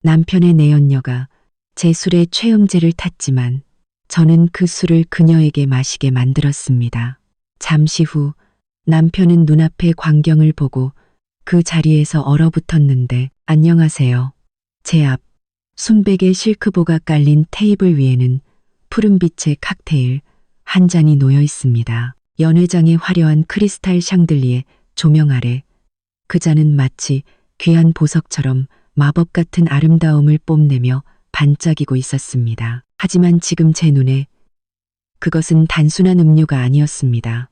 남편의 내연녀가 제 술에 최음제를 탔지만 저는 그 술을 그녀에게 마시게 만들었습니다. 잠시 후 남편은 눈앞의 광경을 보고 그 자리에서 얼어붙었는데 안녕하세요. 제 앞 순백의 실크보가 깔린 테이블 위에는 푸른빛의 칵테일 한 잔이 놓여 있습니다. 연회장의 화려한 크리스탈 샹들리에 조명 아래 그 잔은 마치 귀한 보석처럼 마법 같은 아름다움을 뽐내며 반짝이고 있었습니다. 하지만 지금 제 눈에 그것은 단순한 음료가 아니었습니다.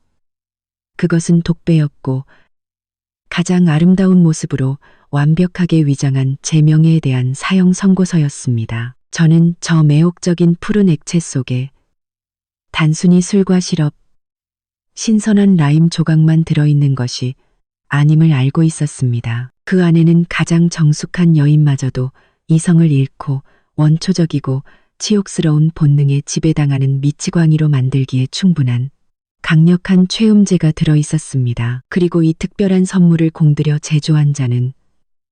그것은 독배였고 가장 아름다운 모습으로 완벽하게 위장한 제 명예에 대한 사형 선고서였습니다. 저는 저 매혹적인 푸른 액체 속에 단순히 술과 시럽, 신선한 라임 조각만 들어있는 것이 아님을 알고 있었습니다. 그 안에는 가장 정숙한 여인마저도 이성을 잃고 원초적이고 치욕스러운 본능에 지배당하는 미치광이로 만들기에 충분한 강력한 최음제가 들어있었습니다. 그리고 이 특별한 선물을 공들여 제조한 자는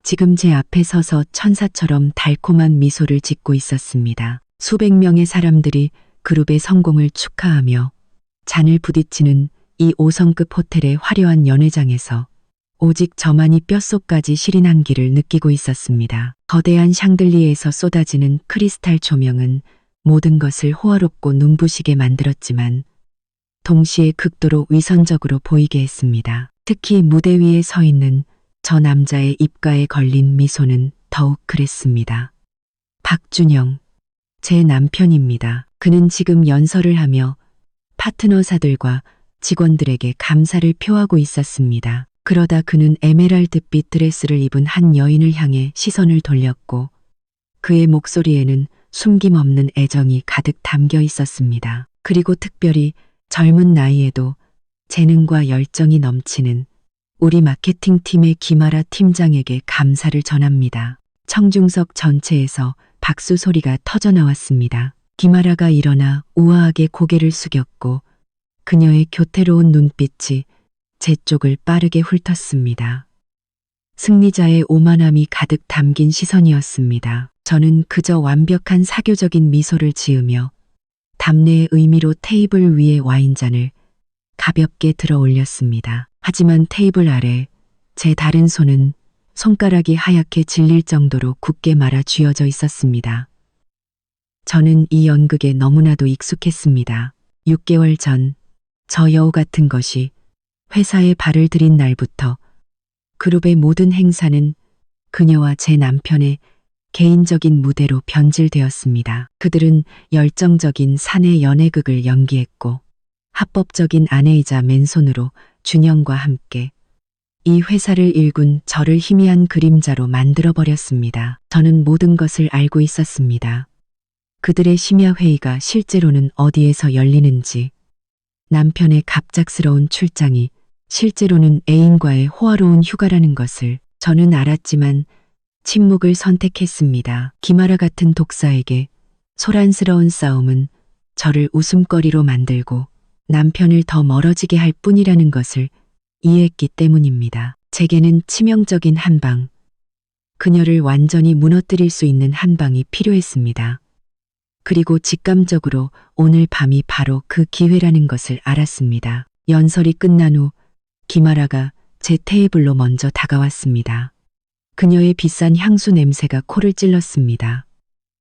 지금 제 앞에 서서 천사처럼 달콤한 미소를 짓고 있었습니다. 수백 명의 사람들이 그룹의 성공을 축하하며 잔을 부딪히는 이 5성급 호텔의 화려한 연회장에서 오직 저만이 뼛속까지 시린 한기를 느끼고 있었습니다. 거대한 샹들리에서 쏟아지는 크리스탈 조명은 모든 것을 호화롭고 눈부시게 만들었지만 동시에 극도로 위선적으로 보이게 했습니다. 특히 무대 위에 서 있는 저 남자의 입가에 걸린 미소는 더욱 그랬습니다. 박준영, 제 남편입니다. 그는 지금 연설을 하며 파트너사들과 직원들에게 감사를 표하고 있었습니다. 그러다 그는 에메랄드빛 드레스를 입은 한 여인을 향해 시선을 돌렸고 그의 목소리에는 숨김없는 애정이 가득 담겨 있었습니다. 그리고 특별히 젊은 나이에도 재능과 열정이 넘치는 우리 마케팅팀의 김아라 팀장에게 감사를 전합니다. 청중석 전체에서 박수 소리가 터져나왔습니다. 김아라가 일어나 우아하게 고개를 숙였고 그녀의 교태로운 눈빛이 제 쪽을 빠르게 훑었습니다. 승리자의 오만함이 가득 담긴 시선이었습니다. 저는 그저 완벽한 사교적인 미소를 지으며 답례의 의미로 테이블 위에 와인잔을 가볍게 들어 올렸습니다. 하지만 테이블 아래 제 다른 손은 손가락이 하얗게 질릴 정도로 굳게 말아 쥐어져 있었습니다. 저는 이 연극에 너무나도 익숙했습니다. 6개월 전 저 여우 같은 것이 회사에 발을 들인 날부터 그룹의 모든 행사는 그녀와 제 남편의 개인적인 무대로 변질되었습니다. 그들은 열정적인 사내 연애극을 연기했고 합법적인 아내이자 맨손으로 준영과 함께 이 회사를 일군 저를 희미한 그림자로 만들어버렸습니다. 저는 모든 것을 알고 있었습니다. 그들의 심야회의가 실제로는 어디에서 열리는지, 남편의 갑작스러운 출장이 실제로는 애인과의 호화로운 휴가라는 것을 저는 알았지만 침묵을 선택했습니다. 김아라 같은 독사에게 소란스러운 싸움은 저를 웃음거리로 만들고 남편을 더 멀어지게 할 뿐이라는 것을 이해했기 때문입니다. 제게는 치명적인 한방, 그녀를 완전히 무너뜨릴 수 있는 한방이 필요했습니다. 그리고 직감적으로 오늘 밤이 바로 그 기회라는 것을 알았습니다. 연설이 끝난 후 김아라가 제 테이블로 먼저 다가왔습니다. 그녀의 비싼 향수 냄새가 코를 찔렀습니다.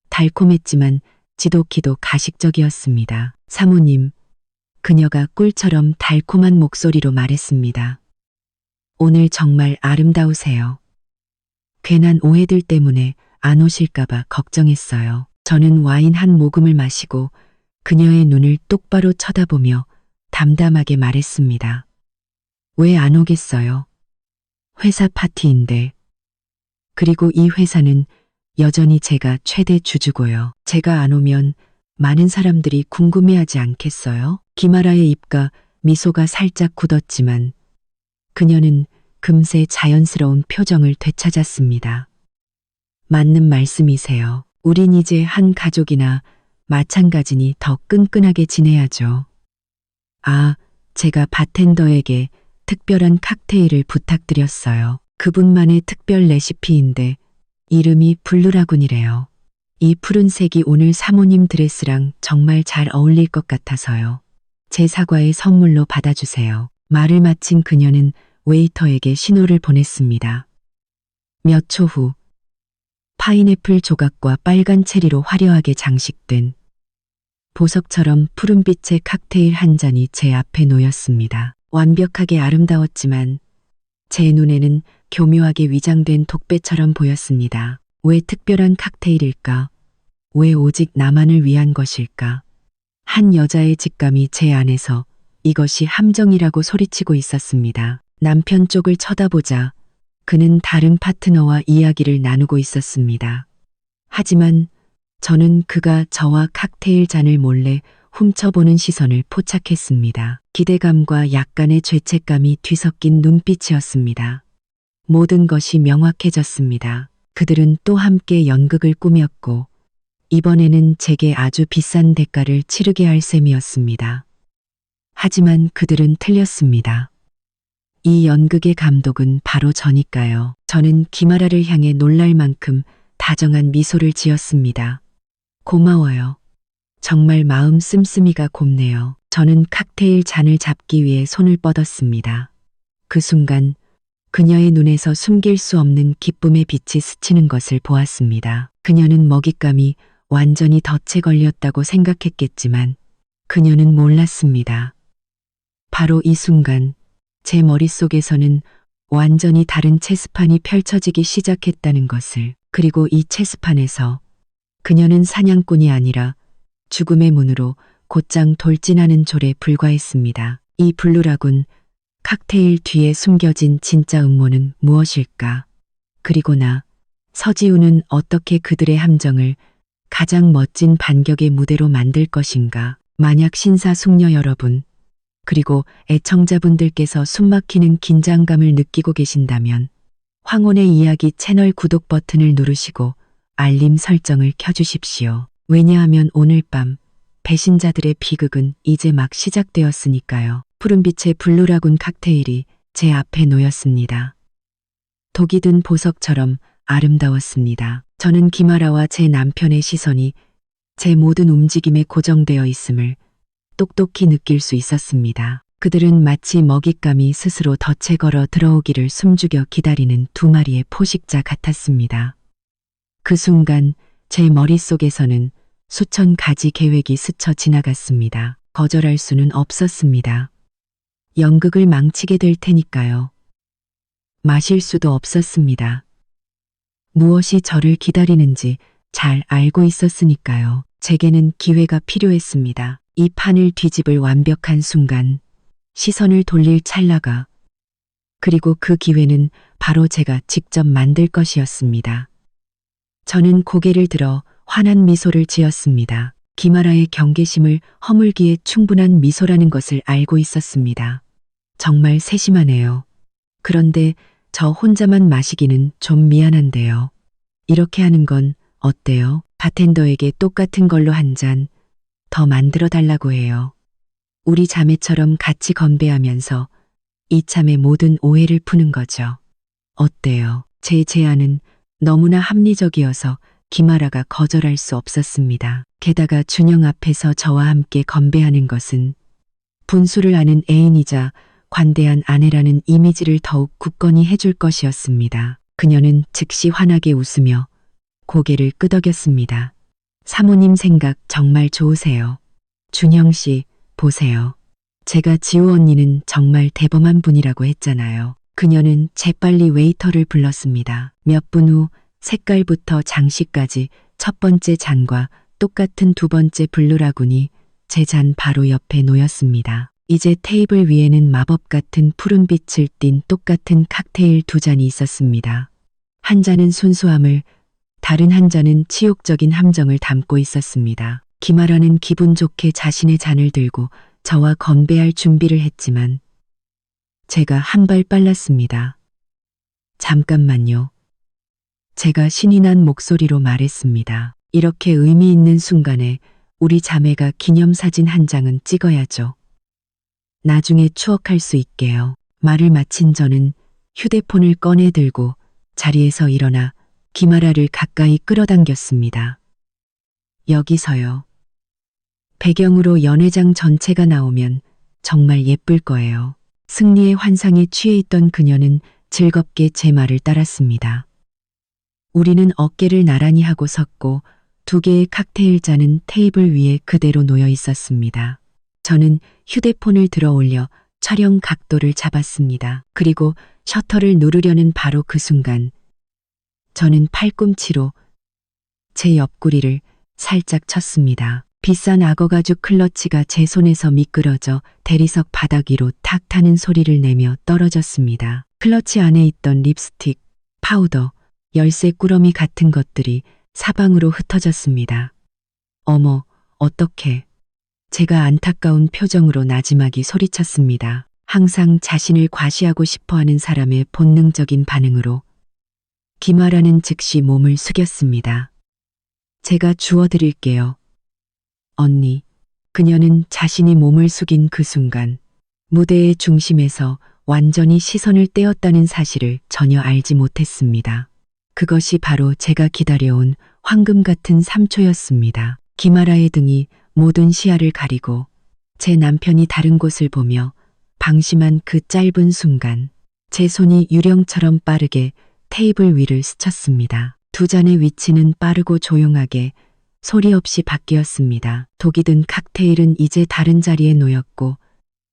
달콤했지만 지독히도 가식적이었습니다. 사모님, 그녀가 꿀처럼 달콤한 목소리로 말했습니다. 오늘 정말 아름다우세요. 괜한 오해들 때문에 안 오실까봐 걱정했어요. 저는 와인 한 모금을 마시고 그녀의 눈을 똑바로 쳐다보며 담담하게 말했습니다. 왜 안 오겠어요? 회사 파티인데. 그리고 이 회사는 여전히 제가 최대 주주고요. 제가 안 오면 많은 사람들이 궁금해하지 않겠어요? 김아라의 입가 미소가 살짝 굳었지만 그녀는 금세 자연스러운 표정을 되찾았습니다. 맞는 말씀이세요. 우린 이제 한 가족이나 마찬가지니 더 끈끈하게 지내야죠. 아, 제가 바텐더에게 특별한 칵테일을 부탁드렸어요. 그분만의 특별 레시피인데 이름이 블루라군이래요. 이 푸른색이 오늘 사모님 드레스랑 정말 잘 어울릴 것 같아서요. 제 사과의 선물로 받아주세요. 말을 마친 그녀는 웨이터에게 신호를 보냈습니다. 몇 초 후 파인애플 조각과 빨간 체리로 화려하게 장식된 보석처럼 푸른빛의 칵테일 한 잔이 제 앞에 놓였습니다. 완벽하게 아름다웠지만 제 눈에는 교묘하게 위장된 독배처럼 보였습니다. 왜 특별한 칵테일일까? 왜 오직 나만을 위한 것일까? 한 여자의 직감이 제 안에서 이것이 함정이라고 소리치고 있었습니다. 남편 쪽을 쳐다보자 그는 다른 파트너와 이야기를 나누고 있었습니다. 하지만 저는 그가 저와 칵테일 잔을 몰래 훔쳐보는 시선을 포착했습니다. 기대감과 약간의 죄책감이 뒤섞인 눈빛이었습니다. 모든 것이 명확해졌습니다. 그들은 또 함께 연극을 꾸몄고 이번에는 제게 아주 비싼 대가를 치르게 할 셈이었습니다. 하지만 그들은 틀렸습니다. 이 연극의 감독은 바로 저니까요. 저는 김아라를 향해 놀랄 만큼 다정한 미소를 지었습니다. 고마워요. 정말 마음 씀씀이가 곱네요. 저는 칵테일 잔을 잡기 위해 손을 뻗었습니다. 그 순간 그녀의 눈에서 숨길 수 없는 기쁨의 빛이 스치는 것을 보았습니다. 그녀는 먹잇감이 완전히 덫에 걸렸다고 생각했겠지만 그녀는 몰랐습니다. 바로 이 순간 제 머릿속에서는 완전히 다른 체스판이 펼쳐지기 시작했다는 것을, 그리고 이 체스판에서 그녀는 사냥꾼이 아니라 죽음의 문으로 곧장 돌진하는 졸에 불과했습니다. 이 블루라군, 칵테일 뒤에 숨겨진 진짜 음모는 무엇일까? 그리고 나, 서지우는 어떻게 그들의 함정을 가장 멋진 반격의 무대로 만들 것인가? 만약 신사숙녀 여러분, 그리고 애청자분들께서 숨막히는 긴장감을 느끼고 계신다면 황혼의 이야기 채널 구독 버튼을 누르시고 알림 설정을 켜주십시오. 왜냐하면 오늘 밤 배신자들의 비극은 이제 막 시작되었으니까요. 푸른빛의 블루라군 칵테일이 제 앞에 놓였습니다. 독이 든 보석처럼 아름다웠습니다. 저는 김아라와 제 남편의 시선이 제 모든 움직임에 고정되어 있음을 똑똑히 느낄 수 있었습니다. 그들은 마치 먹잇감이 스스로 덫에 걸어 들어오기를 숨죽여 기다리는 두 마리의 포식자 같았습니다. 그 순간 제 머릿속에서는 수천 가지 계획이 스쳐 지나갔습니다. 거절할 수는 없었습니다. 연극을 망치게 될 테니까요. 마실 수도 없었습니다. 무엇이 저를 기다리는지 잘 알고 있었으니까요. 제게는 기회가 필요했습니다. 이 판을 뒤집을 완벽한 순간, 시선을 돌릴 찰나가, 그리고 그 기회는 바로 제가 직접 만들 것이었습니다. 저는 고개를 들어 환한 미소를 지었습니다. 김아라의 경계심을 허물기에 충분한 미소라는 것을 알고 있었습니다. 정말 세심하네요. 그런데 저 혼자만 마시기는 좀 미안한데요. 이렇게 하는 건 어때요? 바텐더에게 똑같은 걸로 한 잔 더 만들어 달라고 해요. 우리 자매처럼 같이 건배하면서 이참에 모든 오해를 푸는 거죠. 어때요? 제 제안은 너무나 합리적이어서 김아라가 거절할 수 없었습니다. 게다가 준영 앞에서 저와 함께 건배하는 것은 분수를 아는 애인이자 관대한 아내라는 이미지를 더욱 굳건히 해줄 것이었습니다. 그녀는 즉시 환하게 웃으며 고개를 끄덕였습니다. 사모님 생각 정말 좋으세요. 준영 씨, 보세요. 제가 지우 언니는 정말 대범한 분이라고 했잖아요. 그녀는 재빨리 웨이터를 불렀습니다. 몇 분 후 색깔부터 장식까지 첫 번째 잔과 똑같은 두 번째 블루라군이 제 잔 바로 옆에 놓였습니다. 이제 테이블 위에는 마법 같은 푸른 빛을 띤 똑같은 칵테일 두 잔이 있었습니다. 한 잔은 순수함을, 다른 한 잔은 치욕적인 함정을 담고 있었습니다. 김아라는 기분 좋게 자신의 잔을 들고 저와 건배할 준비를 했지만 제가 한 발 빨랐습니다. 잠깐만요. 제가 신이 난 목소리로 말했습니다. 이렇게 의미 있는 순간에 우리 자매가 기념사진 한 장은 찍어야죠. 나중에 추억할 수 있게요. 말을 마친 저는 휴대폰을 꺼내 들고 자리에서 일어나 김아라를 가까이 끌어당겼습니다. 여기서요. 배경으로 연회장 전체가 나오면 정말 예쁠 거예요. 승리의 환상에 취해 있던 그녀는 즐겁게 제 말을 따랐습니다. 우리는 어깨를 나란히 하고 섰고 2개의 칵테일 잔은 테이블 위에 그대로 놓여 있었습니다. 저는 휴대폰을 들어 올려 촬영 각도를 잡았습니다. 그리고 셔터를 누르려는 바로 그 순간 저는 팔꿈치로 제 옆구리를 살짝 쳤습니다. 비싼 악어가죽 클러치가 제 손에서 미끄러져 대리석 바닥 위로 탁 타는 소리를 내며 떨어졌습니다. 클러치 안에 있던 립스틱, 파우더, 열쇠 꾸러미 같은 것들이 사방으로 흩어졌습니다. 어머, 어떡해. 제가 안타까운 표정으로 나지막이 소리쳤습니다. 항상 자신을 과시하고 싶어하는 사람의 본능적인 반응으로 김아라는 즉시 몸을 숙였습니다. 제가 주워드릴게요. 언니, 그녀는 자신이 몸을 숙인 그 순간 무대의 중심에서 완전히 시선을 떼었다는 사실을 전혀 알지 못했습니다. 그것이 바로 제가 기다려온 황금 같은 3초였습니다. 김아라의 등이 모든 시야를 가리고 제 남편이 다른 곳을 보며 방심한 그 짧은 순간 제 손이 유령처럼 빠르게 테이블 위를 스쳤습니다. 2잔의 위치는 빠르고 조용하게 소리 없이 바뀌었습니다. 독이 든 칵테일은 이제 다른 자리에 놓였고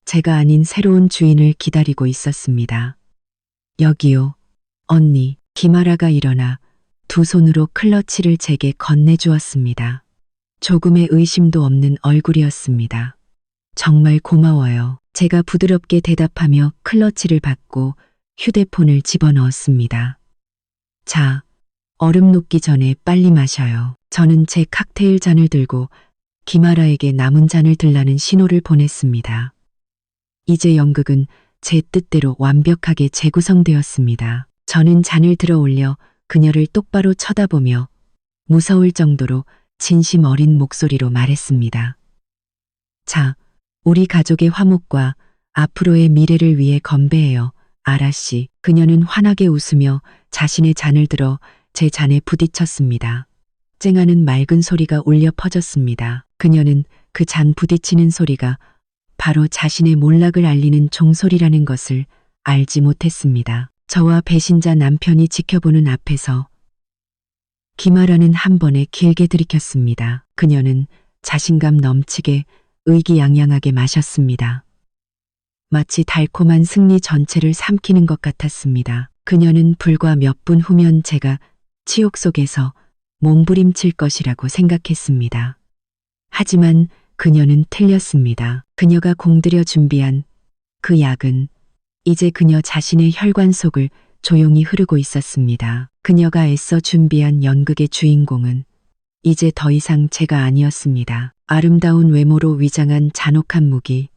제가 아닌 새로운 주인을 기다리고 있었습니다. 여기요, 언니. 김아라가 일어나 2 손으로 클러치를 제게 건네주었습니다. 조금의 의심도 없는 얼굴이었습니다. 정말 고마워요. 제가 부드럽게 대답하며 클러치를 받고 휴대폰을 집어넣었습니다. 자, 얼음 녹기 전에 빨리 마셔요. 저는 제 칵테일 잔을 들고 김아라에게 남은 잔을 들라는 신호를 보냈습니다. 이제 연극은 제 뜻대로 완벽하게 재구성되었습니다. 저는 잔을 들어 올려 그녀를 똑바로 쳐다보며 무서울 정도로 진심 어린 목소리로 말했습니다. 자, 우리 가족의 화목과 앞으로의 미래를 위해 건배해요, 아라 씨. 그녀는 환하게 웃으며 자신의 잔을 들어 제 잔에 부딪혔습니다. 쨍하는 맑은 소리가 울려 퍼졌습니다. 그녀는 그 잔 부딪히는 소리가 바로 자신의 몰락을 알리는 종소리라는 것을 알지 못했습니다. 저와 배신자 남편이 지켜보는 앞에서 김아라는 한 번에 길게 들이켰습니다. 그녀는 자신감 넘치게 의기양양하게 마셨습니다. 마치 달콤한 승리 전체를 삼키는 것 같았습니다. 그녀는 불과 몇 분 후면 제가 치욕 속에서 몸부림칠 것이라고 생각했습니다. 하지만 그녀는 틀렸습니다. 그녀가 공들여 준비한 그 약은 이제 그녀 자신의 혈관 속을 조용히 흐르고 있었습니다. 그녀가 애써 준비한 연극의 주인공은 이제 더 이상 제가 아니었습니다. 아름다운 외모로 위장한 잔혹한 무기,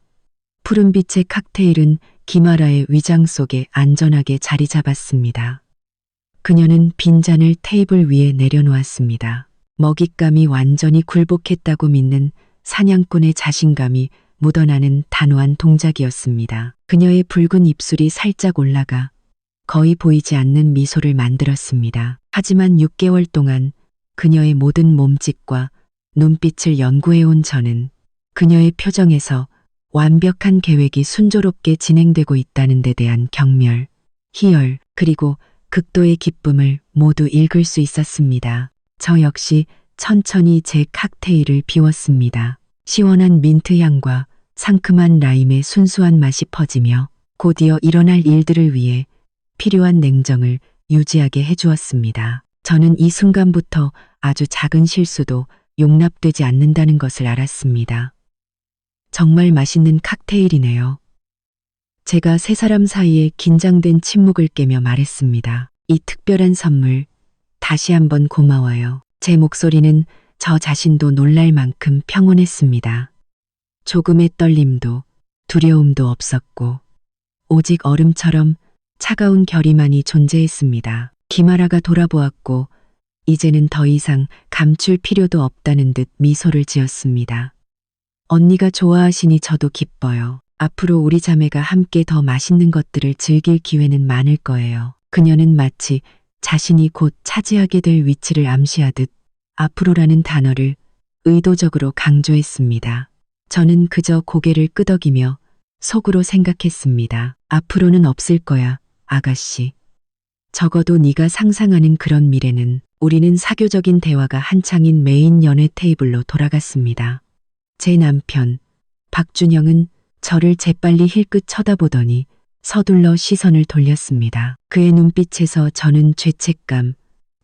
푸른빛의 칵테일은 김아라의 위장 속에 안전하게 자리 잡았습니다. 그녀는 빈잔을 테이블 위에 내려놓았습니다. 먹잇감이 완전히 굴복했다고 믿는 사냥꾼의 자신감이 묻어나는 단호한 동작이었습니다. 그녀의 붉은 입술이 살짝 올라가 거의 보이지 않는 미소를 만들었습니다. 하지만 6개월 동안 그녀의 모든 몸짓과 눈빛을 연구해온 저는 그녀의 표정에서 완벽한 계획이 순조롭게 진행되고 있다는 데 대한 경멸, 희열, 그리고 극도의 기쁨을 모두 읽을 수 있었습니다. 저 역시 천천히 제 칵테일을 비웠습니다. 시원한 민트 향과 상큼한 라임의 순수한 맛이 퍼지며 곧이어 일어날 일들을 위해 필요한 냉정을 유지하게 해주었습니다. 저는 이 순간부터 아주 작은 실수도 용납되지 않는다는 것을 알았습니다. 정말 맛있는 칵테일이네요. 제가 세 사람 사이에 긴장된 침묵을 깨며 말했습니다. 이 특별한 선물 다시 한번 고마워요. 제 목소리는 저 자신도 놀랄 만큼 평온했습니다. 조금의 떨림도 두려움도 없었고 오직 얼음처럼 차가운 결의만이 존재했습니다. 김아라가 돌아보았고 이제는 더 이상 감출 필요도 없다는 듯 미소를 지었습니다. 언니가 좋아하시니 저도 기뻐요. 앞으로 우리 자매가 함께 더 맛있는 것들을 즐길 기회는 많을 거예요. 그녀는 마치 자신이 곧 차지하게 될 위치를 암시하듯 앞으로라는 단어를 의도적으로 강조했습니다. 저는 그저 고개를 끄덕이며 속으로 생각했습니다. 앞으로는 없을 거야, 아가씨. 적어도 네가 상상하는 그런 미래는. 우리는 사교적인 대화가 한창인 메인 연애 테이블로 돌아갔습니다. 제 남편, 박준영은 저를 재빨리 힐끗 쳐다보더니 서둘러 시선을 돌렸습니다. 그의 눈빛에서 저는 죄책감,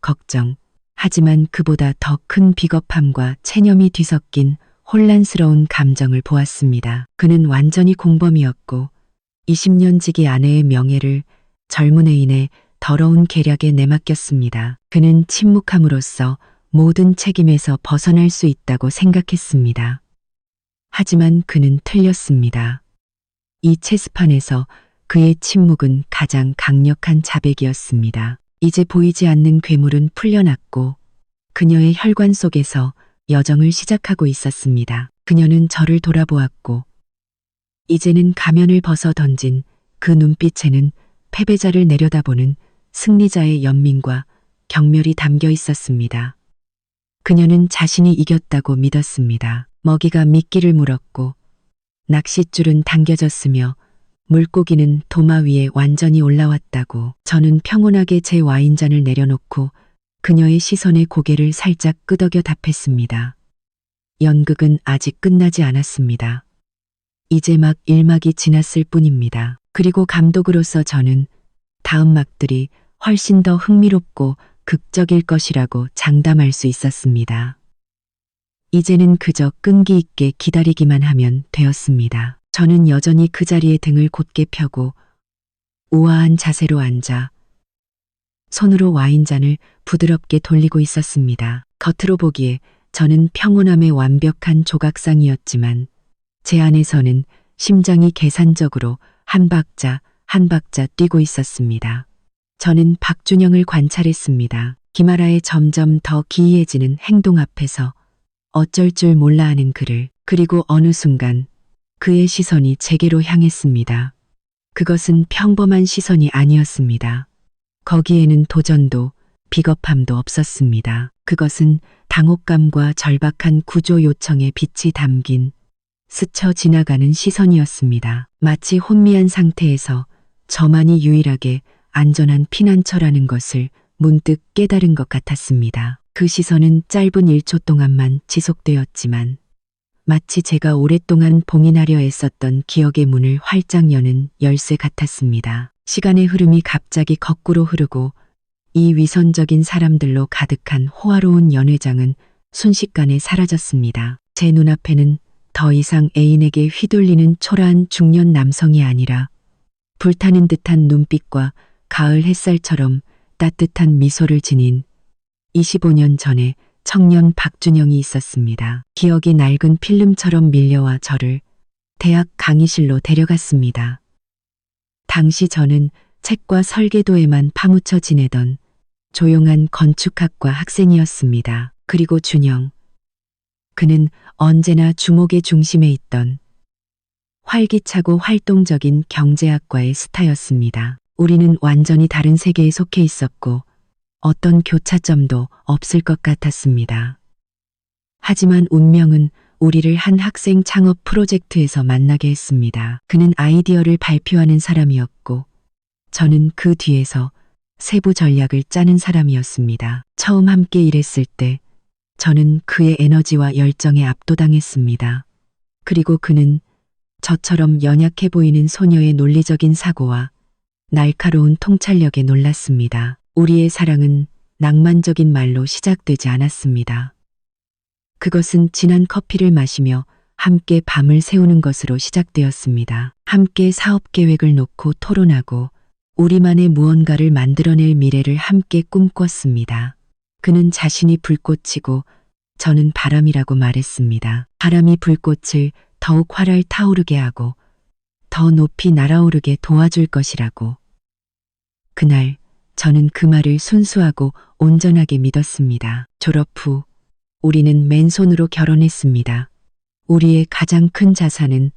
걱정, 하지만 그보다 더 큰 비겁함과 체념이 뒤섞인 혼란스러운 감정을 보았습니다. 그는 완전히 공범이었고 20년 지기 아내의 명예를 젊은 애인의 더러운 계략에 내맡겼습니다. 그는 침묵함으로써 모든 책임에서 벗어날 수 있다고 생각했습니다. 하지만 그는 틀렸습니다. 이 체스판에서 그의 침묵은 가장 강력한 자백이었습니다. 이제 보이지 않는 괴물은 풀려났고 그녀의 혈관 속에서 여정을 시작하고 있었습니다. 그녀는 저를 돌아보았고 이제는 가면을 벗어 던진 그 눈빛에는 패배자를 내려다보는 승리자의 연민과 경멸이 담겨 있었습니다. 그녀는 자신이 이겼다고 믿었습니다. 먹이가 미끼를 물었고 낚싯줄은 당겨졌으며 물고기는 도마 위에 완전히 올라왔다고. 저는 평온하게 제 와인잔을 내려놓고 그녀의 시선에 고개를 살짝 끄덕여 답했습니다. 연극은 아직 끝나지 않았습니다. 이제 막 1막이 지났을 뿐입니다. 그리고 감독으로서 저는 다음 막들이 훨씬 더 흥미롭고 극적일 것이라고 장담할 수 있었습니다. 이제는 그저 끈기 있게 기다리기만 하면 되었습니다. 저는 여전히 그 자리에 등을 곧게 펴고 우아한 자세로 앉아 손으로 와인잔을 부드럽게 돌리고 있었습니다. 겉으로 보기에 저는 평온함의 완벽한 조각상이었지만 제 안에서는 심장이 계산적으로 한 박자 한 박자 뛰고 있었습니다. 저는 박준영을 관찰했습니다. 김아라의 점점 더 기이해지는 행동 앞에서 어쩔 줄 몰라 하는 그를. 그리고 어느 순간 그의 시선이 제게로 향했습니다. 그것은 평범한 시선이 아니었습니다. 거기에는 도전도 비겁함도 없었습니다. 그것은 당혹감과 절박한 구조 요청의 빛이 담긴 스쳐 지나가는 시선이었습니다. 마치 혼미한 상태에서 저만이 유일하게 안전한 피난처라는 것을 문득 깨달은 것 같았습니다. 그 시선은 짧은 1초 동안만 지속되었지만 마치 제가 오랫동안 봉인하려 애썼던 기억의 문을 활짝 여는 열쇠 같았습니다. 시간의 흐름이 갑자기 거꾸로 흐르고 이 위선적인 사람들로 가득한 호화로운 연회장은 순식간에 사라졌습니다. 제 눈앞에는 더 이상 애인에게 휘둘리는 초라한 중년 남성이 아니라 불타는 듯한 눈빛과 가을 햇살처럼 따뜻한 미소를 지닌 25년 전의 청년 박준영이 있었습니다. 기억이 낡은 필름처럼 밀려와 저를 대학 강의실로 데려갔습니다. 당시 저는 책과 설계도에만 파묻혀 지내던 조용한 건축학과 학생이었습니다. 그리고 준영. 그는 언제나 주목의 중심에 있던 활기차고 활동적인 경제학과의 스타였습니다. 우리는 완전히 다른 세계에 속해 있었고 어떤 교차점도 없을 것 같았습니다. 하지만 운명은 우리를 한 학생 창업 프로젝트에서 만나게 했습니다. 그는 아이디어를 발표하는 사람이었고 저는 그 뒤에서 세부 전략을 짜는 사람이었습니다. 처음 함께 일했을 때 저는 그의 에너지와 열정에 압도당했습니다. 그리고 그는 저처럼 연약해 보이는 소녀의 논리적인 사고와 날카로운 통찰력에 놀랐습니다. 우리의 사랑은 낭만적인 말로 시작되지 않았습니다. 그것은 진한 커피를 마시며 함께 밤을 새우는 것으로 시작되었습니다. 함께 사업 계획을 놓고 토론하고 우리만의 무언가를 만들어낼 미래를 함께 꿈꿨습니다. 그는 자신이 불꽃이고 저는 바람이라고 말했습니다. 바람이 불꽃을 더욱 활활 타오르게 하고 더 높이 날아오르게 도와줄 것이라고. 그날 저는 그 말을 순수하고 온전하게 믿었습니다. 졸업 후 우리는 맨손으로 결혼했습니다. 우리의 가장 큰 자산은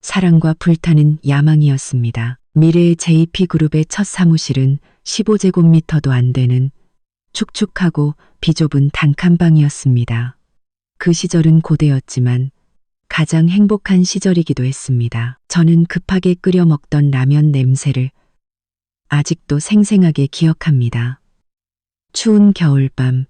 사랑과 불타는 야망이었습니다. 미래의 JP그룹의 첫 사무실은 15제곱미터도 안 되는 축축하고 비좁은 단칸방이었습니다. 그 시절은 고되었지만 가장 행복한 시절이기도 했습니다. 저는 급하게 끓여 먹던 라면 냄새를 아직도 생생하게 기억합니다. 추운 겨울밤,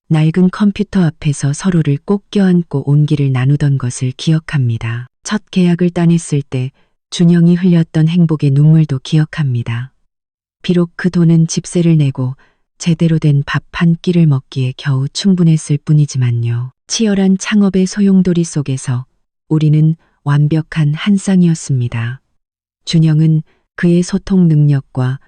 낡은 컴퓨터 앞에서 서로를 꼭 껴안고 온기를 나누던 것을 기억합니다. 첫 계약을 따냈을 때 준영이 흘렸던 행복의 눈물도 기억합니다. 비록 그 돈은 집세를 내고 제대로 된 밥 한 끼를 먹기에 겨우 충분했을 뿐이지만요. 치열한 창업의 소용돌이 속에서 우리는 완벽한 한 쌍이었습니다. 준영은 그의 소통 능력과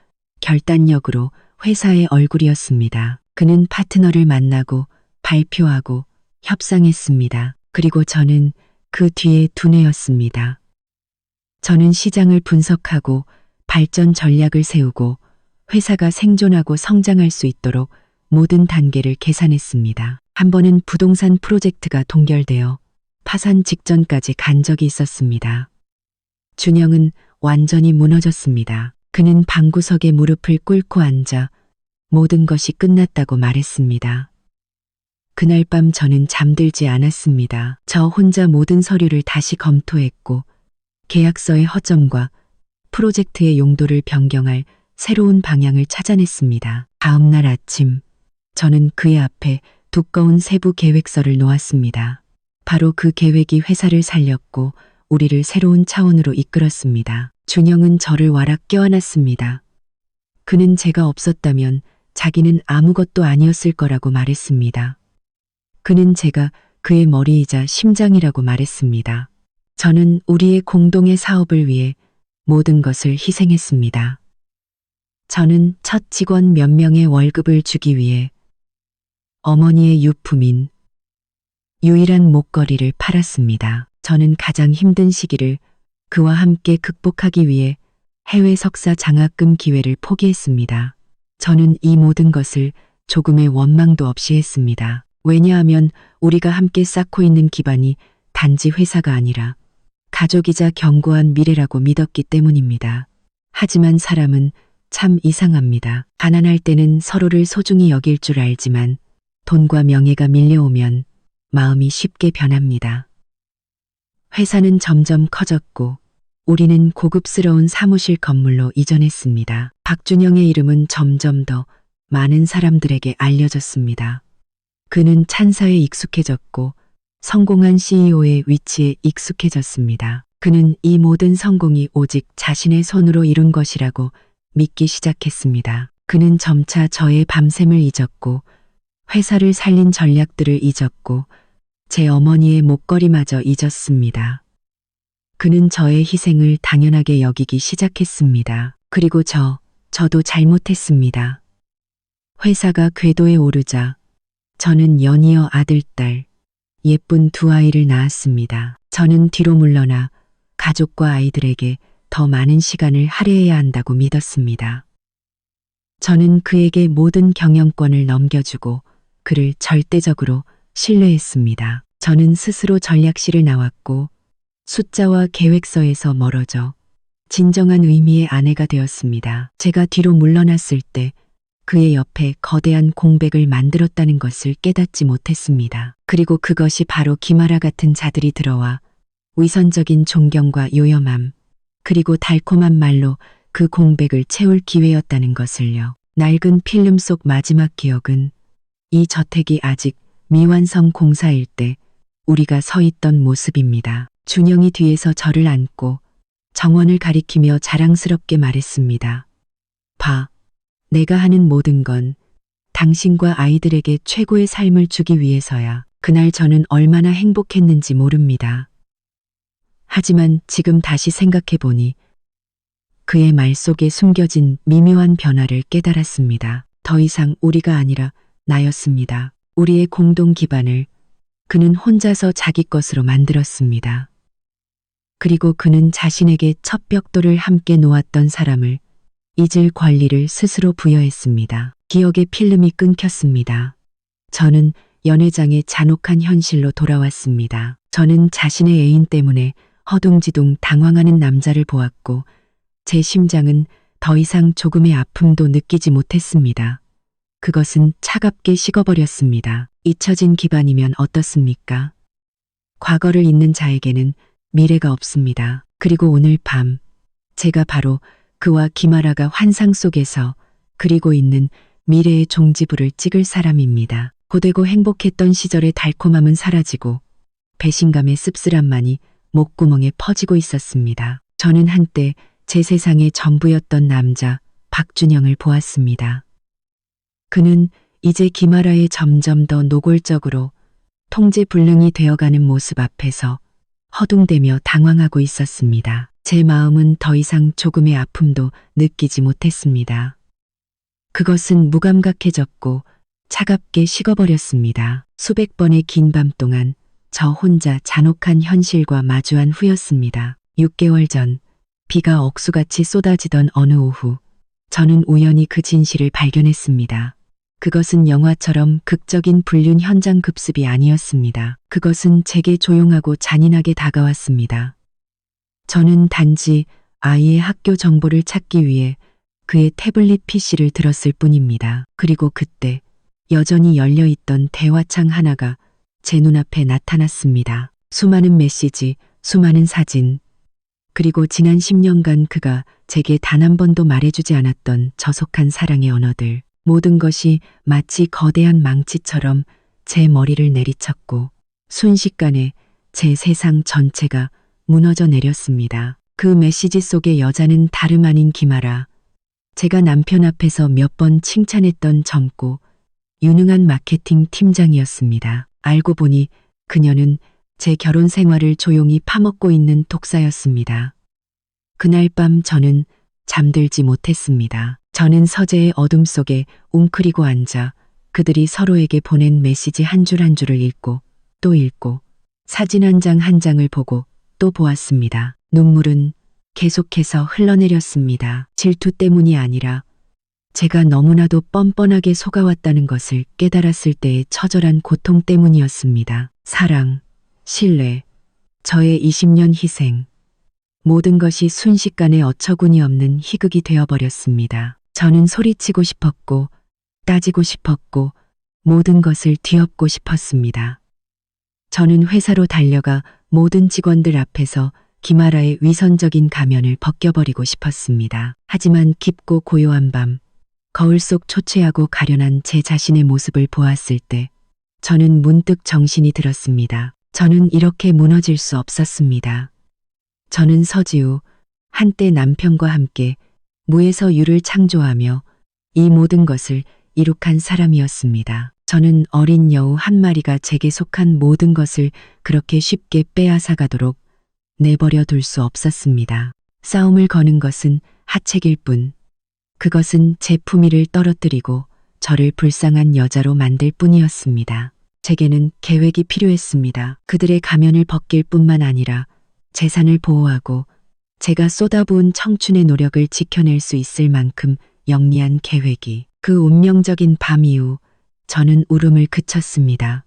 결단력으로 회사의 얼굴이었습니다. 그는 파트너를 만나고 발표하고 협상했습니다. 그리고 저는 그 뒤에 두뇌였습니다. 저는 시장을 분석하고 발전 전략을 세우고 회사가 생존하고 성장할 수 있도록 모든 단계를 계산했습니다. 한 번은 부동산 프로젝트가 동결되어 파산 직전까지 간 적이 있었습니다. 준영은 완전히 무너졌습니다. 그는 방구석에 무릎을 꿇고 앉아 모든 것이 끝났다고 말했습니다. 그날 밤 저는 잠들지 않았습니다. 저 혼자 모든 서류를 다시 검토했고 계약서의 허점과 프로젝트의 용도를 변경할 새로운 방향을 찾아냈습니다. 다음 날 아침, 저는 그의 앞에 두꺼운 세부 계획서를 놓았습니다. 바로 그 계획이 회사를 살렸고 우리를 새로운 차원으로 이끌었습니다. 준영은 저를 와락 껴안았습니다. 그는 제가 없었다면 자기는 아무것도 아니었을 거라고 말했습니다. 그는 제가 그의 머리이자 심장이라고 말했습니다. 저는 우리의 공동의 사업을 위해 모든 것을 희생했습니다. 저는 첫 직원 몇 명의 월급을 주기 위해 어머니의 유품인 유일한 목걸이를 팔았습니다. 저는 가장 힘든 시기를 그와 함께 극복하기 위해 해외 석사 장학금 기회를 포기했습니다. 저는 이 모든 것을 조금의 원망도 없이 했습니다. 왜냐하면 우리가 함께 쌓고 있는 기반이 단지 회사가 아니라 가족이자 견고한 미래라고 믿었기 때문입니다. 하지만 사람은 참 이상합니다. 가난할 때는 서로를 소중히 여길 줄 알지만 돈과 명예가 밀려오면 마음이 쉽게 변합니다. 회사는 점점 커졌고 우리는 고급스러운 사무실 건물로 이전했습니다. 박준영의 이름은 점점 더 많은 사람들에게 알려졌습니다. 그는 찬사에 익숙해졌고 성공한 CEO의 위치에 익숙해졌습니다. 그는 이 모든 성공이 오직 자신의 손으로 이룬 것이라고 믿기 시작했습니다. 그는 점차 저의 밤샘을 잊었고 회사를 살린 전략들을 잊었고 제 어머니의 목걸이마저 잊었습니다. 그는 저의 희생을 당연하게 여기기 시작했습니다. 그리고 저도 잘못했습니다. 회사가 궤도에 오르자 저는 연이어 아들, 딸, 예쁜 두 아이를 낳았습니다. 저는 뒤로 물러나 가족과 아이들에게 더 많은 시간을 할애해야 한다고 믿었습니다. 저는 그에게 모든 경영권을 넘겨주고 그를 절대적으로 신뢰했습니다. 저는 스스로 전략실을 나왔고 숫자와 계획서에서 멀어져 진정한 의미의 아내가 되었습니다. 제가 뒤로 물러났을 때 그의 옆에 거대한 공백을 만들었다는 것을 깨닫지 못했습니다. 그리고 그것이 바로 김아라 같은 자들이 들어와 위선적인 존경과 요염함, 그리고 달콤한 말로 그 공백을 채울 기회였다는 것을요. 낡은 필름 속 마지막 기억은 이 저택이 아직 미완성 공사일 때 우리가 서 있던 모습입니다. 준영이 뒤에서 저를 안고 정원을 가리키며 자랑스럽게 말했습니다. 봐, 내가 하는 모든 건 당신과 아이들에게 최고의 삶을 주기 위해서야. 그날 저는 얼마나 행복했는지 모릅니다. 하지만 지금 다시 생각해보니 그의 말 속에 숨겨진 미묘한 변화를 깨달았습니다. 더 이상 우리가 아니라 나였습니다. 우리의 공동 기반을 그는 혼자서 자기 것으로 만들었습니다. 그리고 그는 자신에게 첫 벽돌을 함께 놓았던 사람을 잊을 권리를 스스로 부여했습니다. 기억의 필름이 끊겼습니다. 저는 연회장의 잔혹한 현실로 돌아왔습니다. 저는 자신의 애인 때문에 허둥지둥 당황하는 남자를 보았고 제 심장은 더 이상 조금의 아픔도 느끼지 못했습니다. 그것은 차갑게 식어버렸습니다. 잊혀진 기반이면 어떻습니까? 과거를 잊는 자에게는 미래가 없습니다. 그리고 오늘 밤, 제가 바로 그와 김아라가 환상 속에서 그리고 있는 미래의 종지부를 찍을 사람입니다. 고되고 행복했던 시절의 달콤함은 사라지고 배신감의 씁쓸함만이 목구멍에 퍼지고 있었습니다. 저는 한때 제 세상의 전부였던 남자 박준영을 보았습니다. 그는 이제 김아라의 점점 더 노골적으로 통제불능이 되어가는 모습 앞에서 허둥대며 당황하고 있었습니다. 제 마음은 더 이상 조금의 아픔도 느끼지 못했습니다. 그것은 무감각해졌고 차갑게 식어버렸습니다. 수백 번의 긴 밤 동안 저 혼자 잔혹한 현실과 마주한 후였습니다. 6개월 전 비가 억수같이 쏟아지던 어느 오후 저는 우연히 그 진실을 발견했습니다. 그것은 영화처럼 극적인 불륜 현장 급습이 아니었습니다. 그것은 제게 조용하고 잔인하게 다가왔습니다. 저는 단지 아이의 학교 정보를 찾기 위해 그의 태블릿 PC를 들었을 뿐입니다. 그리고 그때 여전히 열려있던 대화창 하나가 제 눈앞에 나타났습니다. 수많은 메시지, 수많은 사진, 그리고 지난 10년간 그가 제게 단 한 번도 말해주지 않았던 저속한 사랑의 언어들. 모든 것이 마치 거대한 망치처럼 제 머리를 내리쳤고 순식간에 제 세상 전체가 무너져 내렸습니다. 그 메시지 속의 여자는 다름 아닌 김아라. 제가 남편 앞에서 몇 번 칭찬했던 젊고 유능한 마케팅 팀장이었습니다. 알고 보니 그녀는 제 결혼 생활을 조용히 파먹고 있는 독사였습니다. 그날 밤 저는 잠들지 못했습니다. 저는 서재의 어둠 속에 웅크리고 앉아 그들이 서로에게 보낸 메시지 한 줄 한 줄을 읽고 또 읽고 사진 한 장 한 장을 보고 또 보았습니다. 눈물은 계속해서 흘러내렸습니다. 질투 때문이 아니라 제가 너무나도 뻔뻔하게 속아왔다는 것을 깨달았을 때의 처절한 고통 때문이었습니다. 사랑, 신뢰, 저의 20년 희생, 모든 것이 순식간에 어처구니 없는 희극이 되어버렸습니다. 저는 소리치고 싶었고 따지고 싶었고 모든 것을 뒤엎고 싶었습니다. 저는 회사로 달려가 모든 직원들 앞에서 김아라의 위선적인 가면을 벗겨버리고 싶었습니다. 하지만 깊고 고요한 밤, 거울 속 초췌하고 가련한 제 자신의 모습을 보았을 때 저는 문득 정신이 들었습니다. 저는 이렇게 무너질 수 없었습니다. 저는 서지우, 한때 남편과 함께 무에서 유를 창조하며 이 모든 것을 이룩한 사람이었습니다. 저는 어린 여우 한 마리가 제게 속한 모든 것을 그렇게 쉽게 빼앗아가도록 내버려 둘 수 없었습니다. 싸움을 거는 것은 하책일 뿐, 그것은 제 품위를 떨어뜨리고 저를 불쌍한 여자로 만들 뿐이었습니다. 제게는 계획이 필요했습니다. 그들의 가면을 벗길 뿐만 아니라 재산을 보호하고 제가 쏟아부은 청춘의 노력을 지켜낼 수 있을 만큼 영리한 계획이. 그 운명적인 밤 이후 저는 울음을 그쳤습니다.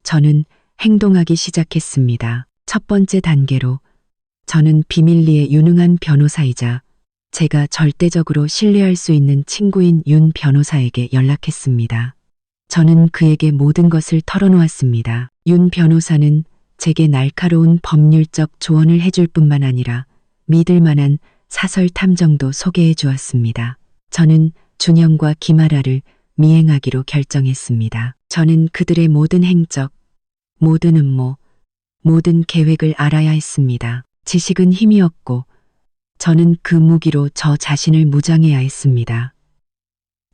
저는 행동하기 시작했습니다. 첫 번째 단계로 저는 비밀리에 유능한 변호사이자 제가 절대적으로 신뢰할 수 있는 친구인 윤 변호사에게 연락했습니다. 저는 그에게 모든 것을 털어놓았습니다. 윤 변호사는 제게 날카로운 법률적 조언을 해줄 뿐만 아니라 믿을 만한 사설 탐정도 소개해 주었습니다. 저는 준영과 김아라를 미행하기로 결정했습니다. 저는 그들의 모든 행적, 모든 음모, 모든 계획을 알아야 했습니다. 지식은 힘이었고 저는 그 무기로 저 자신을 무장해야 했습니다.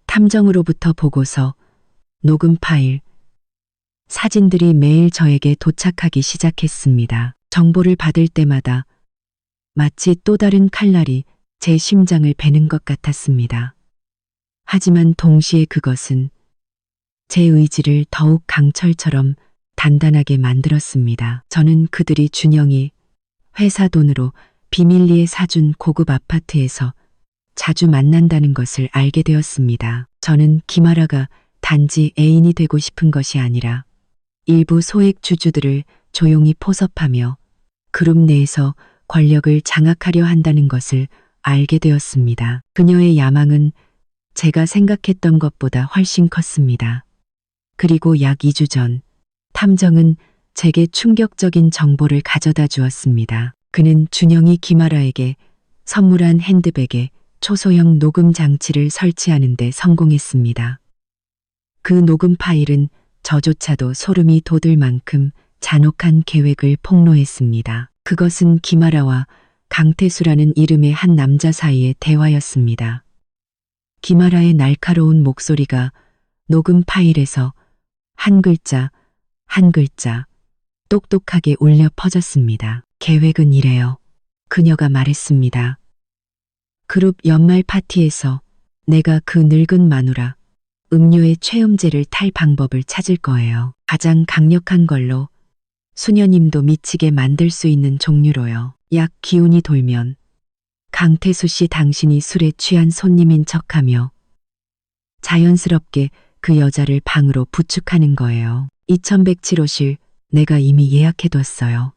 탐정으로부터 보고서, 녹음 파일, 사진들이 매일 저에게 도착하기 시작했습니다. 정보를 받을 때마다 마치 또 다른 칼날이 제 심장을 베는 것 같았습니다. 하지만 동시에 그것은 제 의지를 더욱 강철처럼 단단하게 만들었습니다. 저는 그들이 준영이 회사 돈으로 비밀리에 사준 고급 아파트에서 자주 만난다는 것을 알게 되었습니다. 저는 김아라가 단지 애인이 되고 싶은 것이 아니라 일부 소액 주주들을 조용히 포섭하며 그룹 내에서 권력을 장악하려 한다는 것을 알게 되었습니다. 그녀의 야망은 제가 생각했던 것보다 훨씬 컸습니다. 그리고 약 2주 전, 탐정은 제게 충격적인 정보를 가져다 주었습니다. 그는 준영이 김아라에게 선물한 핸드백에 초소형 녹음 장치를 설치하는 데 성공했습니다. 그 녹음 파일은 저조차도 소름이 돋을 만큼 잔혹한 계획을 폭로했습니다. 그것은 김아라와 강태수라는 이름의 한 남자 사이의 대화였습니다. 김아라의 날카로운 목소리가 녹음 파일에서 한 글자, 한 글자 똑똑하게 울려 퍼졌습니다. 계획은 이래요. 그녀가 말했습니다. 그룹 연말 파티에서 내가 그 늙은 마누라 음료에 최음제를 탈 방법을 찾을 거예요. 가장 강력한 걸로 수녀님도 미치게 만들 수 있는 종류로요. 약 기운이 돌면 강태수 씨 당신이 술에 취한 손님인 척하며 자연스럽게 그 여자를 방으로 부축하는 거예요. 2107호실 내가 이미 예약해뒀어요.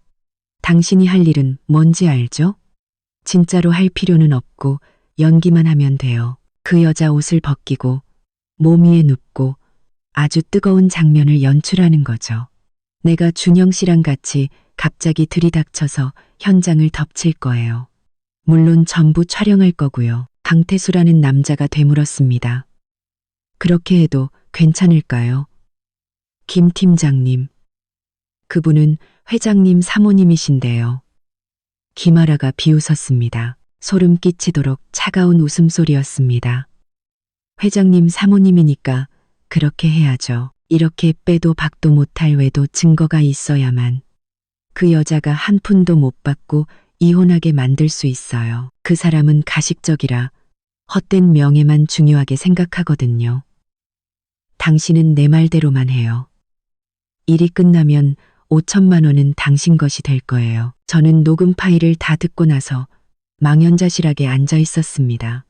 당신이 할 일은 뭔지 알죠? 진짜로 할 필요는 없고 연기만 하면 돼요. 그 여자 옷을 벗기고 몸 위에 눕고 아주 뜨거운 장면을 연출하는 거죠. 내가 준영 씨랑 같이 갑자기 들이닥쳐서 현장을 덮칠 거예요. 물론 전부 촬영할 거고요. 강태수라는 남자가 되물었습니다. 그렇게 해도 괜찮을까요? 김 팀장님. 그분은 회장님 사모님이신데요. 김아라가 비웃었습니다. 소름 끼치도록 차가운 웃음소리였습니다. 회장님 사모님이니까 그렇게 해야죠. 이렇게 빼도 박도 못할 외도 증거가 있어야만 그 여자가 한 푼도 못 받고 이혼하게 만들 수 있어요. 그 사람은 가식적이라 헛된 명예만 중요하게 생각하거든요. 당신은 내 말대로만 해요. 일이 끝나면 5천만 원은 당신 것이 될 거예요. 저는 녹음 파일을 다 듣고 나서 망연자실하게 앉아 있었습니다.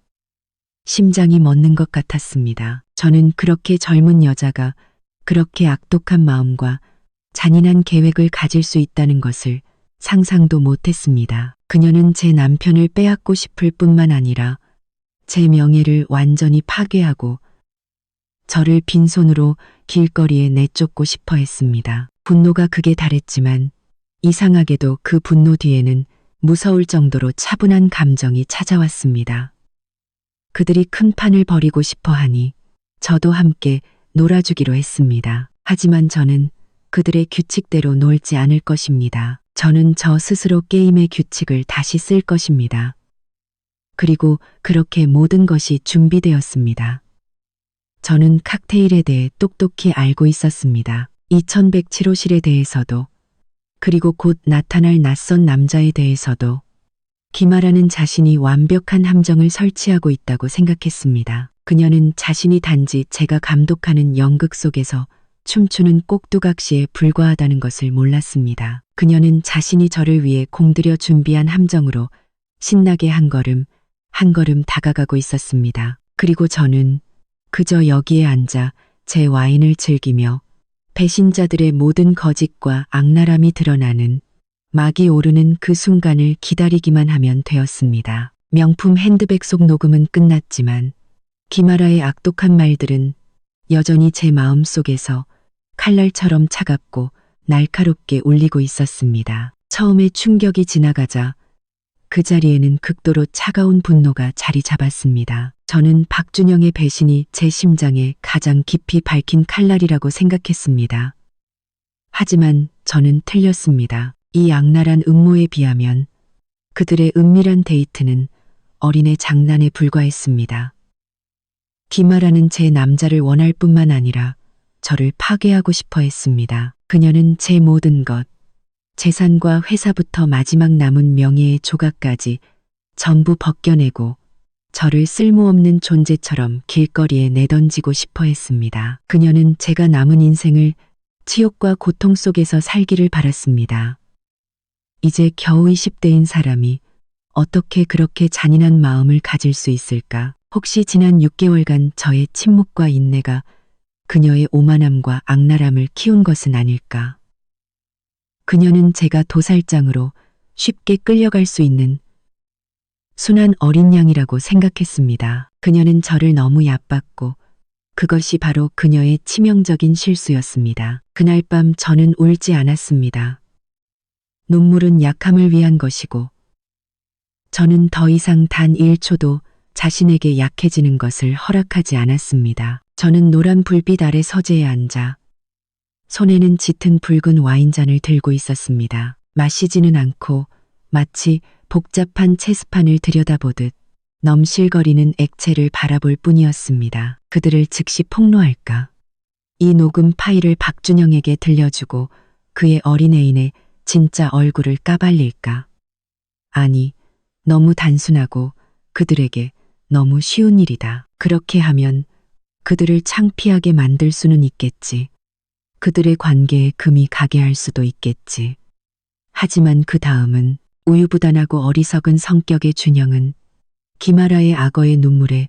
심장이 멎는 것 같았습니다. 저는 그렇게 젊은 여자가 그렇게 악독한 마음과 잔인한 계획을 가질 수 있다는 것을 상상도 못했습니다. 그녀는 제 남편을 빼앗고 싶을 뿐만 아니라 제 명예를 완전히 파괴하고 저를 빈손으로 길거리에 내쫓고 싶어 했습니다. 분노가 극에 달했지만 이상하게도 그 분노 뒤에는 무서울 정도로 차분한 감정이 찾아왔습니다. 그들이 큰 판을 벌이고 싶어 하니 저도 함께 놀아주기로 했습니다. 하지만 저는 그들의 규칙대로 놀지 않을 것입니다. 저는 저 스스로 게임의 규칙을 다시 쓸 것입니다. 그리고 그렇게 모든 것이 준비되었습니다. 저는 칵테일에 대해 똑똑히 알고 있었습니다. 2107호실에 대해서도 그리고 곧 나타날 낯선 남자에 대해서도 김아라는 자신이 완벽한 함정을 설치하고 있다고 생각했습니다. 그녀는 자신이 단지 제가 감독하는 연극 속에서 춤추는 꼭두각시에 불과하다는 것을 몰랐습니다. 그녀는 자신이 저를 위해 공들여 준비한 함정으로 신나게 한 걸음 한 걸음 다가가고 있었습니다. 그리고 저는 그저 여기에 앉아 제 와인을 즐기며 배신자들의 모든 거짓과 악랄함이 드러나는 막이 오르는 그 순간을 기다리기만 하면 되었습니다. 명품 핸드백 속 녹음은 끝났지만 김아라의 악독한 말들은 여전히 제 마음 속에서 칼날처럼 차갑고 날카롭게 울리고 있었습니다. 처음에 충격이 지나가자 그 자리에는 극도로 차가운 분노가 자리 잡았습니다. 저는 박준영의 배신이 제 심장에 가장 깊이 박힌 칼날이라고 생각했습니다. 하지만 저는 틀렸습니다. 이 악랄한 음모에 비하면 그들의 은밀한 데이트는 어린애 장난에 불과했습니다. 김아라는 제 남자를 원할 뿐만 아니라 저를 파괴하고 싶어 했습니다. 그녀는 제 모든 것, 재산과 회사부터 마지막 남은 명예의 조각까지 전부 벗겨내고 저를 쓸모없는 존재처럼 길거리에 내던지고 싶어 했습니다. 그녀는 제가 남은 인생을 치욕과 고통 속에서 살기를 바랐습니다. 이제 겨우 20대인 사람이 어떻게 그렇게 잔인한 마음을 가질 수 있을까? 혹시 지난 6개월간 저의 침묵과 인내가 그녀의 오만함과 악랄함을 키운 것은 아닐까? 그녀는 제가 도살장으로 쉽게 끌려갈 수 있는 순한 어린 양이라고 생각했습니다. 그녀는 저를 너무 얕봤고 그것이 바로 그녀의 치명적인 실수였습니다. 그날 밤 저는 울지 않았습니다. 눈물은 약함을 위한 것이고 저는 더 이상 단 1초도 자신에게 약해지는 것을 허락하지 않았습니다. 저는 노란 불빛 아래 서재에 앉아 손에는 짙은 붉은 와인잔을 들고 있었습니다. 마시지는 않고 마치 복잡한 체스판을 들여다보듯 넘실거리는 액체를 바라볼 뿐이었습니다. 그들을 즉시 폭로할까? 이 녹음 파일을 박준영에게 들려주고 그의 어린애인의 진짜 얼굴을 까발릴까? 아니, 너무 단순하고 그들에게 너무 쉬운 일이다. 그렇게 하면 그들을 창피하게 만들 수는 있겠지. 그들의 관계에 금이 가게 할 수도 있겠지. 하지만 그 다음은 우유부단하고 어리석은 성격의 준영은 김아라의 악어의 눈물에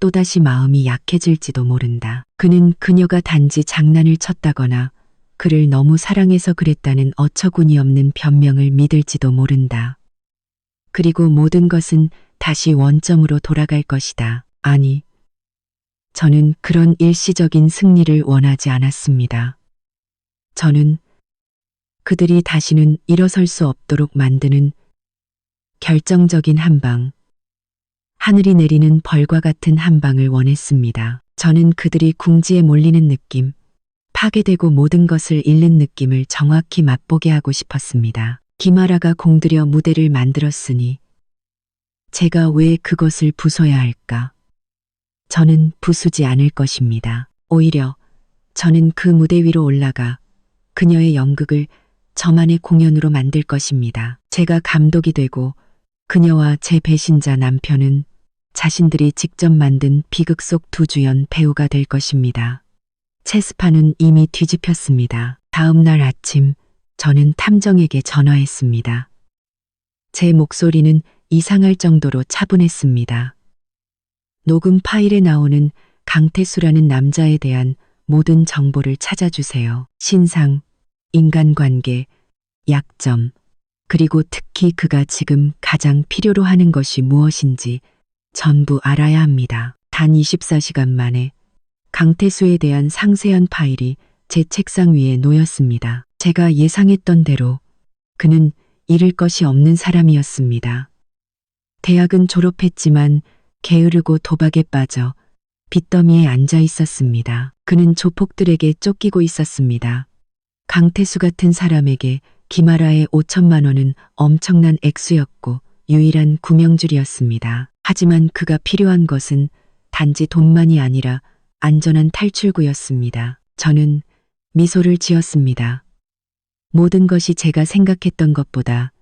또다시 마음이 약해질지도 모른다. 그는 그녀가 단지 장난을 쳤다거나 그를 너무 사랑해서 그랬다는 어처구니 없는 변명을 믿을지도 모른다. 그리고 모든 것은 다시 원점으로 돌아갈 것이다. 아니, 저는 그런 일시적인 승리를 원하지 않았습니다. 저는 그들이 다시는 일어설 수 없도록 만드는 결정적인 한 방, 하늘이 내리는 벌과 같은 한 방을 원했습니다. 저는 그들이 궁지에 몰리는 느낌, 파괴되고 모든 것을 잃는 느낌을 정확히 맛보게 하고 싶었습니다. 김아라가 공들여 무대를 만들었으니 제가 왜 그것을 부숴야 할까? 저는 부수지 않을 것입니다. 오히려 저는 그 무대 위로 올라가 그녀의 연극을 저만의 공연으로 만들 것입니다. 제가 감독이 되고 그녀와 제 배신자 남편은 자신들이 직접 만든 비극 속 두 주연 배우가 될 것입니다. 체스판은 이미 뒤집혔습니다. 다음 날 아침 저는 탐정에게 전화했습니다. 제 목소리는 이상할 정도로 차분했습니다. 녹음 파일에 나오는 강태수라는 남자에 대한 모든 정보를 찾아주세요. 신상, 인간관계, 약점, 그리고 특히 그가 지금 가장 필요로 하는 것이 무엇인지 전부 알아야 합니다. 단 24시간 만에 강태수에 대한 상세한 파일이 제 책상 위에 놓였습니다. 제가 예상했던 대로 그는 잃을 것이 없는 사람이었습니다. 대학은 졸업했지만 게으르고 도박에 빠져 빚더미에 앉아 있었습니다. 그는 조폭들에게 쫓기고 있었습니다. 강태수 같은 사람에게 김아라의 5천만 원은 엄청난 액수였고 유일한 구명줄이었습니다. 하지만 그가 필요한 것은 단지 돈만이 아니라 안전한 탈출구였습니다. 저는 미소를 지었습니다. 모든 것이 제가 생각했던 것보다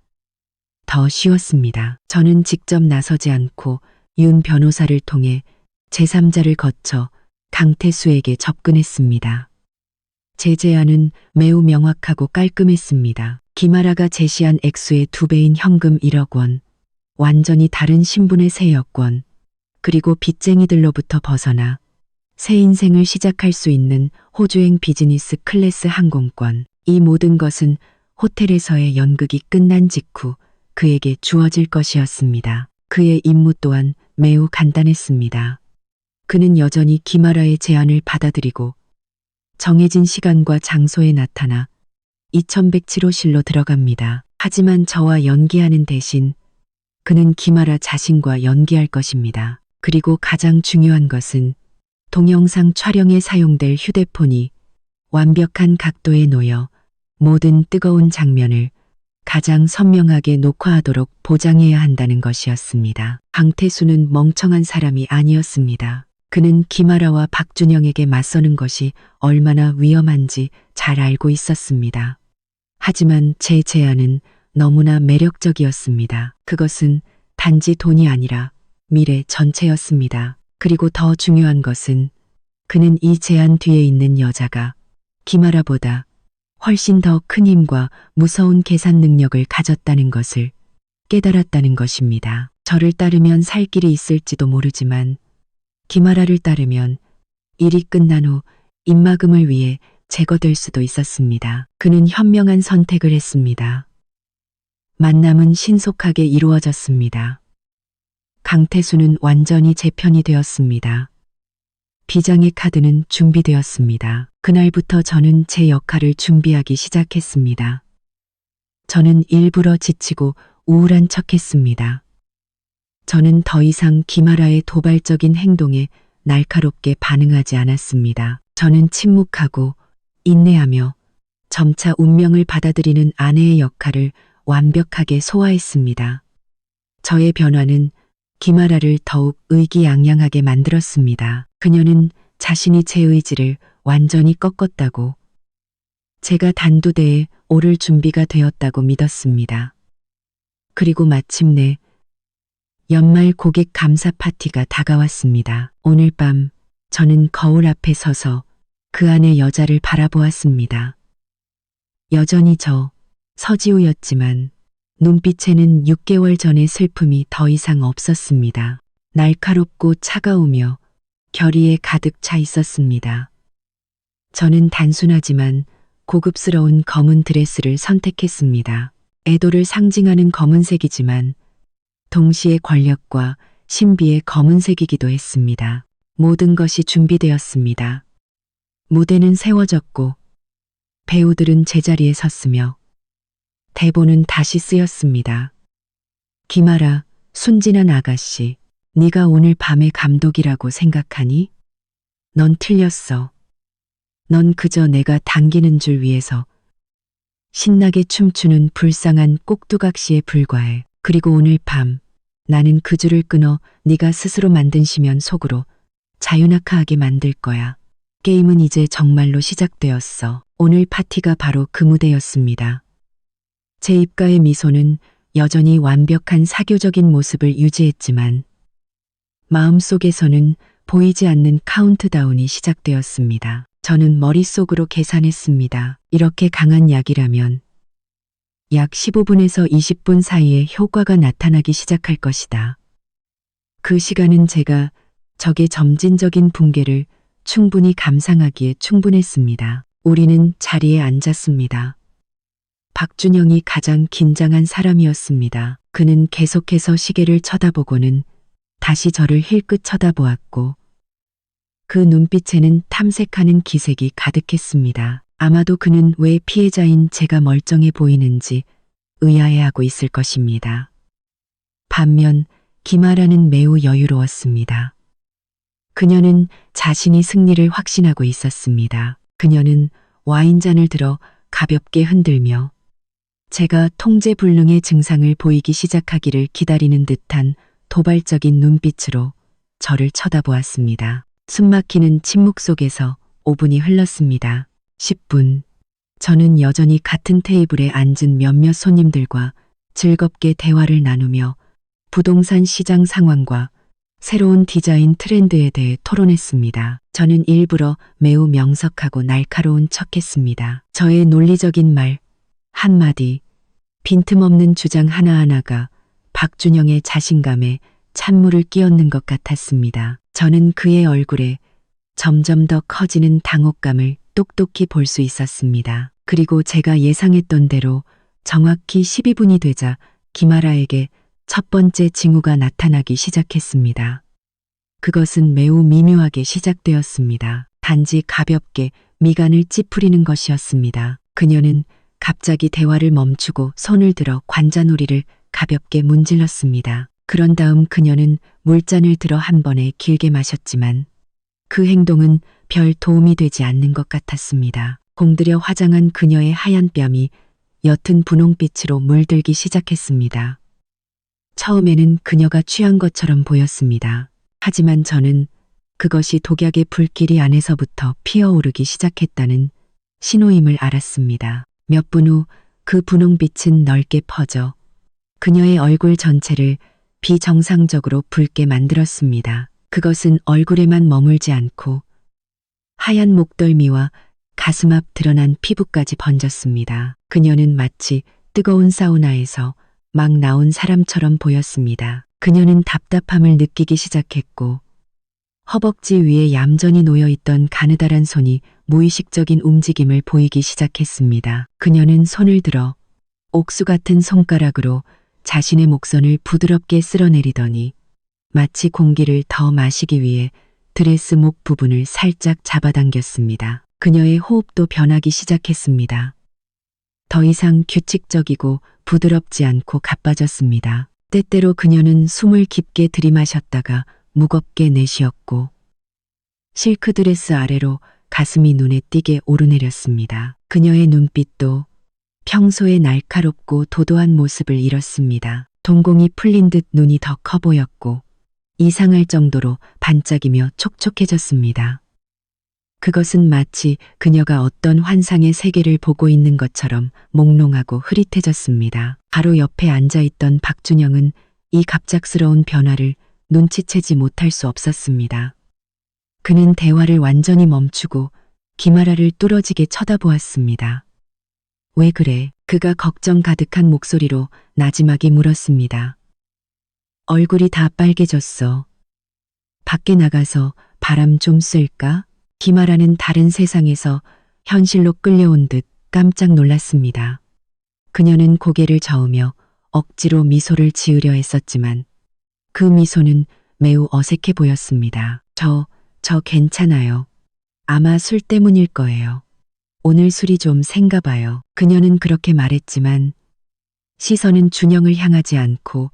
더 쉬웠습니다. 저는 직접 나서지 않고 윤 변호사를 통해 제3자를 거쳐 강태수에게 접근했습니다. 제 제안은 매우 명확하고 깔끔했습니다. 김아라가 제시한 액수의 2배인 현금 1억 원, 완전히 다른 신분의 새 여권, 그리고 빚쟁이들로부터 벗어나 새 인생을 시작할 수 있는 호주행 비즈니스 클래스 항공권. 이 모든 것은 호텔에서의 연극이 끝난 직후 그에게 주어질 것이었습니다. 그의 임무 또한 매우 간단했습니다. 그는 여전히 김아라의 제안을 받아들이고 정해진 시간과 장소에 나타나 2107호실로 들어갑니다. 하지만 저와 연기하는 대신 그는 김아라 자신과 연기할 것입니다. 그리고 가장 중요한 것은 동영상 촬영에 사용될 휴대폰이 완벽한 각도에 놓여 모든 뜨거운 장면을 가장 선명하게 녹화하도록 보장해야 한다는 것이었습니다. 강태수는 멍청한 사람이 아니었습니다. 그는 김아라와 박준영에게 맞서는 것이 얼마나 위험한지 잘 알고 있었습니다. 하지만 제 제안은 너무나 매력적이었습니다. 그것은 단지 돈이 아니라 미래 전체였습니다. 그리고 더 중요한 것은 그는 이 제안 뒤에 있는 여자가 김아라보다 훨씬 더 큰 힘과 무서운 계산 능력을 가졌다는 것을 깨달았다는 것입니다. 저를 따르면 살 길이 있을지도 모르지만 김아라를 따르면 일이 끝난 후 입막음을 위해 제거될 수도 있었습니다. 그는 현명한 선택을 했습니다. 만남은 신속하게 이루어졌습니다. 강태수는 완전히 제 편이 되었습니다. 비장의 카드는 준비되었습니다. 그날부터 저는 제 역할을 준비하기 시작했습니다. 저는 일부러 지치고 우울한 척했습니다. 저는 더 이상 김아라의 도발적인 행동에 날카롭게 반응하지 않았습니다. 저는 침묵하고 인내하며 점차 운명을 받아들이는 아내의 역할을 완벽하게 소화했습니다. 저의 변화는 김아라를 더욱 의기양양하게 만들었습니다. 그녀는 자신이 제 의지를 완전히 꺾었다고, 제가 단두대에 오를 준비가 되었다고 믿었습니다. 그리고 마침내 연말 고객 감사 파티가 다가왔습니다. 오늘 밤 저는 거울 앞에 서서 그 안의 여자를 바라보았습니다. 여전히 저 서지우였지만 눈빛에는 6개월 전의 슬픔이 더 이상 없었습니다. 날카롭고 차가우며 결의에 가득 차 있었습니다. 저는 단순하지만 고급스러운 검은 드레스를 선택했습니다. 애도를 상징하는 검은색이지만 동시에 권력과 신비의 검은색이기도 했습니다. 모든 것이 준비되었습니다. 무대는 세워졌고 배우들은 제자리에 섰으며 대본은 다시 쓰였습니다. 김아라, 순진한 아가씨, 네가 오늘 밤의 감독이라고 생각하니? 넌 틀렸어. 넌 그저 내가 당기는 줄 위해서 신나게 춤추는 불쌍한 꼭두각시에 불과해. 그리고 오늘 밤 나는 그 줄을 끊어 네가 스스로 만든 심연 속으로 자유낙하하게 만들 거야. 게임은 이제 정말로 시작되었어. 오늘 파티가 바로 그 무대였습니다. 제 입가의 미소는 여전히 완벽한 사교적인 모습을 유지했지만 마음속에서는 보이지 않는 카운트다운이 시작되었습니다. 저는 머릿속으로 계산했습니다. 이렇게 강한 약이라면 약 15분에서 20분 사이에 효과가 나타나기 시작할 것이다. 그 시간은 제가 적의 점진적인 붕괴를 충분히 감상하기에 충분했습니다. 우리는 자리에 앉았습니다. 박준영이 가장 긴장한 사람이었습니다. 그는 계속해서 시계를 쳐다보고는 다시 저를 힐끗 쳐다보았고 그 눈빛에는 탐색하는 기색이 가득했습니다. 아마도 그는 왜 피해자인 제가 멀쩡해 보이는지 의아해하고 있을 것입니다. 반면 김아라는 매우 여유로웠습니다. 그녀는 자신이 승리를 확신하고 있었습니다. 그녀는 와인잔을 들어 가볍게 흔들며 제가 통제불능의 증상을 보이기 시작하기를 기다리는 듯한 도발적인 눈빛으로 저를 쳐다보았습니다. 숨막히는 침묵 속에서 5분이 흘렀습니다. 10분. 저는 여전히 같은 테이블에 앉은 몇몇 손님들과 즐겁게 대화를 나누며 부동산 시장 상황과 새로운 디자인 트렌드에 대해 토론했습니다. 저는 일부러 매우 명석하고 날카로운 척했습니다. 저의 논리적인 말 한마디, 빈틈없는 주장 하나하나가 박준영의 자신감에 찬물을 끼얹는 것 같았습니다. 저는 그의 얼굴에 점점 더 커지는 당혹감을 똑똑히 볼 수 있었습니다. 그리고 제가 예상했던 대로 정확히 12분이 되자 김아라에게 첫 번째 징후가 나타나기 시작했습니다. 그것은 매우 미묘하게 시작되었습니다. 단지 가볍게 미간을 찌푸리는 것이었습니다. 그녀는 갑자기 대화를 멈추고 손을 들어 관자놀이를 가볍게 문질렀습니다. 그런 다음 그녀는 물잔을 들어 한 번에 길게 마셨지만 그 행동은 별 도움이 되지 않는 것 같았습니다. 공들여 화장한 그녀의 하얀 뺨이 옅은 분홍빛으로 물들기 시작했습니다. 처음에는 그녀가 취한 것처럼 보였습니다. 하지만 저는 그것이 독약의 불길이 안에서부터 피어오르기 시작했다는 신호임을 알았습니다. 몇 분 후 그 분홍빛은 넓게 퍼져 그녀의 얼굴 전체를 비정상적으로 붉게 만들었습니다. 그것은 얼굴에만 머물지 않고 하얀 목덜미와 가슴 앞 드러난 피부까지 번졌습니다. 그녀는 마치 뜨거운 사우나에서 막 나온 사람처럼 보였습니다. 그녀는 답답함을 느끼기 시작했고 허벅지 위에 얌전히 놓여있던 가느다란 손이 무의식적인 움직임을 보이기 시작했습니다. 그녀는 손을 들어 옥수 같은 손가락으로 자신의 목선을 부드럽게 쓸어내리더니 마치 공기를 더 마시기 위해 드레스 목 부분을 살짝 잡아당겼습니다. 그녀의 호흡도 변하기 시작했습니다. 더 이상 규칙적이고 부드럽지 않고 가빠졌습니다. 때때로 그녀는 숨을 깊게 들이마셨다가 무겁게 내쉬었고 실크 드레스 아래로 가슴이 눈에 띄게 오르내렸습니다. 그녀의 눈빛도 평소의 날카롭고 도도한 모습을 잃었습니다. 동공이 풀린 듯 눈이 더 커 보였고 이상할 정도로 반짝이며 촉촉해졌습니다. 그것은 마치 그녀가 어떤 환상의 세계를 보고 있는 것처럼 몽롱하고 흐릿해졌습니다. 바로 옆에 앉아있던 박준영은 이 갑작스러운 변화를 눈치채지 못할 수 없었습니다. 그는 대화를 완전히 멈추고 김아라를 뚫어지게 쳐다보았습니다. 왜 그래? 그가 걱정 가득한 목소리로 나지막이 물었습니다. 얼굴이 다 빨개졌어. 밖에 나가서 바람 좀 쐴까? 김아라는 다른 세상에서 현실로 끌려온 듯 깜짝 놀랐습니다. 그녀는 고개를 저으며 억지로 미소를 지으려 했었지만 그 미소는 매우 어색해 보였습니다. 저 괜찮아요. 아마 술 때문일 거예요. 오늘 술이 좀 센가 봐요. 그녀는 그렇게 말했지만 시선은 준영을 향하지 않고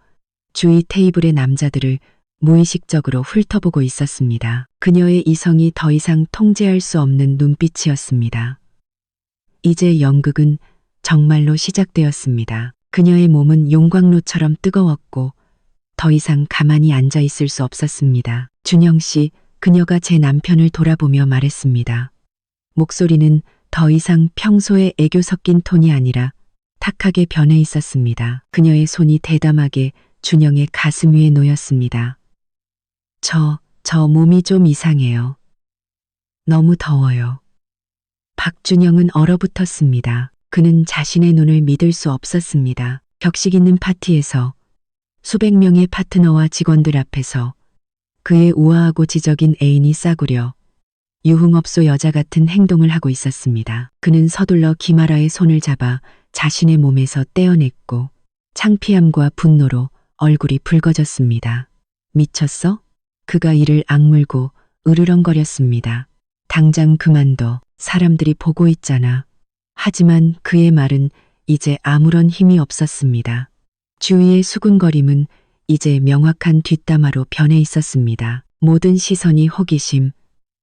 주위 테이블의 남자들을 무의식적으로 훑어보고 있었습니다. 그녀의 이성이 더 이상 통제할 수 없는 눈빛이었습니다. 이제 연극은 정말로 시작되었습니다. 그녀의 몸은 용광로처럼 뜨거웠고 더 이상 가만히 앉아 있을 수 없었습니다. 준영 씨, 그녀가 제 남편을 돌아보며 말했습니다. 목소리는 더 이상 평소의 애교 섞인 톤이 아니라 탁하게 변해 있었습니다. 그녀의 손이 대담하게 준영의 가슴 위에 놓였습니다. 저 몸이 좀 이상해요. 너무 더워요. 박준영은 얼어붙었습니다. 그는 자신의 눈을 믿을 수 없었습니다. 격식 있는 파티에서 수백 명의 파트너와 직원들 앞에서 그의 우아하고 지적인 애인이 싸구려 유흥업소 여자 같은 행동을 하고 있었습니다. 그는 서둘러 김아라의 손을 잡아 자신의 몸에서 떼어냈고 창피함과 분노로 얼굴이 붉어졌습니다. 미쳤어? 그가 이를 악물고 으르렁거렸습니다. 당장 그만둬. 사람들이 보고 있잖아. 하지만 그의 말은 이제 아무런 힘이 없었습니다. 주위의 수군거림은 이제 명확한 뒷담화로 변해 있었습니다. 모든 시선이 호기심,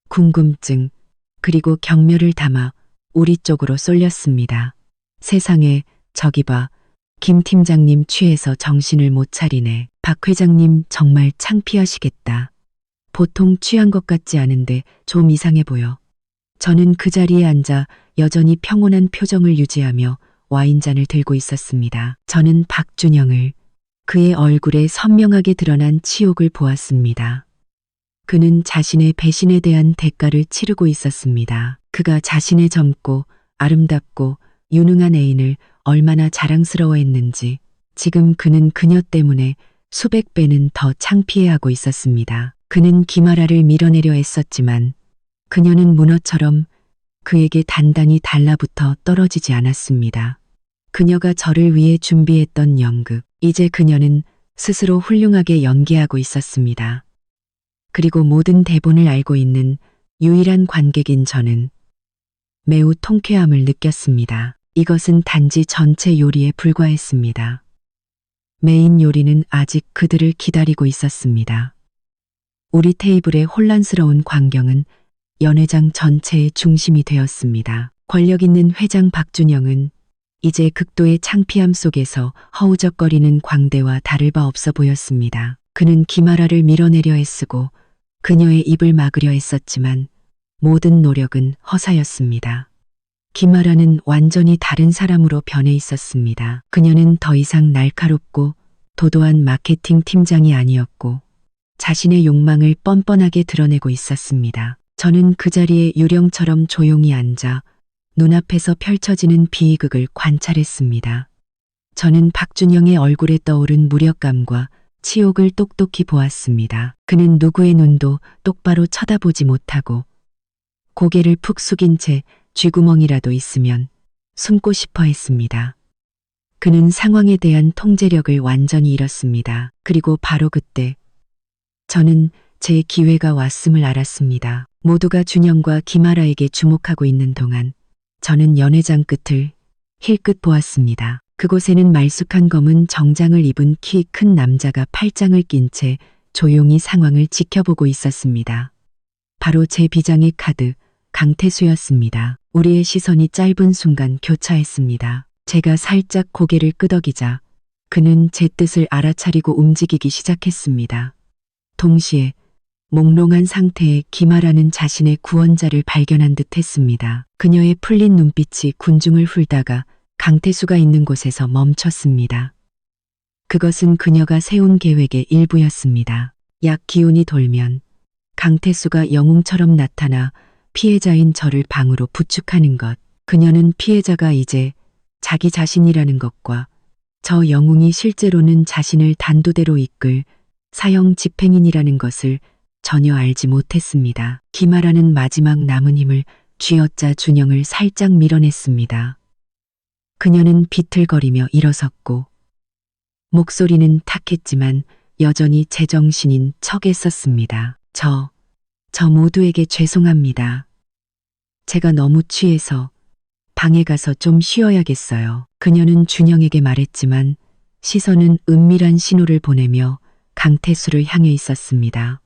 궁금증, 그리고 경멸을 담아 우리 쪽으로 쏠렸습니다. 세상에, 저기 봐. 김 팀장님 취해서 정신을 못 차리네. 박 회장님 정말 창피하시겠다. 보통 취한 것 같지 않은데 좀 이상해 보여. 저는 그 자리에 앉아 여전히 평온한 표정을 유지하며 와인잔을 들고 있었습니다. 저는 박준영을, 그의 얼굴에 선명하게 드러난 치욕을 보았습니다. 그는 자신의 배신에 대한 대가를 치르고 있었습니다. 그가 자신의 젊고 아름답고 유능한 애인을 얼마나 자랑스러워했는지 지금 그는 그녀 때문에 수백 배는 더 창피해하고 있었습니다. 그는 김아라를 밀어내려 했었지만 그녀는 문어처럼 그에게 단단히 달라붙어 떨어지지 않았습니다. 그녀가 저를 위해 준비했던 연극, 이제 그녀는 스스로 훌륭하게 연기하고 있었습니다. 그리고 모든 대본을 알고 있는 유일한 관객인 저는 매우 통쾌함을 느꼈습니다. 이것은 단지 전체 요리에 불과했습니다. 메인 요리는 아직 그들을 기다리고 있었습니다. 우리 테이블의 혼란스러운 광경은 연회장 전체의 중심이 되었습니다. 권력 있는 회장 박준영은 이제 극도의 창피함 속에서 허우적거리는 광대와 다를 바 없어 보였습니다. 그는 김아라를 밀어내려 애쓰고 그녀의 입을 막으려 했었지만 모든 노력은 허사였습니다. 김아라는 완전히 다른 사람으로 변해 있었습니다. 그녀는 더 이상 날카롭고 도도한 마케팅 팀장이 아니었고 자신의 욕망을 뻔뻔하게 드러내고 있었습니다. 저는 그 자리에 유령처럼 조용히 앉아 눈앞에서 펼쳐지는 비극을 관찰했습니다. 저는 박준영의 얼굴에 떠오른 무력감과 치욕을 똑똑히 보았습니다. 그는 누구의 눈도 똑바로 쳐다보지 못하고 고개를 푹 숙인 채 쥐구멍이라도 있으면 숨고 싶어 했습니다. 그는 상황에 대한 통제력을 완전히 잃었습니다. 그리고 바로 그때 저는 제 기회가 왔음을 알았습니다. 모두가 준영과 김아라에게 주목하고 있는 동안 저는 연회장 끝을 힐끗 보았습니다. 그곳에는 말쑥한 검은 정장을 입은 키 큰 남자가 팔짱을 낀 채 조용히 상황을 지켜보고 있었습니다. 바로 제 비장의 카드 강태수였습니다. 우리의 시선이 짧은 순간 교차했습니다. 제가 살짝 고개를 끄덕이자 그는 제 뜻을 알아차리고 움직이기 시작했습니다. 동시에 몽롱한 상태의 김아라는 자신의 구원자를 발견한 듯 했습니다. 그녀의 풀린 눈빛이 군중을 훑다가 강태수가 있는 곳에서 멈췄습니다. 그것은 그녀가 세운 계획의 일부였습니다. 약 기운이 돌면 강태수가 영웅처럼 나타나 피해자인 저를 방으로 부축하는 것. 그녀는 피해자가 이제 자기 자신이라는 것과 저 영웅이 실제로는 자신을 단두대로 이끌 사형 집행인이라는 것을 전혀 알지 못했습니다. 김아라는 마지막 남은 힘을 쥐어짜 준영을 살짝 밀어냈습니다. 그녀는 비틀거리며 일어섰고 목소리는 탁했지만 여전히 제정신인 척했었습니다. 저 모두에게 죄송합니다. 제가 너무 취해서 방에 가서 좀 쉬어야겠어요. 그녀는 준영에게 말했지만 시선은 은밀한 신호를 보내며 강태수를 향해 있었습니다.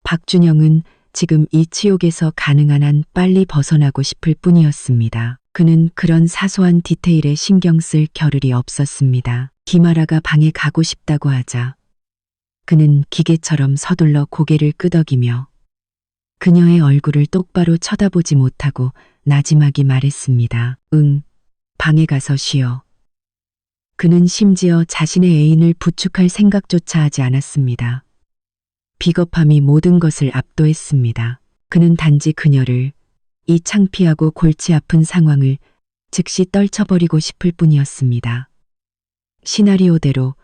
박준영은 지금 이 치욕에서 가능한 한 빨리 벗어나고 싶을 뿐이었습니다. 그는 그런 사소한 디테일에 신경 쓸 겨를이 없었습니다. 김아라가 방에 가고 싶다고 하자 그는 기계처럼 서둘러 고개를 끄덕이며 그녀의 얼굴을 똑바로 쳐다보지 못하고 나지막이 말했습니다. 응, 방에 가서 쉬어. 그는 심지어 자신의 애인을 부축할 생각조차 하지 않았습니다. 비겁함이 모든 것을 압도했습니다. 그는 단지 그녀를 이 창피하고 골치 아픈 상황을 즉시 떨쳐버리고 싶을 뿐이었습니다. 시나리오대로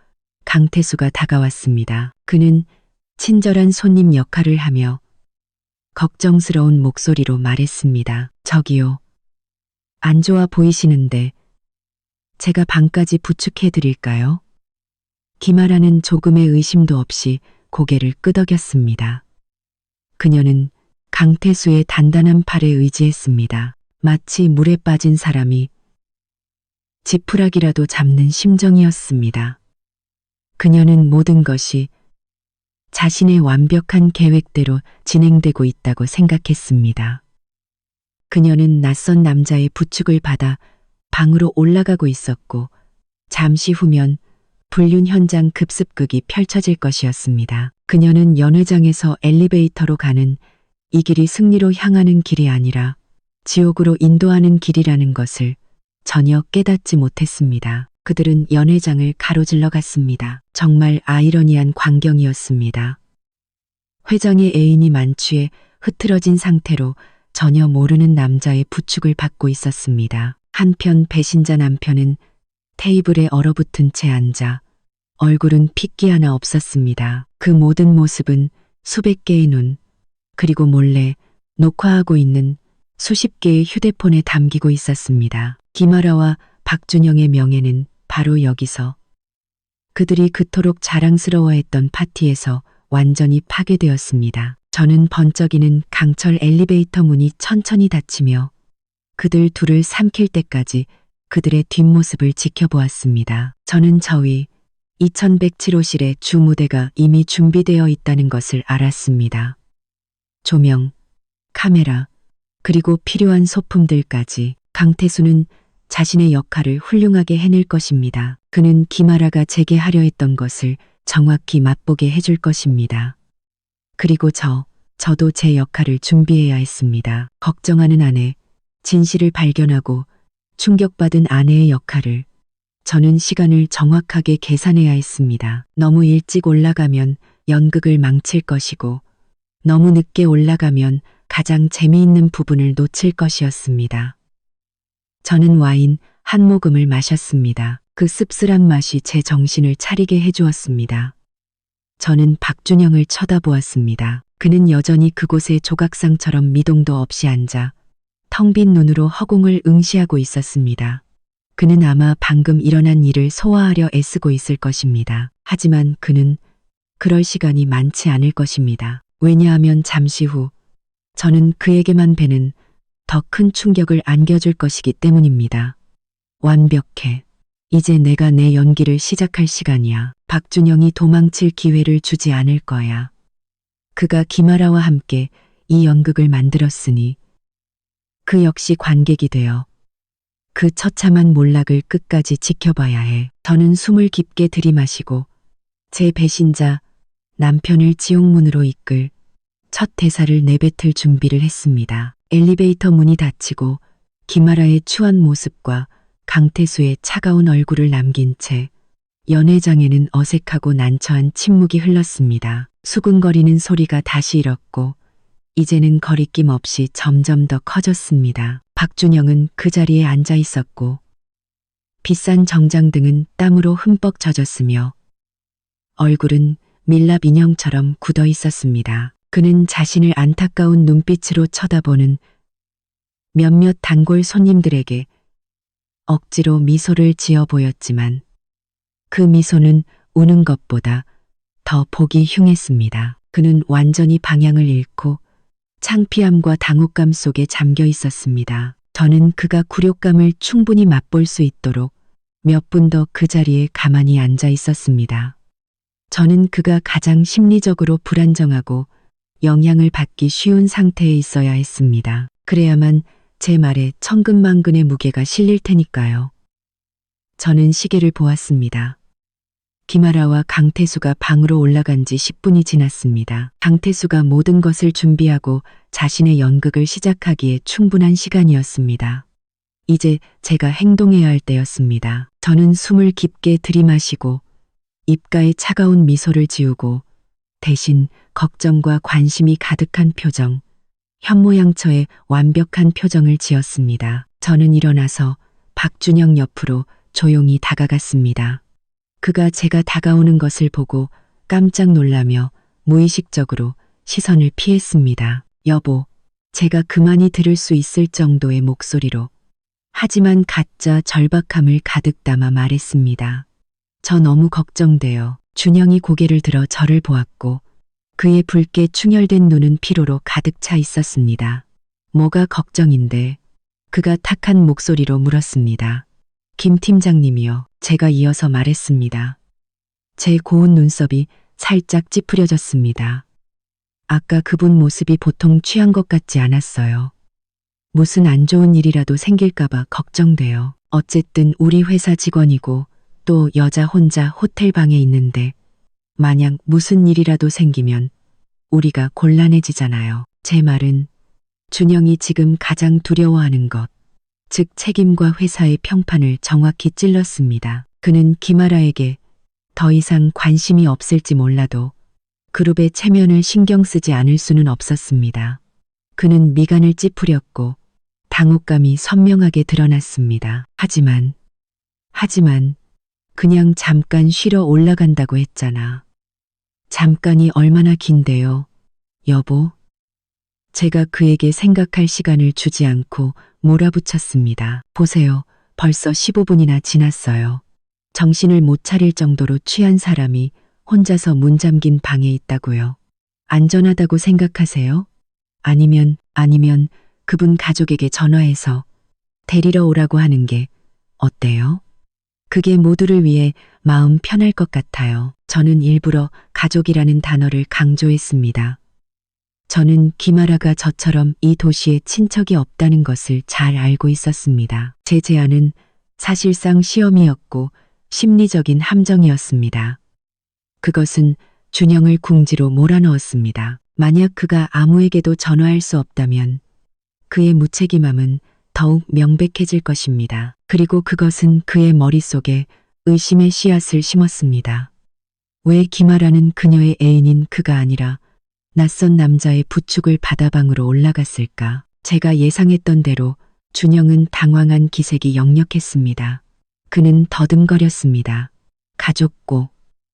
강태수가 다가왔습니다. 그는 친절한 손님 역할을 하며 걱정스러운 목소리로 말했습니다. 저기요. 안 좋아 보이시는데 제가 방까지 부축해드릴까요? 김아라는 조금의 의심도 없이 고개를 끄덕였습니다. 그녀는 강태수의 단단한 팔에 의지했습니다. 마치 물에 빠진 사람이 지푸라기라도 잡는 심정이었습니다. 그녀는 모든 것이 자신의 완벽한 계획대로 진행되고 있다고 생각했습니다. 그녀는 낯선 남자의 부축을 받아 방으로 올라가고 있었고 잠시 후면 불륜 현장 급습극이 펼쳐질 것이었습니다. 그녀는 연회장에서 엘리베이터로 가는 이 길이 승리로 향하는 길이 아니라 지옥으로 인도하는 길이라는 것을 전혀 깨닫지 못했습니다. 그들은 연회장을 가로질러 갔습니다. 정말 아이러니한 광경이었습니다. 회장의 애인이 만취해 흐트러진 상태로 전혀 모르는 남자의 부축을 받고 있었습니다. 한편 배신자 남편은 테이블에 얼어붙은 채 앉아 얼굴은 핏기 하나 없었습니다. 그 모든 모습은 수백 개의 눈, 그리고 몰래 녹화하고 있는 수십 개의 휴대폰에 담기고 있었습니다. 김아라와 박준영의 명예는 바로 여기서 그들이 그토록 자랑스러워했던 파티에서 완전히 파괴되었습니다. 저는 번쩍이는 강철 엘리베이터 문이 천천히 닫히며 그들 둘을 삼킬 때까지 그들의 뒷모습을 지켜보았습니다. 저는 저 위 2107호실의 주 무대가 이미 준비되어 있다는 것을 알았습니다. 조명, 카메라, 그리고 필요한 소품들까지. 강태수는 자신의 역할을 훌륭하게 해낼 것입니다. 그는 김아라가 제게 하려 했던 것을 정확히 맛보게 해줄 것입니다. 그리고 저도 제 역할을 준비해야 했습니다. 걱정하는 아내, 진실을 발견하고 충격받은 아내의 역할을 저는 시간을 정확하게 계산해야 했습니다. 너무 일찍 올라가면 연극을 망칠 것이고 너무 늦게 올라가면 가장 재미있는 부분을 놓칠 것이었습니다. 저는 와인 한 모금을 마셨습니다. 그 씁쓸한 맛이 제 정신을 차리게 해주었습니다. 저는 박준영을 쳐다보았습니다. 그는 여전히 그곳에 조각상처럼 미동도 없이 앉아 텅 빈 눈으로 허공을 응시하고 있었습니다. 그는 아마 방금 일어난 일을 소화하려 애쓰고 있을 것입니다. 하지만 그는 그럴 시간이 많지 않을 것입니다. 왜냐하면 잠시 후 저는 그에게만 배는 더 큰 충격을 안겨줄 것이기 때문입니다. 완벽해. 이제 내가 내 연기를 시작할 시간이야. 박준영이 도망칠 기회를 주지 않을 거야. 그가 김아라와 함께 이 연극을 만들었으니 그 역시 관객이 되어 그 처참한 몰락을 끝까지 지켜봐야 해. 저는 숨을 깊게 들이마시고 제 배신자 남편을 지옥문으로 이끌 첫 대사를 내뱉을 준비를 했습니다. 엘리베이터 문이 닫히고 김아라의 추한 모습과 강태수의 차가운 얼굴을 남긴 채 연회장에는 어색하고 난처한 침묵이 흘렀습니다. 수근거리는 소리가 다시 일었고 이제는 거리낌 없이 점점 더 커졌습니다. 박준영은 그 자리에 앉아 있었고 비싼 정장등은 땀으로 흠뻑 젖었으며 얼굴은 밀랍 인형처럼 굳어 있었습니다. 그는 자신을 안타까운 눈빛으로 쳐다보는 몇몇 단골 손님들에게 억지로 미소를 지어 보였지만 그 미소는 우는 것보다 더 보기 흉했습니다. 그는 완전히 방향을 잃고 창피함과 당혹감 속에 잠겨 있었습니다. 저는 그가 굴욕감을 충분히 맛볼 수 있도록 몇 분 더 그 자리에 가만히 앉아 있었습니다. 저는 그가 가장 심리적으로 불안정하고 영향을 받기 쉬운 상태에 있어야 했습니다. 그래야만 제 말에 천근만근의 무게가 실릴 테니까요. 저는 시계를 보았습니다. 김아라와 강태수가 방으로 올라간 지 10분이 지났습니다. 강태수가 모든 것을 준비하고 자신의 연극을 시작하기에 충분한 시간이었습니다. 이제 제가 행동해야 할 때였습니다. 저는 숨을 깊게 들이마시고 입가에 차가운 미소를 지우고 대신 걱정과 관심이 가득한 표정, 현모양처의 완벽한 표정을 지었습니다. 저는 일어나서 박준영 옆으로 조용히 다가갔습니다. 그가 제가 다가오는 것을 보고 깜짝 놀라며 무의식적으로 시선을 피했습니다. 여보, 제가 그만이 들을 수 있을 정도의 목소리로 하지만 가짜 절박함을 가득 담아 말했습니다. 저 너무 걱정돼요. 준영이 고개를 들어 저를 보았고 그의 붉게 충혈된 눈은 피로로 가득 차 있었습니다. 뭐가 걱정인데? 그가 탁한 목소리로 물었습니다. 김 팀장님이요. 제가 이어서 말했습니다. 제 고운 눈썹이 살짝 찌푸려졌습니다. 아까 그분 모습이 보통 취한 것 같지 않았어요. 무슨 안 좋은 일이라도 생길까봐 걱정돼요. 어쨌든 우리 회사 직원이고 또 여자 혼자 호텔방에 있는데 만약 무슨 일이라도 생기면 우리가 곤란해지잖아요. 제 말은 준영이 지금 가장 두려워하는 것, 즉 책임과 회사의 평판을 정확히 찔렀습니다. 그는 김아라에게 더 이상 관심이 없을지 몰라도 그룹의 체면을 신경 쓰지 않을 수는 없었습니다. 그는 미간을 찌푸렸고 당혹감이 선명하게 드러났습니다. 하지만 그냥 잠깐 쉬러 올라간다고 했잖아. 잠깐이 얼마나 긴데요, 여보? 제가 그에게 생각할 시간을 주지 않고 몰아붙였습니다. 보세요. 벌써 15분이나 지났어요. 정신을 못 차릴 정도로 취한 사람이 혼자서 문 잠긴 방에 있다고요. 안전하다고 생각하세요? 아니면 그분 가족에게 전화해서 데리러 오라고 하는 게 어때요? 그게 모두를 위해 마음 편할 것 같아요. 저는 일부러 가족이라는 단어를 강조했습니다. 저는 김아라가 저처럼 이 도시에 친척이 없다는 것을 잘 알고 있었습니다. 제 제안은 사실상 시험이었고 심리적인 함정이었습니다. 그것은 준영을 궁지로 몰아넣었습니다. 만약 그가 아무에게도 전화할 수 없다면 그의 무책임함은 더욱 명백해질 것입니다. 그리고 그것은 그의 머릿속에 의심의 씨앗을 심었습니다. 왜 김아라는 그녀의 애인인 그가 아니라 낯선 남자의 부축을 받아 방으로 올라갔을까? 제가 예상했던 대로 준영은 당황한 기색이 역력했습니다. 그는 더듬거렸습니다. 가족고,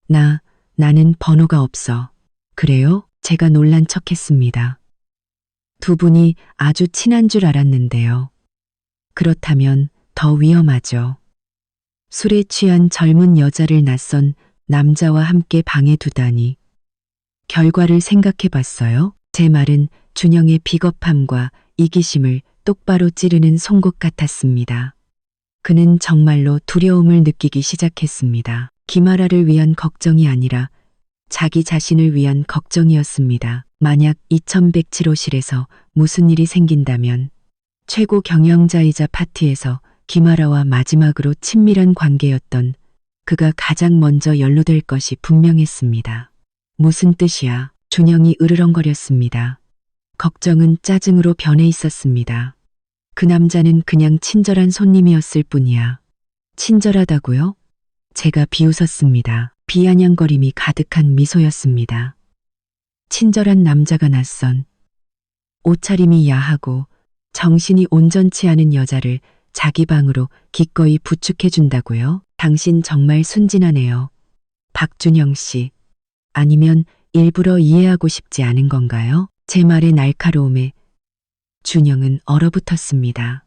나는 번호가 없어. 그래요? 제가 놀란 척했습니다. 두 분이 아주 친한 줄 알았는데요. 그렇다면 더 위험하죠. 술에 취한 젊은 여자를 낯선 남자와 함께 방에 두다니 결과를 생각해 봤어요? 제 말은 준영의 비겁함과 이기심을 똑바로 찌르는 송곳 같았습니다. 그는 정말로 두려움을 느끼기 시작했습니다. 김아라를 위한 걱정이 아니라 자기 자신을 위한 걱정이었습니다. 만약 2107호실에서 무슨 일이 생긴다면 최고 경영자이자 파티에서 김아라와 마지막으로 친밀한 관계였던 그가 가장 먼저 연루될 것이 분명했습니다. 무슨 뜻이야? 준영이 으르렁거렸습니다. 걱정은 짜증으로 변해 있었습니다. 그 남자는 그냥 친절한 손님이었을 뿐이야. 친절하다고요? 제가 비웃었습니다. 비아냥거림이 가득한 미소였습니다. 친절한 남자가 낯선, 옷차림이 야하고 정신이 온전치 않은 여자를 자기 방으로 기꺼이 부축해준다고요? 당신 정말 순진하네요. 박준영 씨. 아니면 일부러 이해하고 싶지 않은 건가요? 제 말의 날카로움에 준영은 얼어붙었습니다.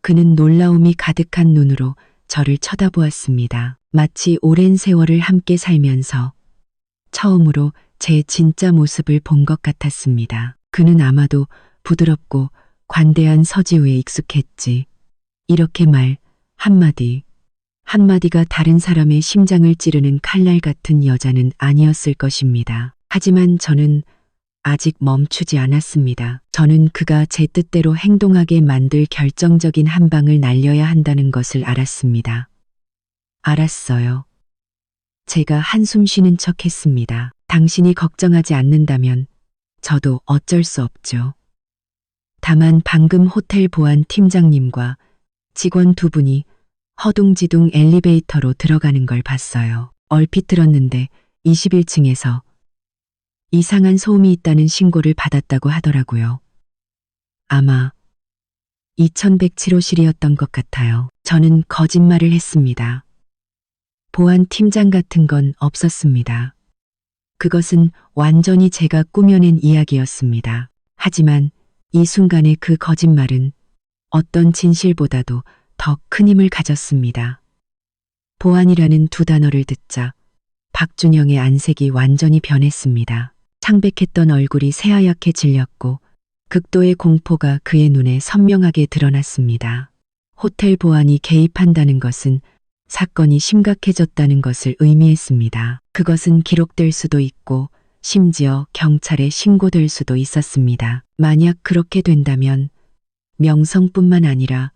그는 놀라움이 가득한 눈으로 저를 쳐다보았습니다. 마치 오랜 세월을 함께 살면서 처음으로 제 진짜 모습을 본 것 같았습니다. 그는 아마도 부드럽고 관대한 서지우에 익숙했지. 이렇게 말 한마디, 한마디가 다른 사람의 심장을 찌르는 칼날 같은 여자는 아니었을 것입니다. 하지만 저는 아직 멈추지 않았습니다. 저는 그가 제 뜻대로 행동하게 만들 결정적인 한 방을 날려야 한다는 것을 알았습니다. 알았어요. 제가 한숨 쉬는 척 했습니다. 당신이 걱정하지 않는다면 저도 어쩔 수 없죠. 다만 방금 호텔 보안 팀장님과 직원 두 분이 허둥지둥 엘리베이터로 들어가는 걸 봤어요. 얼핏 들었는데 21층에서 이상한 소음이 있다는 신고를 받았다고 하더라고요. 아마 2107호실이었던 것 같아요. 저는 거짓말을 했습니다. 보안 팀장 같은 건 없었습니다. 그것은 완전히 제가 꾸며낸 이야기였습니다. 하지만 이 순간의 그 거짓말은 어떤 진실보다도 더 큰 힘을 가졌습니다. 보안이라는 두 단어를 듣자 박준영의 안색이 완전히 변했습니다. 창백했던 얼굴이 새하얗게 질렸고 극도의 공포가 그의 눈에 선명하게 드러났습니다. 호텔 보안이 개입한다는 것은 사건이 심각해졌다는 것을 의미했습니다. 그것은 기록될 수도 있고 심지어 경찰에 신고될 수도 있었습니다. 만약 그렇게 된다면 명성뿐만 아니라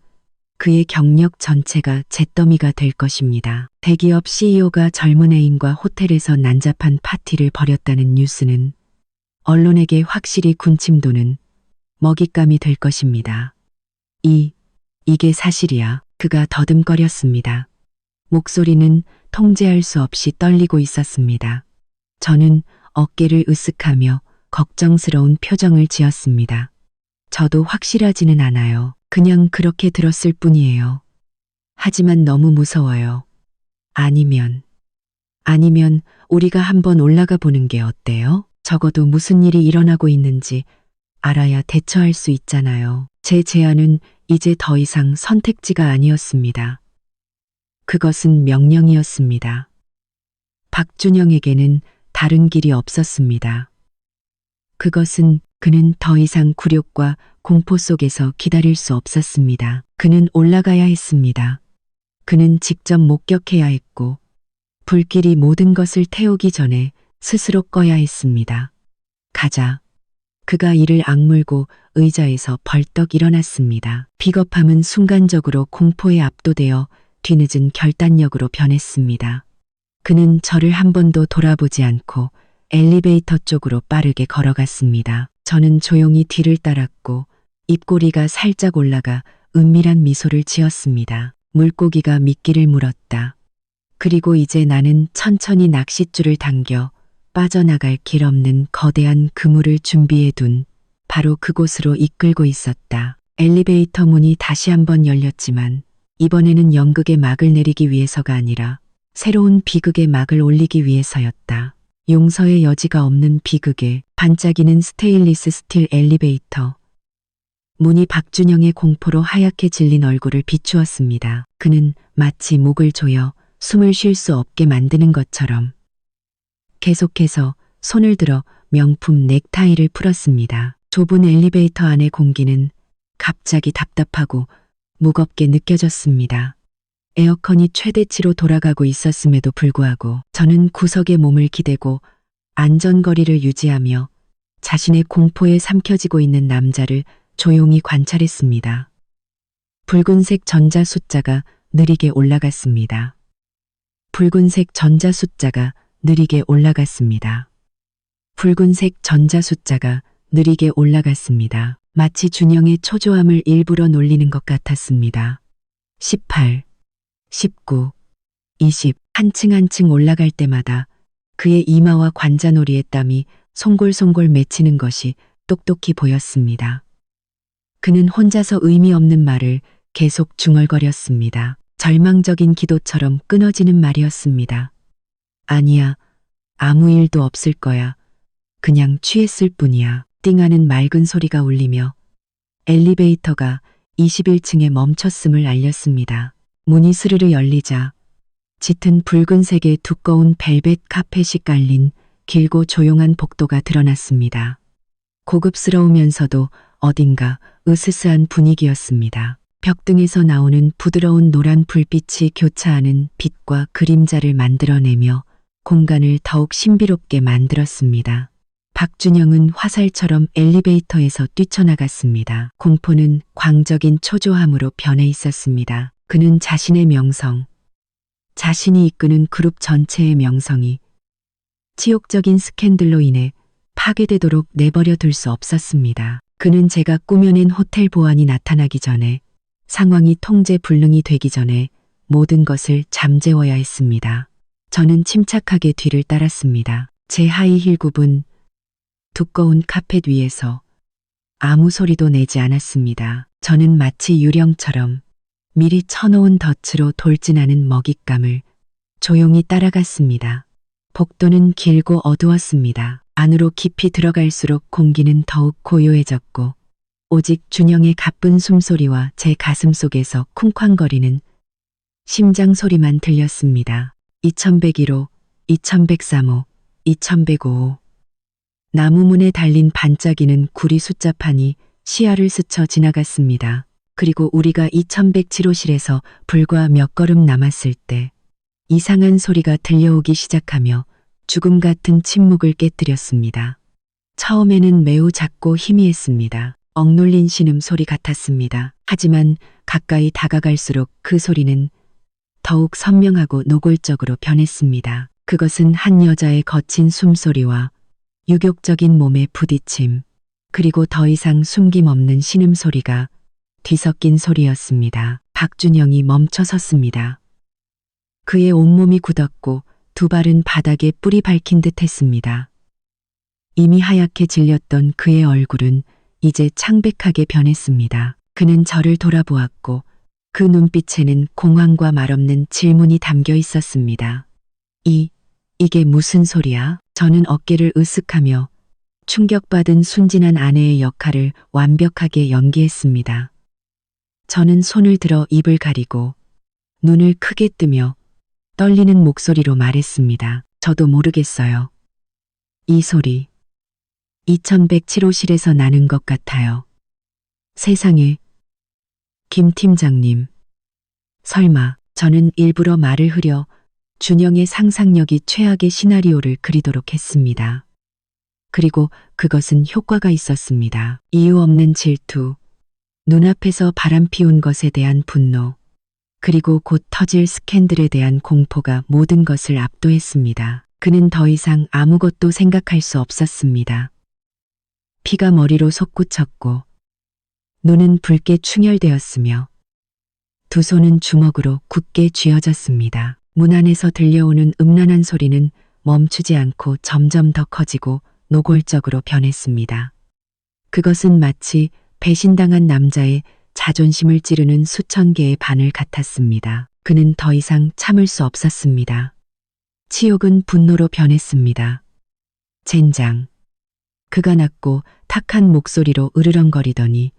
그의 경력 전체가 잿더미가 될 것입니다. 대기업 CEO가 젊은 애인과 호텔에서 난잡한 파티를 벌였다는 뉴스는 언론에게 확실히 군침 도는 먹잇감이 될 것입니다. 이게 사실이야. 그가 더듬거렸습니다. 목소리는 통제할 수 없이 떨리고 있었습니다. 저는 어깨를 으쓱하며 걱정스러운 표정을 지었습니다. 저도 확실하지는 않아요. 그냥 그렇게 들었을 뿐이에요. 하지만 너무 무서워요. 아니면 우리가 한번 올라가 보는 게 어때요? 적어도 무슨 일이 일어나고 있는지 알아야 대처할 수 있잖아요. 제 제안은 이제 더 이상 선택지가 아니었습니다. 그것은 명령이었습니다. 박준영에게는 다른 길이 없었습니다. 그는 더 이상 굴욕과 공포 속에서 기다릴 수 없었습니다. 그는 올라가야 했습니다. 그는 직접 목격해야 했고 불길이 모든 것을 태우기 전에 스스로 꺼야 했습니다. 가자. 그가 이를 악물고 의자에서 벌떡 일어났습니다. 비겁함은 순간적으로 공포에 압도되어 뒤늦은 결단력으로 변했습니다. 그는 저를 한 번도 돌아보지 않고 엘리베이터 쪽으로 빠르게 걸어갔습니다. 저는 조용히 뒤를 따랐고 입꼬리가 살짝 올라가 은밀한 미소를 지었습니다. 물고기가 미끼를 물었다. 그리고 이제 나는 천천히 낚싯줄을 당겨 빠져나갈 길 없는 거대한 그물을 준비해 둔 바로 그곳으로 이끌고 있었다. 엘리베이터 문이 다시 한번 열렸지만 이번에는 연극의 막을 내리기 위해서가 아니라 새로운 비극의 막을 올리기 위해서였다. 용서의 여지가 없는 비극에 반짝이는 스테인리스 스틸 엘리베이터. 문이 박준영의 공포로 하얗게 질린 얼굴을 비추었습니다. 그는 마치 목을 조여 숨을 쉴 수 없게 만드는 것처럼 계속해서 손을 들어 명품 넥타이를 풀었습니다. 좁은 엘리베이터 안의 공기는 갑자기 답답하고 무겁게 느껴졌습니다. 에어컨이 최대치로 돌아가고 있었음에도 불구하고 저는 구석에 몸을 기대고 안전거리를 유지하며 자신의 공포에 삼켜지고 있는 남자를 조용히 관찰했습니다. 붉은색 전자 숫자가 느리게 올라갔습니다. 붉은색 전자 숫자가 느리게 올라갔습니다. 붉은색 전자 숫자가 느리게 올라갔습니다. 마치 준영의 초조함을 일부러 놀리는 것 같았습니다. 18, 19, 20 한층 한층 올라갈 때마다 그의 이마와 관자놀이의 땀이 송골송골 맺히는 것이 똑똑히 보였습니다. 그는 혼자서 의미 없는 말을 계속 중얼거렸습니다. 절망적인 기도처럼 끊어지는 말이었습니다. 아니야, 아무 일도 없을 거야. 그냥 취했을 뿐이야. 띵하는 맑은 소리가 울리며 엘리베이터가 21층에 멈췄음을 알렸습니다. 문이 스르르 열리자 짙은 붉은색의 두꺼운 벨벳 카펫이 깔린 길고 조용한 복도가 드러났습니다. 고급스러우면서도 어딘가 으스스한 분위기였습니다. 벽등에서 나오는 부드러운 노란 불빛이 교차하는 빛과 그림자를 만들어내며 공간을 더욱 신비롭게 만들었습니다. 박준영은 화살처럼 엘리베이터에서 뛰쳐나갔습니다. 공포는 광적인 초조함으로 변해 있었습니다. 그는 자신의 명성, 자신이 이끄는 그룹 전체의 명성이 치욕적인 스캔들로 인해 파괴되도록 내버려 둘 수 없었습니다. 그는 제가 꾸며낸 호텔 보안이 나타나기 전에, 상황이 통제 불능이 되기 전에 모든 것을 잠재워야 했습니다. 저는 침착하게 뒤를 따랐습니다. 제 하이힐 굽은 두꺼운 카펫 위에서 아무 소리도 내지 않았습니다. 저는 마치 유령처럼 미리 쳐놓은 덫으로 돌진하는 먹잇감을 조용히 따라갔습니다. 복도는 길고 어두웠습니다. 안으로 깊이 들어갈수록 공기는 더욱 고요해졌고 오직 준영의 가쁜 숨소리와 제 가슴 속에서 쿵쾅거리는 심장 소리만 들렸습니다. 2101호, 2103호, 2105호. 나무문에 달린 반짝이는 구리 숫자판이 시야를 스쳐 지나갔습니다. 그리고 우리가 2107호실에서 불과 몇 걸음 남았을 때 이상한 소리가 들려오기 시작하며 죽음 같은 침묵을 깨뜨렸습니다. 처음에는 매우 작고 희미했습니다. 억눌린 신음소리 같았습니다. 하지만 가까이 다가갈수록 그 소리는 더욱 선명하고 노골적으로 변했습니다. 그것은 한 여자의 거친 숨소리와 유격적인 몸의 부딪힘, 그리고 더 이상 숨김없는 신음소리가 뒤섞인 소리였습니다. 박준영이 멈춰 섰습니다. 그의 온몸이 굳었고 두 발은 바닥에 뿌리 박힌 듯 했습니다. 이미 하얗게 질렸던 그의 얼굴은 이제 창백하게 변했습니다. 그는 저를 돌아보았고 그 눈빛에는 공황과 말없는 질문이 담겨 있었습니다. 이게 무슨 소리야? 저는 어깨를 으쓱하며 충격받은 순진한 아내의 역할을 완벽하게 연기했습니다. 저는 손을 들어 입을 가리고 눈을 크게 뜨며 떨리는 목소리로 말했습니다. 저도 모르겠어요. 이 소리 2107호실에서 나는 것 같아요. 세상에. 김 팀장님. 설마. 저는 일부러 말을 흐려 준영의 상상력이 최악의 시나리오를 그리도록 했습니다. 그리고 그것은 효과가 있었습니다. 이유 없는 질투, 눈앞에서 바람 피운 것에 대한 분노, 그리고 곧 터질 스캔들에 대한 공포가 모든 것을 압도했습니다. 그는 더 이상 아무것도 생각할 수 없었습니다. 피가 머리로 솟구쳤고 눈은 붉게 충혈되었으며 두 손은 주먹으로 굳게 쥐어졌습니다. 문 안에서 들려오는 음란한 소리는 멈추지 않고 점점 더 커지고 노골적으로 변했습니다. 그것은 마치 배신당한 남자의 자존심을 찌르는 수천 개의 바늘 같았습니다. 그는 더 이상 참을 수 없었습니다. 치욕은 분노로 변했습니다. 젠장. 그가 낮고 탁한 목소리로 으르렁거리더니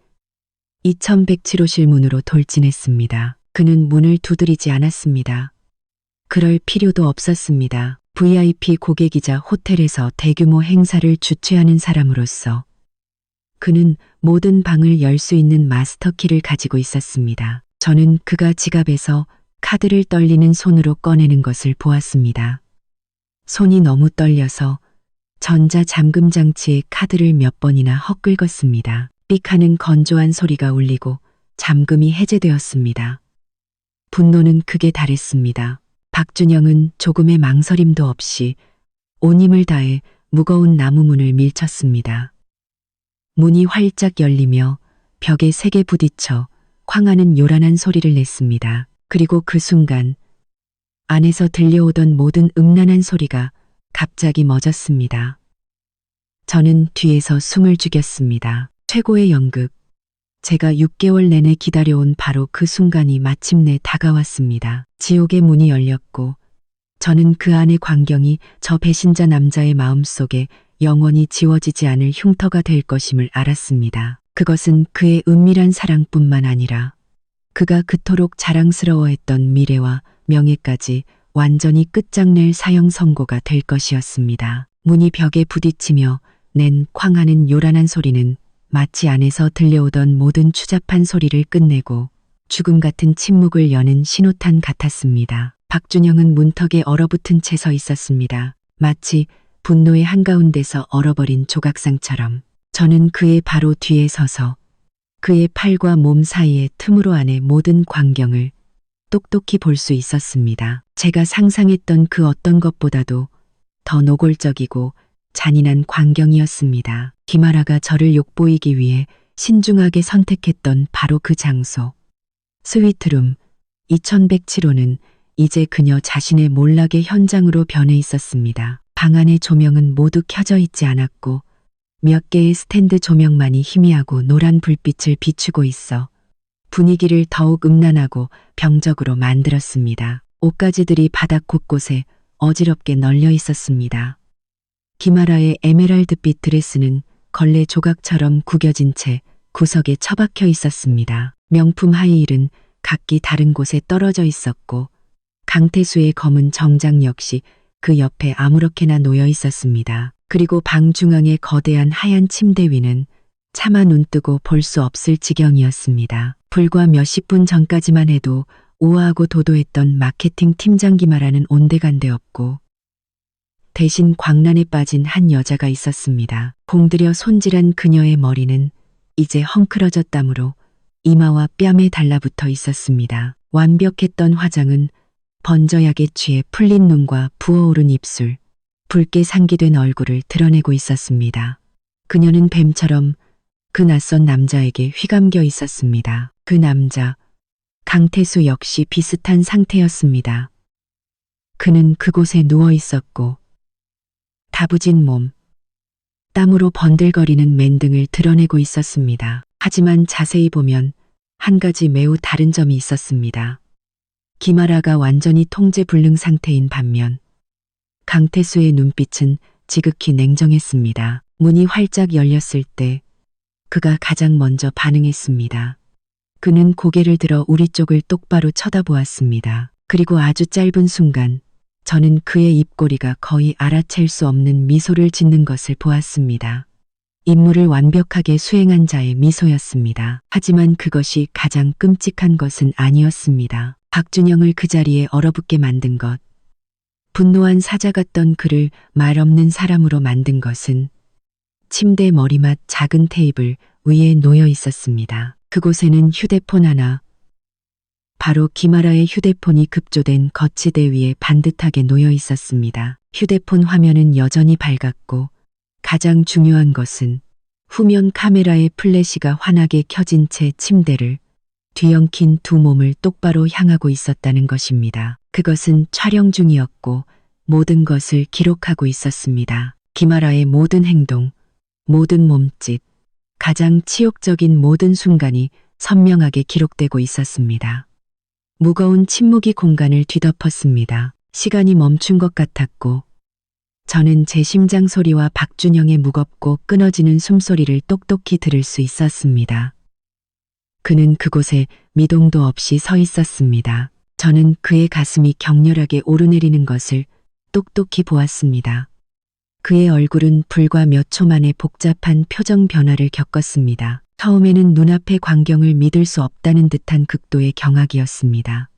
2107호실 문으로 돌진했습니다. 그는 문을 두드리지 않았습니다. 그럴 필요도 없었습니다. VIP 고객이자 호텔에서 대규모 행사를 주최하는 사람으로서 그는 모든 방을 열 수 있는 마스터키를 가지고 있었습니다. 저는 그가 지갑에서 카드를 떨리는 손으로 꺼내는 것을 보았습니다. 손이 너무 떨려서 전자 잠금 장치의 카드를 몇 번이나 헛긁었습니다. 삑하는 건조한 소리가 울리고 잠금이 해제되었습니다. 분노는 극에 달했습니다. 박준영은 조금의 망설임도 없이 온 힘을 다해 무거운 나무 문을 밀쳤습니다. 문이 활짝 열리며 벽에 세게 부딪혀 쾅하는 요란한 소리를 냈습니다. 그리고 그 순간 안에서 들려오던 모든 음란한 소리가 갑자기 멎었습니다. 저는 뒤에서 숨을 죽였습니다. 최고의 연극. 제가 6개월 내내 기다려온 바로 그 순간이 마침내 다가왔습니다. 지옥의 문이 열렸고 저는 그 안의 광경이 저 배신자 남자의 마음속에 영원히 지워지지 않을 흉터가 될 것임을 알았습니다. 그것은 그의 은밀한 사랑뿐만 아니라 그가 그토록 자랑스러워했던 미래와 명예까지 완전히 끝장낼 사형 선고가 될 것이었습니다. 문이 벽에 부딪히며 낸 쾅하는 요란한 소리는 마치 안에서 들려오던 모든 추잡한 소리를 끝내고 죽음 같은 침묵을 여는 신호탄 같았습니다. 박준영은 문턱에 얼어붙은 채 서 있었습니다. 마치 분노의 한가운데서 얼어버린 조각상처럼. 저는 그의 바로 뒤에 서서 그의 팔과 몸 사이의 틈으로 안의 모든 광경을 똑똑히 볼 수 있었습니다. 제가 상상했던 그 어떤 것보다도 더 노골적이고 잔인한 광경이었습니다. 김아라가 저를 욕보이기 위해 신중하게 선택했던 바로 그 장소. 스위트룸 2107호는 이제 그녀 자신의 몰락의 현장으로 변해 있었습니다. 방 안의 조명은 모두 켜져 있지 않았고 몇 개의 스탠드 조명만이 희미하고 노란 불빛을 비추고 있어 분위기를 더욱 음란하고 병적으로 만들었습니다. 옷가지들이 바닥 곳곳에 어지럽게 널려 있었습니다. 김아라의 에메랄드빛 드레스는 걸레 조각처럼 구겨진 채 구석에 처박혀 있었습니다. 명품 하이힐은 각기 다른 곳에 떨어져 있었고 강태수의 검은 정장 역시 그 옆에 아무렇게나 놓여 있었습니다. 그리고 방 중앙의 거대한 하얀 침대 위는 차마 눈뜨고 볼 수 없을 지경이었습니다. 불과 몇십 분 전까지만 해도 우아하고 도도했던 마케팅 팀장 김아라는 온데간데 없고 대신 광란에 빠진 한 여자가 있었습니다. 공들여 손질한 그녀의 머리는 이제 헝클어졌다므로 이마와 뺨에 달라붙어 있었습니다. 완벽했던 화장은 번져약에 취해 풀린 눈과 부어오른 입술, 붉게 상기된 얼굴을 드러내고 있었습니다. 그녀는 뱀처럼 그 낯선 남자에게 휘감겨 있었습니다. 그 남자, 강태수 역시 비슷한 상태였습니다. 그는 그곳에 누워 있었고 다부진 몸, 땀으로 번들거리는 맨등을 드러내고 있었습니다. 하지만 자세히 보면 한 가지 매우 다른 점이 있었습니다. 김아라가 완전히 통제불능 상태인 반면 강태수의 눈빛은 지극히 냉정했습니다. 문이 활짝 열렸을 때 그가 가장 먼저 반응했습니다. 그는 고개를 들어 우리 쪽을 똑바로 쳐다보았습니다. 그리고 아주 짧은 순간 저는 그의 입꼬리가 거의 알아챌 수 없는 미소를 짓는 것을 보았습니다. 임무를 완벽하게 수행한 자의 미소였습니다. 하지만 그것이 가장 끔찍한 것은 아니었습니다. 박준영을 그 자리에 얼어붙게 만든 것, 분노한 사자 같던 그를 말없는 사람으로 만든 것은 침대 머리맡 작은 테이블 위에 놓여 있었습니다. 그곳에는 휴대폰 하나, 바로 김아라의 휴대폰이 급조된 거치대 위에 반듯하게 놓여 있었습니다. 휴대폰 화면은 여전히 밝았고 가장 중요한 것은 후면 카메라의 플래시가 환하게 켜진 채 침대를 뒤엉킨 두 몸을 똑바로 향하고 있었다는 것입니다. 그것은 촬영 중이었고 모든 것을 기록하고 있었습니다. 김아라의 모든 행동, 모든 몸짓, 가장 치욕적인 모든 순간이 선명하게 기록되고 있었습니다. 무거운 침묵이 공간을 뒤덮었습니다. 시간이 멈춘 것 같았고 저는 제 심장 소리와 박준영의 무겁고 끊어지는 숨소리를 똑똑히 들을 수 있었습니다. 그는 그곳에 미동도 없이 서 있었습니다. 저는 그의 가슴이 격렬하게 오르내리는 것을 똑똑히 보았습니다. 그의 얼굴은 불과 몇 초 만에 복잡한 표정 변화를 겪었습니다. 처음에는 눈앞의 광경을 믿을 수 없다는 듯한 극도의 경악이었습니다.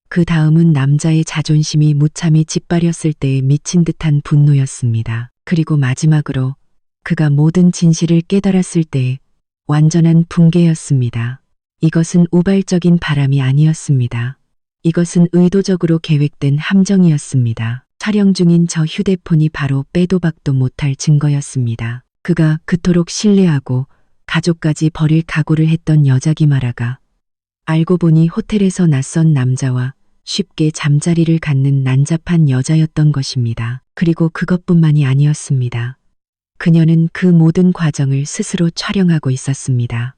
그 다음은 남자의 자존심이 무참히 짓밟혔을 때의 미친 듯한 분노였습니다. 그리고 마지막으로 그가 모든 진실을 깨달았을 때의 완전한 붕괴였습니다. 이것은 우발적인 바람이 아니었습니다. 이것은 의도적으로 계획된 함정이었습니다. 촬영 중인 저 휴대폰이 바로 빼도 박도 못할 증거였습니다. 그가 그토록 신뢰하고 가족까지 버릴 각오를 했던 여자 김아라가 알고 보니 호텔에서 낯선 남자와 쉽게 잠자리를 갖는 난잡한 여자였던 것입니다. 그리고 그것뿐만이 아니었습니다. 그녀는 그 모든 과정을 스스로 촬영하고 있었습니다.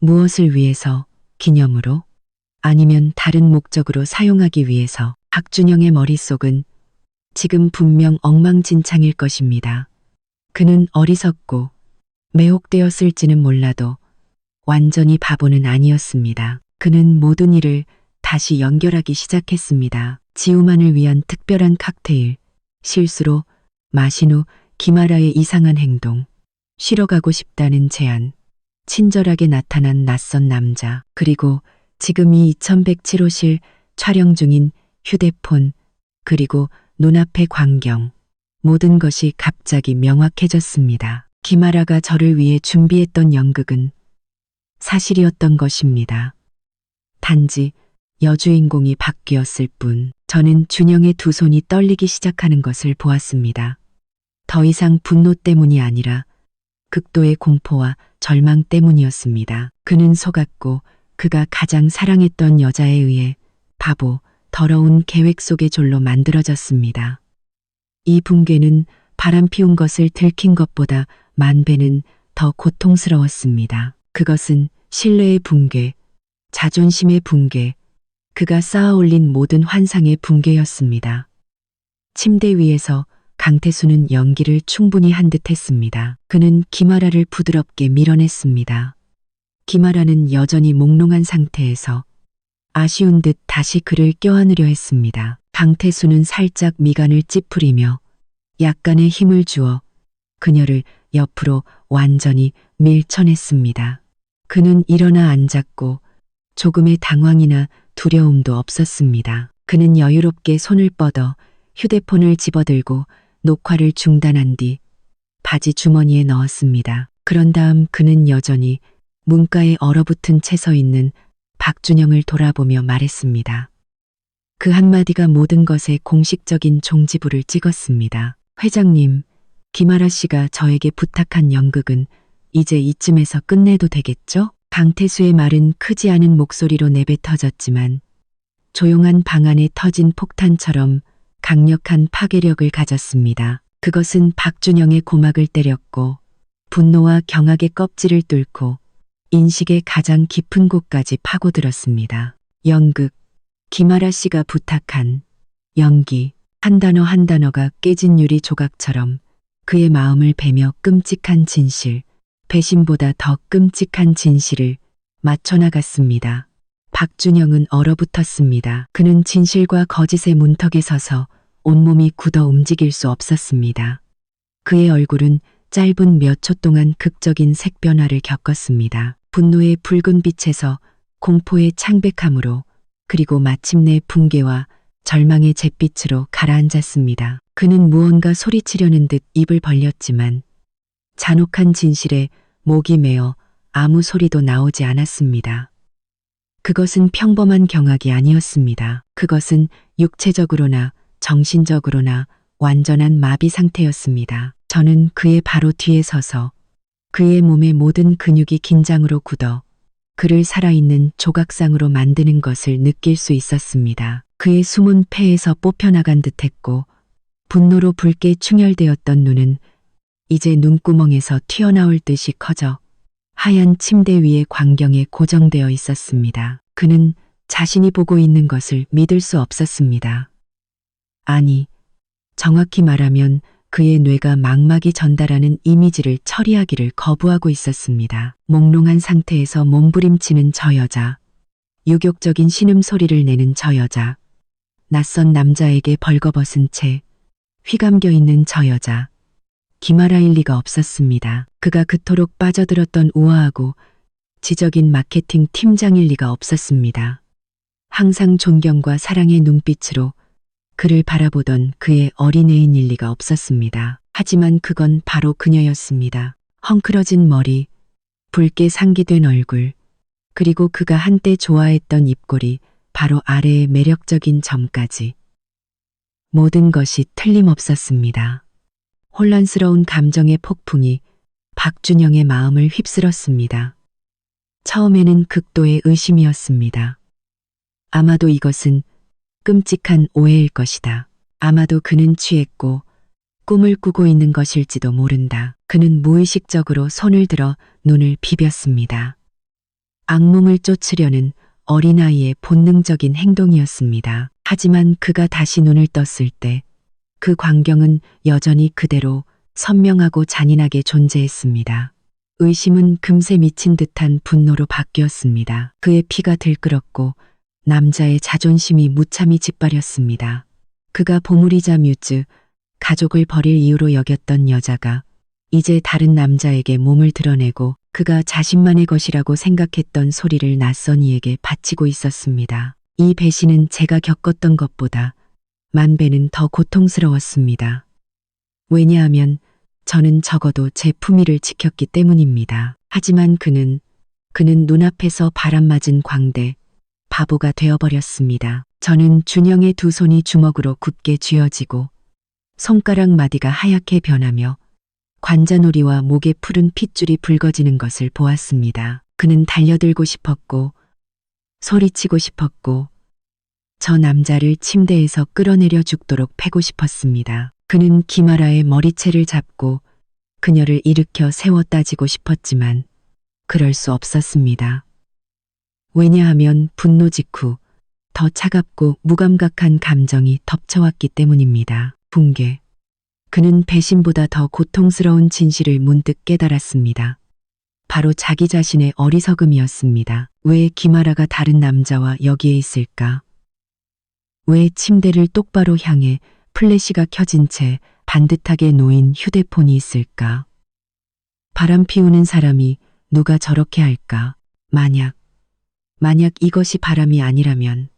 무엇을 위해서? 기념으로? 아니면 다른 목적으로 사용하기 위해서? 박준영의 머릿속은 지금 분명 엉망진창일 것입니다. 그는 어리석고 매혹되었을지는 몰라도 완전히 바보는 아니었습니다. 그는 모든 일을 다시 연결하기 시작했습니다. 지우만을 위한 특별한 칵테일, 실수로 마신 후 김아라의 이상한 행동, 쉬러 가고 싶다는 제안, 친절하게 나타난 낯선 남자, 그리고 지금 이 2107호실 촬영 중인 휴대폰, 그리고 눈앞의 광경, 모든 것이 갑자기 명확해졌습니다. 김아라가 저를 위해 준비했던 연극은 사실이었던 것입니다. 단지 여주인공이 바뀌었을 뿐. 저는 준영의 두 손이 떨리기 시작하는 것을 보았습니다. 더 이상 분노 때문이 아니라 극도의 공포와 절망 때문이었습니다. 그는 속았고 그가 가장 사랑했던 여자에 의해 바보, 더러운 계획 속의 졸로 만들어졌습니다. 이 붕괴는 바람 피운 것을 들킨 것보다 만 배는 더 고통스러웠습니다. 그것은 신뢰의 붕괴, 자존심의 붕괴, 그가 쌓아올린 모든 환상의 붕괴였습니다. 침대 위에서 강태수는 연기를 충분히 한 듯 했습니다. 그는 김아라를 부드럽게 밀어냈습니다. 김아라는 여전히 몽롱한 상태에서 아쉬운 듯 다시 그를 껴안으려 했습니다. 강태수는 살짝 미간을 찌푸리며 약간의 힘을 주어 그녀를 옆으로 완전히 밀쳐냈습니다. 그는 일어나 앉았고 조금의 당황이나 두려움도 없었습니다. 그는 여유롭게 손을 뻗어 휴대폰을 집어들고 녹화를 중단한 뒤 바지 주머니에 넣었습니다. 그런 다음 그는 여전히 문가에 얼어붙은 채 서 있는 박준영을 돌아보며 말했습니다. 그 한마디가 모든 것에 공식적인 종지부를 찍었습니다. 회장님, 김아라 씨가 저에게 부탁한 연극은 이제 이쯤에서 끝내도 되겠죠? 강태수의 말은 크지 않은 목소리로 내뱉어졌지만 조용한 방 안에 터진 폭탄처럼 강력한 파괴력을 가졌습니다. 그것은 박준영의 고막을 때렸고 분노와 경악의 껍질을 뚫고 인식의 가장 깊은 곳까지 파고들었습니다. 연극, 김아라 씨가 부탁한 연기, 한 단어 한 단어가 깨진 유리 조각처럼 그의 마음을 베며 끔찍한 진실, 배신보다 더 끔찍한 진실을 맞춰나갔습니다. 박준영은 얼어붙었습니다. 그는 진실과 거짓의 문턱에 서서 온몸이 굳어 움직일 수 없었습니다. 그의 얼굴은 짧은 몇 초 동안 극적인 색변화를 겪었습니다. 분노의 붉은 빛에서 공포의 창백함으로, 그리고 마침내 붕괴와 절망의 잿빛으로 가라앉았습니다. 그는 무언가 소리치려는 듯 입을 벌렸지만 잔혹한 진실에 목이 메어 아무 소리도 나오지 않았습니다. 그것은 평범한 경악이 아니었습니다. 그것은 육체적으로나 정신적으로나 완전한 마비 상태였습니다. 저는 그의 바로 뒤에 서서 그의 몸의 모든 근육이 긴장으로 굳어 그를 살아있는 조각상으로 만드는 것을 느낄 수 있었습니다. 그의 숨은 폐에서 뽑혀나간 듯했고 분노로 붉게 충혈되었던 눈은 이제 눈구멍에서 튀어나올 듯이 커져 하얀 침대 위의 광경에 고정되어 있었습니다. 그는 자신이 보고 있는 것을 믿을 수 없었습니다. 아니, 정확히 말하면 그의 뇌가 망막이 전달하는 이미지를 처리하기를 거부하고 있었습니다. 몽롱한 상태에서 몸부림치는 저 여자, 유격적인 신음소리를 내는 저 여자, 낯선 남자에게 벌거벗은 채 휘감겨 있는 저 여자. 김아라일 리가 없었습니다. 그가 그토록 빠져들었던 우아하고 지적인 마케팅 팀장일 리가 없었습니다. 항상 존경과 사랑의 눈빛으로 그를 바라보던 그의 어린애인일 리가 없었습니다. 하지만 그건 바로 그녀였습니다. 헝클어진 머리, 붉게 상기된 얼굴, 그리고 그가 한때 좋아했던 입꼬리, 바로 아래의 매력적인 점까지. 모든 것이 틀림없었습니다. 혼란스러운 감정의 폭풍이 박준영의 마음을 휩쓸었습니다. 처음에는 극도의 의심이었습니다. 아마도 이것은 끔찍한 오해일 것이다. 아마도 그는 취했고 꿈을 꾸고 있는 것일지도 모른다. 그는 무의식적으로 손을 들어 눈을 비볐습니다. 악몽을 쫓으려는 어린아이의 본능적인 행동이었습니다. 하지만 그가 다시 눈을 떴을 때 그 광경은 여전히 그대로 선명하고 잔인하게 존재했습니다. 의심은 금세 미친 듯한 분노로 바뀌었습니다. 그의 피가 들끓었고 남자의 자존심이 무참히 짓밟렸습니다. 그가 보물이자 뮤즈, 가족을 버릴 이유로 여겼던 여자가 이제 다른 남자에게 몸을 드러내고 그가 자신만의 것이라고 생각했던 소리를 낯선 이에게 바치고 있었습니다. 이 배신은 제가 겪었던 것보다 만 배는 더 고통스러웠습니다. 왜냐하면 저는 적어도 제 품위를 지켰기 때문입니다. 하지만 그는 눈앞에서 바람맞은 광대, 바보가 되어버렸습니다. 저는 준영의 두 손이 주먹으로 굳게 쥐어지고 손가락 마디가 하얗게 변하며 관자놀이와 목에 푸른 핏줄이 붉어지는 것을 보았습니다. 그는 달려들고 싶었고 소리치고 싶었고 저 남자를 침대에서 끌어내려 죽도록 패고 싶었습니다. 그는 김아라의 머리채를 잡고 그녀를 일으켜 세워 따지고 싶었지만 그럴 수 없었습니다. 왜냐하면 분노 직후 더 차갑고 무감각한 감정이 덮쳐왔기 때문입니다. 붕괴. 그는 배신보다 더 고통스러운 진실을 문득 깨달았습니다. 바로 자기 자신의 어리석음이었습니다. 왜 김아라가 다른 남자와 여기에 있을까? 왜 침대를 똑바로 향해 플래시가 켜진 채 반듯하게 놓인 휴대폰이 있을까? 바람 피우는 사람이 누가 저렇게 할까? 만약 이것이 바람이 아니라면,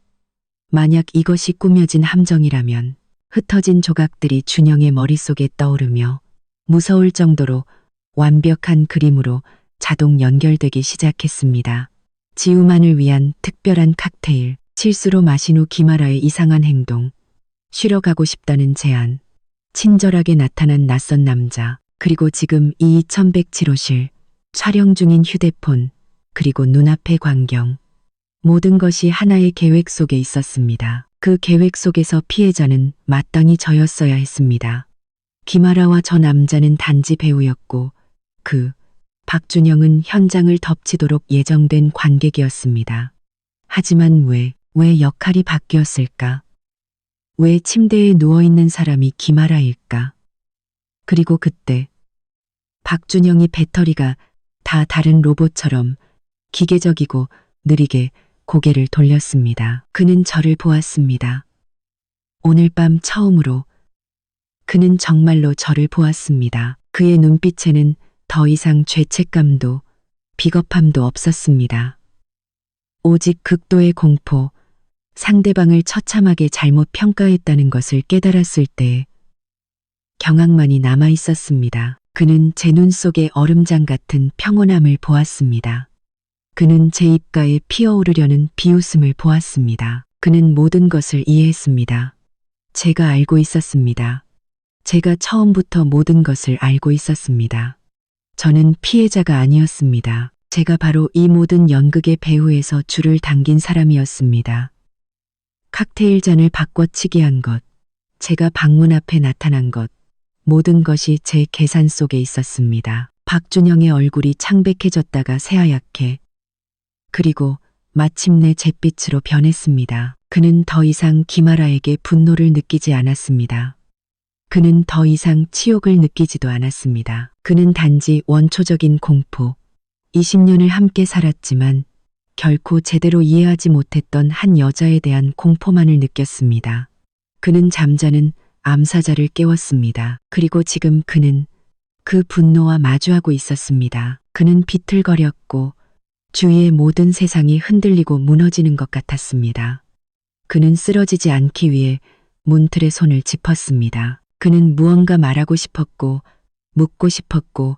만약 이것이 꾸며진 함정이라면, 흩어진 조각들이 준영의 머릿속에 떠오르며 무서울 정도로 완벽한 그림으로 자동 연결되기 시작했습니다. 지우만을 위한 특별한 칵테일, 실수로 마신 후 김아라의 이상한 행동, 쉬러 가고 싶다는 제안, 친절하게 나타난 낯선 남자, 그리고 지금 이 2107호실, 촬영 중인 휴대폰, 그리고 눈앞의 광경. 모든 것이 하나의 계획 속에 있었습니다. 그 계획 속에서 피해자는 마땅히 저였어야 했습니다. 김아라와 저 남자는 단지 배우였고 박준영은 현장을 덮치도록 예정된 관객이었습니다. 하지만 왜 역할이 바뀌었을까? 왜 침대에 누워있는 사람이 김아라일까? 그리고 그때 박준영이 배터리가 다 다른 로봇처럼 기계적이고 느리게 고개를 돌렸습니다. 그는 저를 보았습니다. 오늘 밤 처음으로 그는 정말로 저를 보았습니다. 그의 눈빛에는 더 이상 죄책감도 비겁함도 없었습니다. 오직 극도의 공포, 상대방을 처참하게 잘못 평가했다는 것을 깨달았을 때 경악만이 남아 있었습니다. 그는 제 눈 속에 얼음장 같은 평온함을 보았습니다. 그는 제 입가에 피어오르려는 비웃음을 보았습니다. 그는 모든 것을 이해했습니다. 제가 알고 있었습니다. 제가 처음부터 모든 것을 알고 있었습니다. 저는 피해자가 아니었습니다. 제가 바로 이 모든 연극의 배후에서 줄을 당긴 사람이었습니다. 칵테일 잔을 바꿔치기 한 것, 제가 방문 앞에 나타난 것, 모든 것이 제 계산 속에 있었습니다. 박준영의 얼굴이 창백해졌다가 새하얗게, 그리고 마침내 잿빛으로 변했습니다. 그는 더 이상 김아라에게 분노를 느끼지 않았습니다. 그는 더 이상 치욕을 느끼지도 않았습니다. 그는 단지 원초적인 공포, 20년을 함께 살았지만 결코 제대로 이해하지 못했던 한 여자에 대한 공포만을 느꼈습니다. 그는 잠자는 암사자를 깨웠습니다. 그리고 지금 그는 그 분노와 마주하고 있었습니다. 그는 비틀거렸고 주위의 모든 세상이 흔들리고 무너지는 것 같았습니다. 그는 쓰러지지 않기 위해 문틀의 손을 짚었습니다. 그는 무언가 말하고 싶었고 묻고 싶었고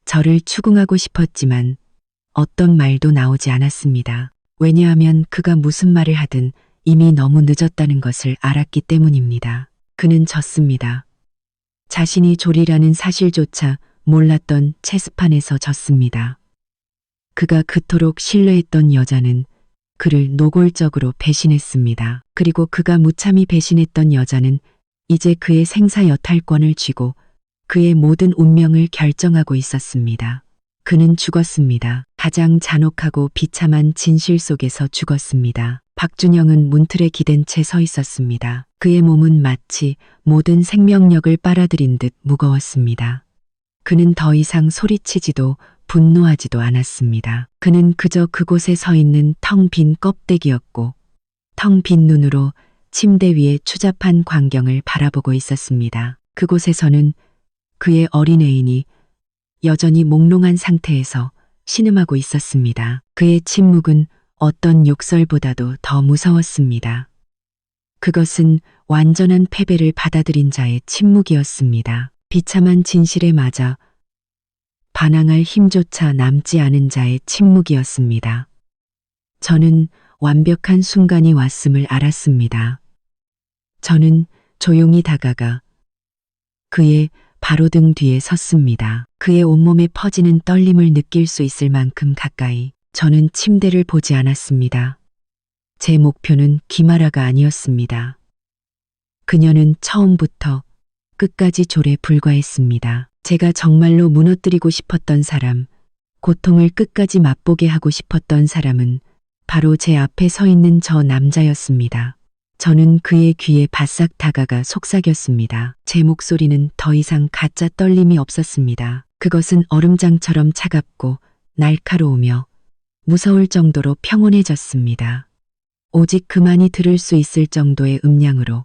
저를 추궁하고 싶었지만 어떤 말도 나오지 않았습니다. 왜냐하면 그가 무슨 말을 하든 이미 너무 늦었다는 것을 알았기 때문입니다. 그는 졌습니다. 자신이 졸이라는 사실조차 몰랐던 체스판에서 졌습니다. 그가 그토록 신뢰했던 여자는 그를 노골적으로 배신했습니다. 그리고 그가 무참히 배신했던 여자는 이제 그의 생사 여탈권을 쥐고 그의 모든 운명을 결정하고 있었습니다. 그는 죽었습니다. 가장 잔혹하고 비참한 진실 속에서 죽었습니다. 박준영은 문틀에 기댄 채 서 있었습니다. 그의 몸은 마치 모든 생명력을 빨아들인 듯 무거웠습니다. 그는 더 이상 소리치지도 분노하지도 않았습니다. 그는 그저 그곳에 서 있는 텅 빈 껍데기였고 텅 빈 눈으로 침대 위에 추잡한 광경을 바라보고 있었습니다. 그곳에서는 그의 어린 애인이 여전히 몽롱한 상태에서 신음하고 있었습니다. 그의 침묵은 어떤 욕설보다도 더 무서웠습니다. 그것은 완전한 패배를 받아들인 자의 침묵이었습니다. 비참한 진실에 맞아 반항할 힘조차 남지 않은 자의 침묵이었습니다. 저는 완벽한 순간이 왔음을 알았습니다. 저는 조용히 다가가 그의 바로등 뒤에 섰습니다. 그의 온몸에 퍼지는 떨림을 느낄 수 있을 만큼 가까이. 저는 침대를 보지 않았습니다. 제 목표는 김아라가 아니었습니다. 그녀는 처음부터 끝까지 졸에 불과했습니다. 제가 정말로 무너뜨리고 싶었던 사람, 고통을 끝까지 맛보게 하고 싶었던 사람은 바로 제 앞에 서 있는 저 남자였습니다. 저는 그의 귀에 바싹 다가가 속삭였습니다. 제 목소리는 더 이상 가짜 떨림이 없었습니다. 그것은 얼음장처럼 차갑고 날카로우며 무서울 정도로 평온해졌습니다. 오직 그만이 들을 수 있을 정도의 음량으로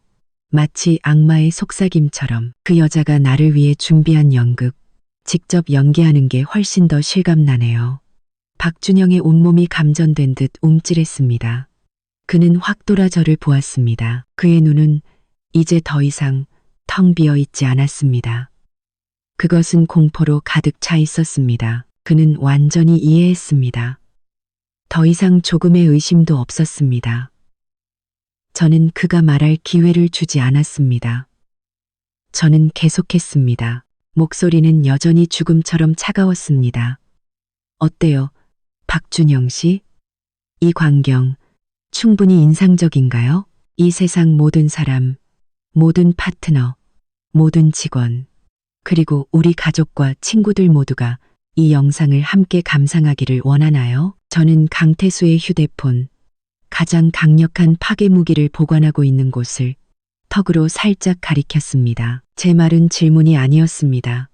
마치 악마의 속삭임처럼 그 여자가 나를 위해 준비한 연극, 직접 연기하는 게 훨씬 더 실감나네요. 박준영의 온몸이 감전된 듯 움찔했습니다. 그는 확 돌아 저를 보았습니다. 그의 눈은 이제 더 이상 텅 비어 있지 않았습니다. 그것은 공포로 가득 차 있었습니다. 그는 완전히 이해했습니다. 더 이상 조금의 의심도 없었습니다. 저는 그가 말할 기회를 주지 않았습니다. 저는 계속했습니다. 목소리는 여전히 죽음처럼 차가웠습니다. 어때요, 박준영 씨? 이 광경 충분히 인상적인가요? 이 세상 모든 사람, 모든 파트너, 모든 직원, 그리고 우리 가족과 친구들 모두가 이 영상을 함께 감상하기를 원하나요? 저는 강태수의 휴대폰, 가장 강력한 파괴 무기를 보관하고 있는 곳을 턱으로 살짝 가리켰습니다. 제 말은 질문이 아니었습니다.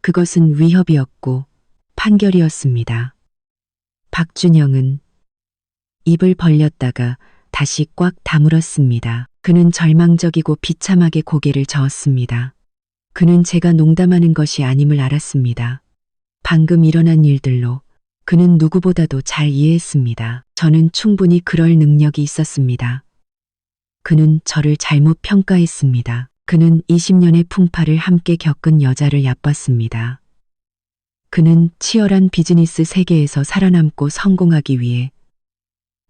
그것은 위협이었고 판결이었습니다. 박준영은 입을 벌렸다가 다시 꽉 다물었습니다. 그는 절망적이고 비참하게 고개를 저었습니다. 그는 제가 농담하는 것이 아님을 알았습니다. 방금 일어난 일들로 그는 누구보다도 잘 이해했습니다. 저는 충분히 그럴 능력이 있었습니다. 그는 저를 잘못 평가했습니다. 그는 20년의 풍파를 함께 겪은 여자를 얕봤습니다. 그는 치열한 비즈니스 세계에서 살아남고 성공하기 위해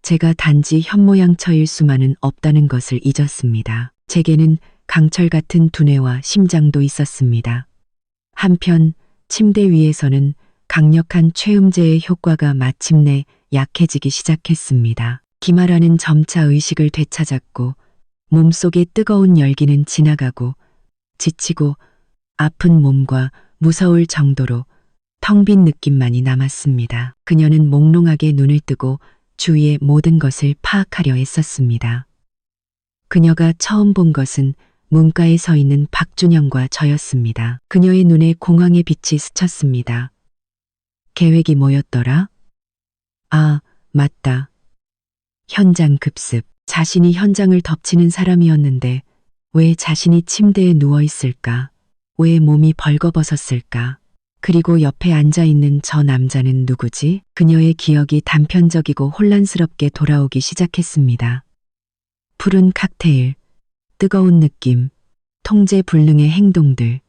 제가 단지 현모양처일 수만은 없다는 것을 잊었습니다. 제게는 강철 같은 두뇌와 심장도 있었습니다. 한편 침대 위에서는 강력한 최음제의 효과가 마침내 약해지기 시작했습니다. 김아라는 점차 의식을 되찾았고 몸속의 뜨거운 열기는 지나가고 지치고 아픈 몸과 무서울 정도로 텅 빈 느낌만이 남았습니다. 그녀는 몽롱하게 눈을 뜨고 주위의 모든 것을 파악하려 애썼습니다. 그녀가 처음 본 것은 문가에 서 있는 박준영과 저였습니다. 그녀의 눈에 공황의 빛이 스쳤습니다. 계획이 뭐였더라? 아, 맞다. 현장 급습. 자신이 현장을 덮치는 사람이었는데 왜 자신이 침대에 누워 있을까? 왜 몸이 벌거벗었을까? 그리고 옆에 앉아있는 저 남자는 누구지? 그녀의 기억이 단편적이고 혼란스럽게 돌아오기 시작했습니다. 푸른 칵테일, 뜨거운 느낌, 통제 불능의 행동들.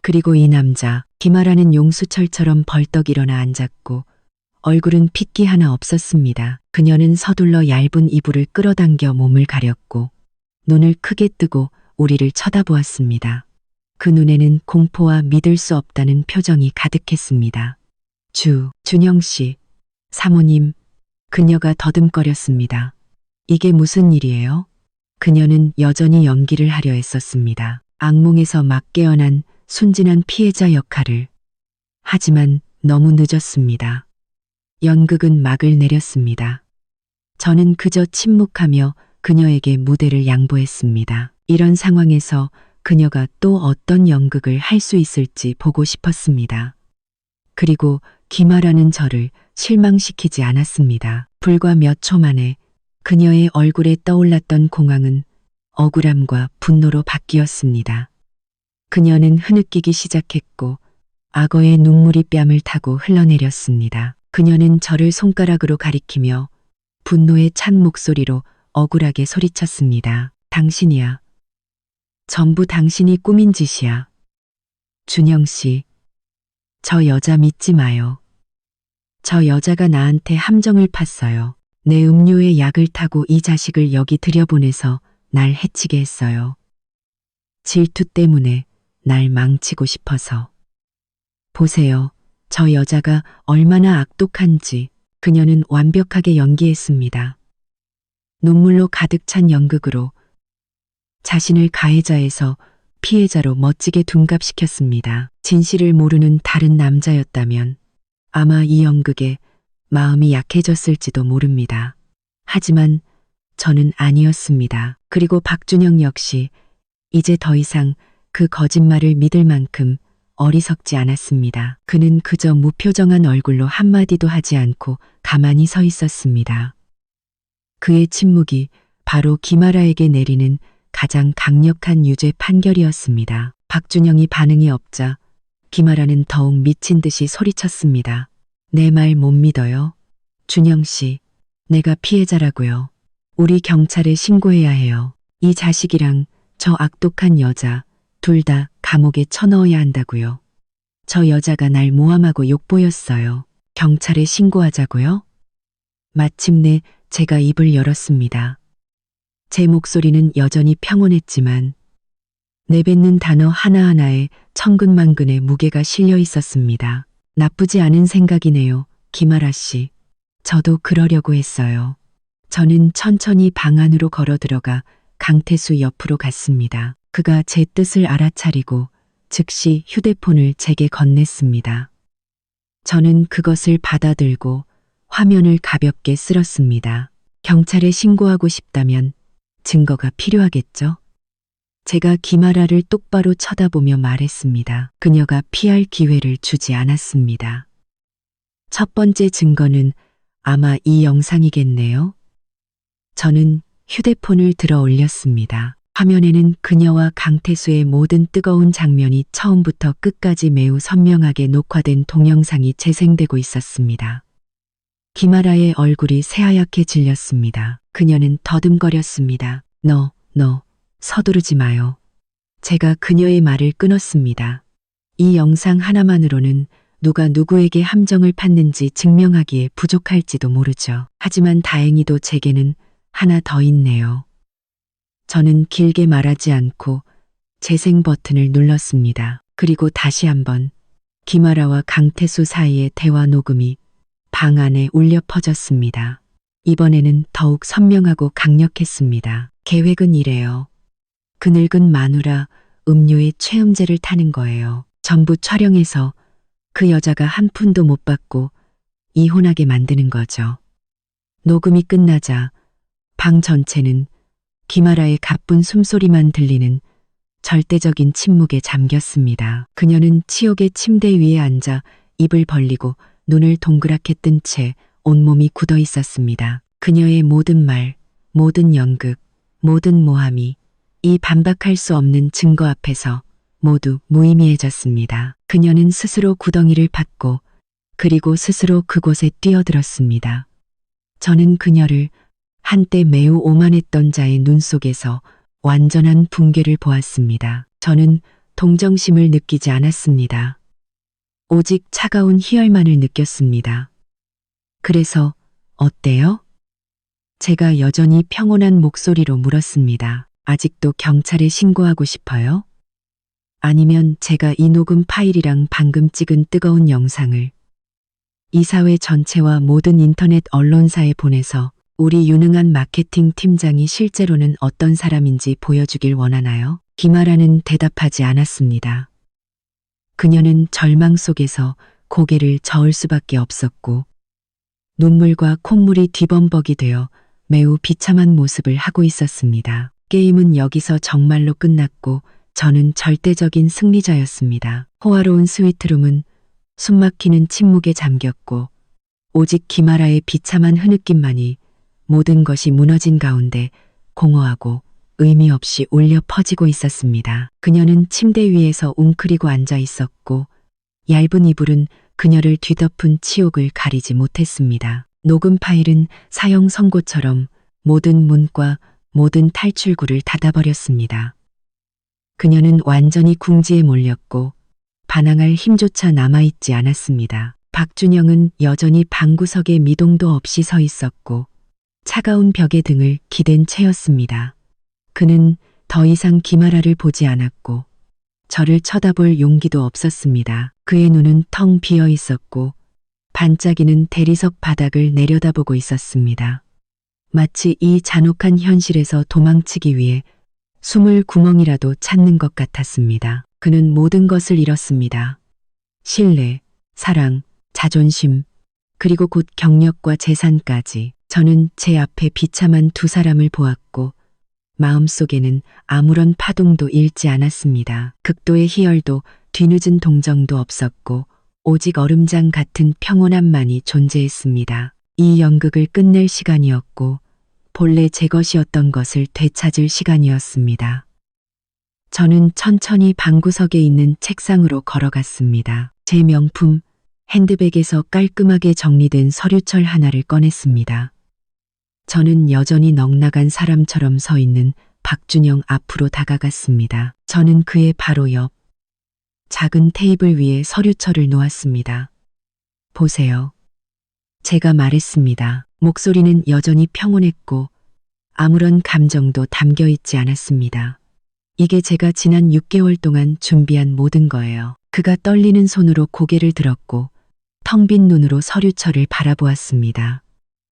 그리고 이 남자, 김아라는 용수철처럼 벌떡 일어나 앉았고 얼굴은 핏기 하나 없었습니다. 그녀는 서둘러 얇은 이불을 끌어당겨 몸을 가렸고 눈을 크게 뜨고 우리를 쳐다보았습니다. 그 눈에는 공포와 믿을 수 없다는 표정이 가득했습니다. 준영 씨, 사모님, 그녀가 더듬거렸습니다. 이게 무슨 일이에요? 그녀는 여전히 연기를 하려 했었습니다. 악몽에서 막 깨어난 순진한 피해자 역할을. 하지만 너무 늦었습니다. 연극은 막을 내렸습니다. 저는 그저 침묵하며 그녀에게 무대를 양보했습니다. 이런 상황에서 그녀가 또 어떤 연극을 할 수 있을지 보고 싶었습니다. 그리고 김아라는 저를 실망시키지 않았습니다. 불과 몇 초 만에 그녀의 얼굴에 떠올랐던 공황은 억울함과 분노로 바뀌었습니다. 그녀는 흐느끼기 시작했고 악어의 눈물이 뺨을 타고 흘러내렸습니다. 그녀는 저를 손가락으로 가리키며 분노에 찬 목소리로 억울하게 소리쳤습니다. 당신이야. 전부 당신이 꾸민 짓이야. 준영 씨, 저 여자 믿지 마요. 저 여자가 나한테 함정을 팠어요. 내 음료에 약을 타고 이 자식을 여기 들여보내서 날 해치게 했어요. 질투 때문에 날 망치고 싶어서. 보세요. 저 여자가 얼마나 악독한지. 그녀는 완벽하게 연기했습니다. 눈물로 가득 찬 연극으로 자신을 가해자에서 피해자로 멋지게 둔갑시켰습니다. 진실을 모르는 다른 남자였다면 아마 이 연극에 마음이 약해졌을지도 모릅니다. 하지만 저는 아니었습니다. 그리고 박준영 역시 이제 더 이상 그 거짓말을 믿을 만큼 어리석지 않았습니다. 그는 그저 무표정한 얼굴로 한마디도 하지 않고 가만히 서 있었습니다. 그의 침묵이 바로 김아라에게 내리는 가장 강력한 유죄 판결이었습니다. 박준영이 반응이 없자 김아라는 더욱 미친 듯이 소리쳤습니다. 내 말 못 믿어요? 준영 씨, 내가 피해자라고요. 우리 경찰에 신고해야 해요. 이 자식이랑 저 악독한 여자 둘 다 감옥에 쳐넣어야 한다고요. 저 여자가 날 모함하고 욕보였어요. 경찰에 신고하자고요? 마침내 제가 입을 열었습니다. 제 목소리는 여전히 평온했지만 내뱉는 단어 하나하나에 천근만근의 무게가 실려 있었습니다. 나쁘지 않은 생각이네요, 김아라 씨. 저도 그러려고 했어요. 저는 천천히 방 안으로 걸어 들어가 강태수 옆으로 갔습니다. 그가 제 뜻을 알아차리고 즉시 휴대폰을 제게 건넸습니다. 저는 그것을 받아들고 화면을 가볍게 쓸었습니다. 경찰에 신고하고 싶다면 증거가 필요하겠죠? 제가 김아라를 똑바로 쳐다보며 말했습니다. 그녀가 피할 기회를 주지 않았습니다. 첫 번째 증거는 아마 이 영상이겠네요. 저는 휴대폰을 들어 올렸습니다. 화면에는 그녀와 강태수의 모든 뜨거운 장면이 처음부터 끝까지 매우 선명하게 녹화된 동영상이 재생되고 있었습니다. 김아라의 얼굴이 새하얗게 질렸습니다. 그녀는 더듬거렸습니다. 너, 서두르지 마요. 제가 그녀의 말을 끊었습니다. 이 영상 하나만으로는 누가 누구에게 함정을 팠는지 증명하기에 부족할지도 모르죠. 하지만 다행히도 제게는 하나 더 있네요. 저는 길게 말하지 않고 재생 버튼을 눌렀습니다. 그리고 다시 한번 김아라와 강태수 사이의 대화 녹음이 방 안에 울려 퍼졌습니다. 이번에는 더욱 선명하고 강력했습니다. 계획은 이래요. 그 늙은 마누라 음료에 최음제를 타는 거예요. 전부 촬영해서 그 여자가 한 푼도 못 받고 이혼하게 만드는 거죠. 녹음이 끝나자 방 전체는 김아라의 가쁜 숨소리만 들리는 절대적인 침묵에 잠겼습니다. 그녀는 치욕의 침대 위에 앉아 입을 벌리고 눈을 동그랗게 뜬 채 온몸이 굳어 있었습니다. 그녀의 모든 말, 모든 연극, 모든 모함이 이 반박할 수 없는 증거 앞에서 모두 무의미해졌습니다. 그녀는 스스로 구덩이를 팠고 그리고 스스로 그곳에 뛰어들었습니다. 저는 그녀를 한때 매우 오만했던 자의 눈 속에서 완전한 붕괴를 보았습니다. 저는 동정심을 느끼지 않았습니다. 오직 차가운 희열만을 느꼈습니다. 그래서 어때요? 제가 여전히 평온한 목소리로 물었습니다. 아직도 경찰에 신고하고 싶어요? 아니면 제가 이 녹음 파일이랑 방금 찍은 뜨거운 영상을 이 사회 전체와 모든 인터넷 언론사에 보내서 우리 유능한 마케팅 팀장이 실제로는 어떤 사람인지 보여주길 원하나요? 김아라는 대답하지 않았습니다. 그녀는 절망 속에서 고개를 저을 수밖에 없었고 눈물과 콧물이 뒤범벅이 되어 매우 비참한 모습을 하고 있었습니다. 게임은 여기서 정말로 끝났고 저는 절대적인 승리자였습니다. 호화로운 스위트룸은 숨막히는 침묵에 잠겼고 오직 김아라의 비참한 흐느낌만이 모든 것이 무너진 가운데 공허하고 의미 없이 울려 퍼지고 있었습니다. 그녀는 침대 위에서 웅크리고 앉아 있었고 얇은 이불은 그녀를 뒤덮은 치욕을 가리지 못했습니다. 녹음 파일은 사형 선고처럼 모든 문과 모든 탈출구를 닫아버렸습니다. 그녀는 완전히 궁지에 몰렸고 반항할 힘조차 남아있지 않았습니다. 박준영은 여전히 방구석에 미동도 없이 서 있었고 차가운 벽에 등을 기댄 채였습니다. 그는 더 이상 김아라를 보지 않았고 저를 쳐다볼 용기도 없었습니다. 그의 눈은 텅 비어 있었고 반짝이는 대리석 바닥을 내려다보고 있었습니다. 마치 이 잔혹한 현실에서 도망치기 위해 숨을 구멍이라도 찾는 것 같았습니다. 그는 모든 것을 잃었습니다. 신뢰, 사랑, 자존심, 그리고 곧 경력과 재산까지. 저는 제 앞에 비참한 두 사람을 보았고 마음속에는 아무런 파동도 일지 않았습니다. 극도의 희열도 뒤늦은 동정도 없었고 오직 얼음장 같은 평온함만이 존재했습니다. 이 연극을 끝낼 시간이었고 본래 제 것이었던 것을 되찾을 시간이었습니다. 저는 천천히 방구석에 있는 책상으로 걸어갔습니다. 제 명품 핸드백에서 깔끔하게 정리된 서류철 하나를 꺼냈습니다. 저는 여전히 넉나간 사람처럼 서 있는 박준영 앞으로 다가갔습니다. 저는 그의 바로 옆 작은 테이블 위에 서류철을 놓았습니다. 보세요. 제가 말했습니다. 목소리는 여전히 평온했고 아무런 감정도 담겨 있지 않았습니다. 이게 제가 지난 6개월 동안 준비한 모든 거예요. 그가 떨리는 손으로 고개를 들었고 텅 빈 눈으로 서류철을 바라보았습니다.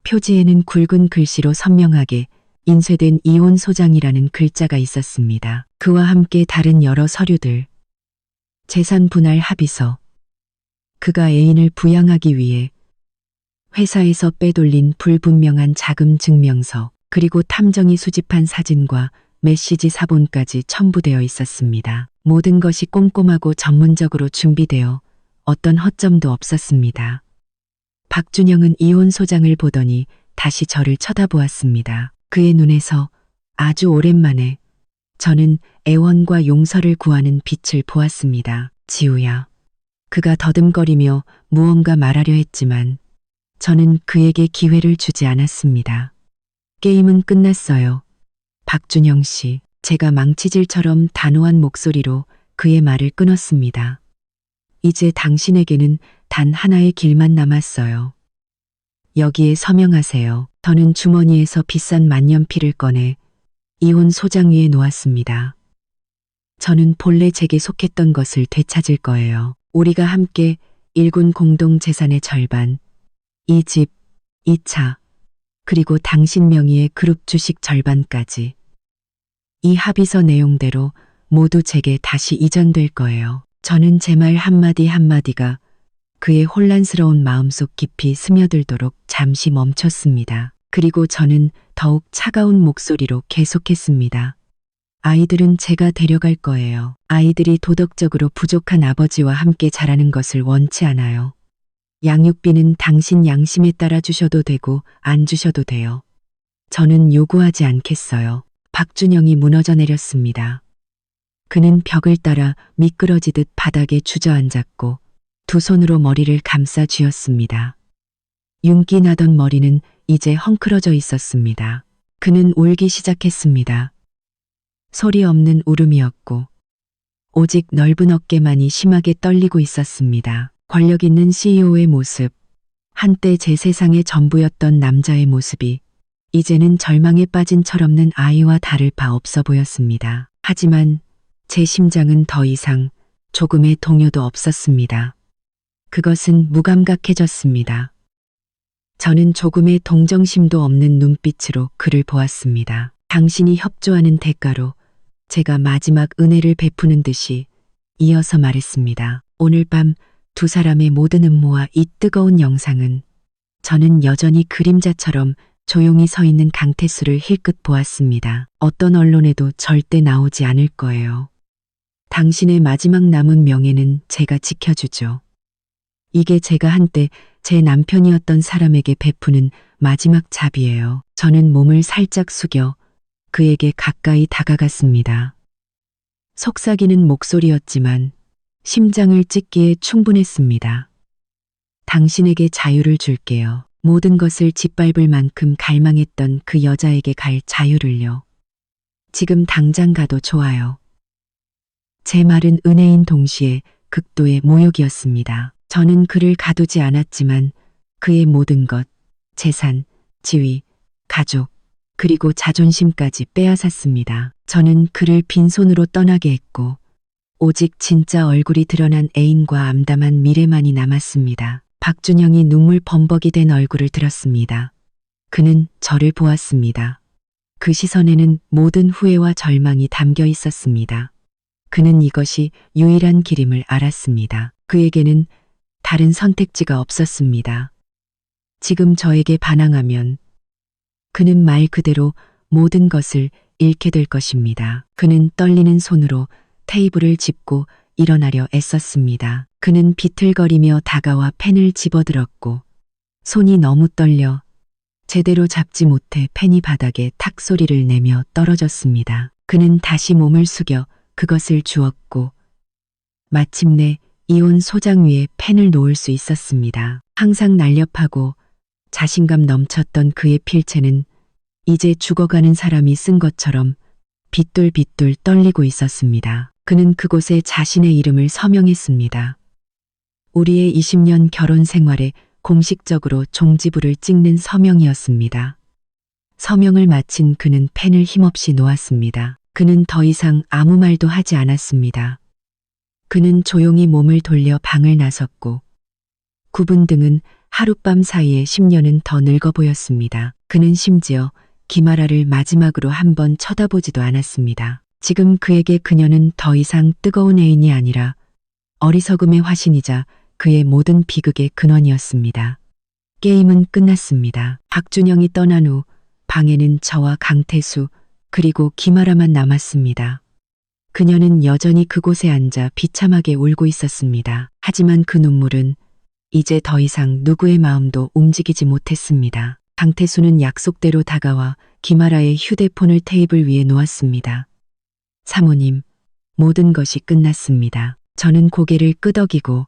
표지에는 굵은 글씨로 선명하게 인쇄된 이혼 소장이라는 글자가 있었습니다. 그와 함께 다른 여러 서류들, 재산 분할 합의서, 그가 애인을 부양하기 위해 회사에서 빼돌린 불분명한 자금 증명서, 그리고 탐정이 수집한 사진과 메시지 사본까지 첨부되어 있었습니다. 모든 것이 꼼꼼하고 전문적으로 준비되어 어떤 허점도 없었습니다. 박준영은 이혼 소장을 보더니 다시 저를 쳐다보았습니다. 그의 눈에서 아주 오랜만에 저는 애원과 용서를 구하는 빛을 보았습니다. 지우야. 그가 더듬거리며 무언가 말하려 했지만 저는 그에게 기회를 주지 않았습니다. 게임은 끝났어요. 박준영 씨, 제가 망치질처럼 단호한 목소리로 그의 말을 끊었습니다. 이제 당신에게는 단 하나의 길만 남았어요. 여기에 서명하세요. 저는 주머니에서 비싼 만년필을 꺼내 이혼 소장 위에 놓았습니다. 저는 본래 제게 속했던 것을 되찾을 거예요. 우리가 함께 일군 공동 재산의 절반, 이 집, 이 차, 그리고 당신 명의의 그룹 주식 절반까지. 이 합의서 내용대로 모두 제게 다시 이전될 거예요. 저는 제 말 한마디 한마디가 그의 혼란스러운 마음속 깊이 스며들도록 잠시 멈췄습니다. 그리고 저는 더욱 차가운 목소리로 계속했습니다. 아이들은 제가 데려갈 거예요. 아이들이 도덕적으로 부족한 아버지와 함께 자라는 것을 원치 않아요. 양육비는 당신 양심에 따라 주셔도 되고 안 주셔도 돼요. 저는 요구하지 않겠어요. 박준영이 무너져 내렸습니다. 그는 벽을 따라 미끄러지듯 바닥에 주저앉았고 두 손으로 머리를 감싸 쥐었습니다. 윤기 나던 머리는 이제 헝클어져 있었습니다. 그는 울기 시작했습니다. 소리 없는 울음이었고 오직 넓은 어깨만이 심하게 떨리고 있었습니다. 권력 있는 CEO의 모습, 한때 제 세상의 전부였던 남자의 모습이 이제는 절망에 빠진 철없는 아이와 다를 바 없어 보였습니다. 하지만 제 심장은 더 이상 조금의 동요도 없었습니다. 그것은 무감각해졌습니다. 저는 조금의 동정심도 없는 눈빛으로 그를 보았습니다. 당신이 협조하는 대가로 제가 마지막 은혜를 베푸는 듯이 이어서 말했습니다. 오늘 밤 두 사람의 모든 음모와 이 뜨거운 영상은 저는 여전히 그림자처럼 조용히 서 있는 강태수를 힐끗 보았습니다. 어떤 언론에도 절대 나오지 않을 거예요. 당신의 마지막 남은 명예는 제가 지켜주죠. 이게 제가 한때 제 남편이었던 사람에게 베푸는 마지막 자비예요. 저는 몸을 살짝 숙여 그에게 가까이 다가갔습니다. 속삭이는 목소리였지만 심장을 찢기에 충분했습니다. 당신에게 자유를 줄게요. 모든 것을 짓밟을 만큼 갈망했던 그 여자에게 갈 자유를요. 지금 당장 가도 좋아요. 제 말은 은혜인 동시에 극도의 모욕이었습니다. 저는 그를 가두지 않았지만 그의 모든 것, 재산, 지위, 가족, 그리고 자존심까지 빼앗았습니다. 저는 그를 빈손으로 떠나게 했고 오직 진짜 얼굴이 드러난 애인과 암담한 미래만이 남았습니다. 박준영이 눈물 범벅이 된 얼굴을 들었습니다. 그는 저를 보았습니다. 그 시선에는 모든 후회와 절망이 담겨 있었습니다. 그는 이것이 유일한 길임을 알았습니다. 그에게는 다른 선택지가 없었습니다. 지금 저에게 반항하면 그는 말 그대로 모든 것을 잃게 될 것입니다. 그는 떨리는 손으로 테이블을 짚고 일어나려 애썼습니다. 그는 비틀거리며 다가와 펜을 집어들었고 손이 너무 떨려 제대로 잡지 못해 펜이 바닥에 탁 소리를 내며 떨어졌습니다. 그는 다시 몸을 숙여 그것을 주었고 마침내 이온 소장 위에 펜을 놓을 수 있었습니다. 항상 날렵하고 자신감 넘쳤던 그의 필체는 이제 죽어가는 사람이 쓴 것처럼 빗돌빗돌 떨리고 있었습니다. 그는 그곳에 자신의 이름을 서명했습니다. 우리의 20년 결혼 생활에 공식적으로 종지부를 찍는 서명이었습니다. 서명을 마친 그는 펜을 힘없이 놓았습니다. 그는 더 이상 아무 말도 하지 않았습니다. 그는 조용히 몸을 돌려 방을 나섰고 굽은 등은 하룻밤 사이에 10년은 더 늙어 보였습니다. 그는 심지어 김아라를 마지막으로 한 번 쳐다보지도 않았습니다. 지금 그에게 그녀는 더 이상 뜨거운 애인이 아니라 어리석음의 화신이자 그의 모든 비극의 근원이었습니다. 게임은 끝났습니다. 박준영이 떠난 후 방에는 저와 강태수 그리고 김아라만 남았습니다. 그녀는 여전히 그곳에 앉아 비참하게 울고 있었습니다. 하지만 그 눈물은 이제 더 이상 누구의 마음도 움직이지 못했습니다. 강태수는 약속대로 다가와 김아라의 휴대폰을 테이블 위에 놓았습니다. 사모님, 모든 것이 끝났습니다. 저는 고개를 끄덕이고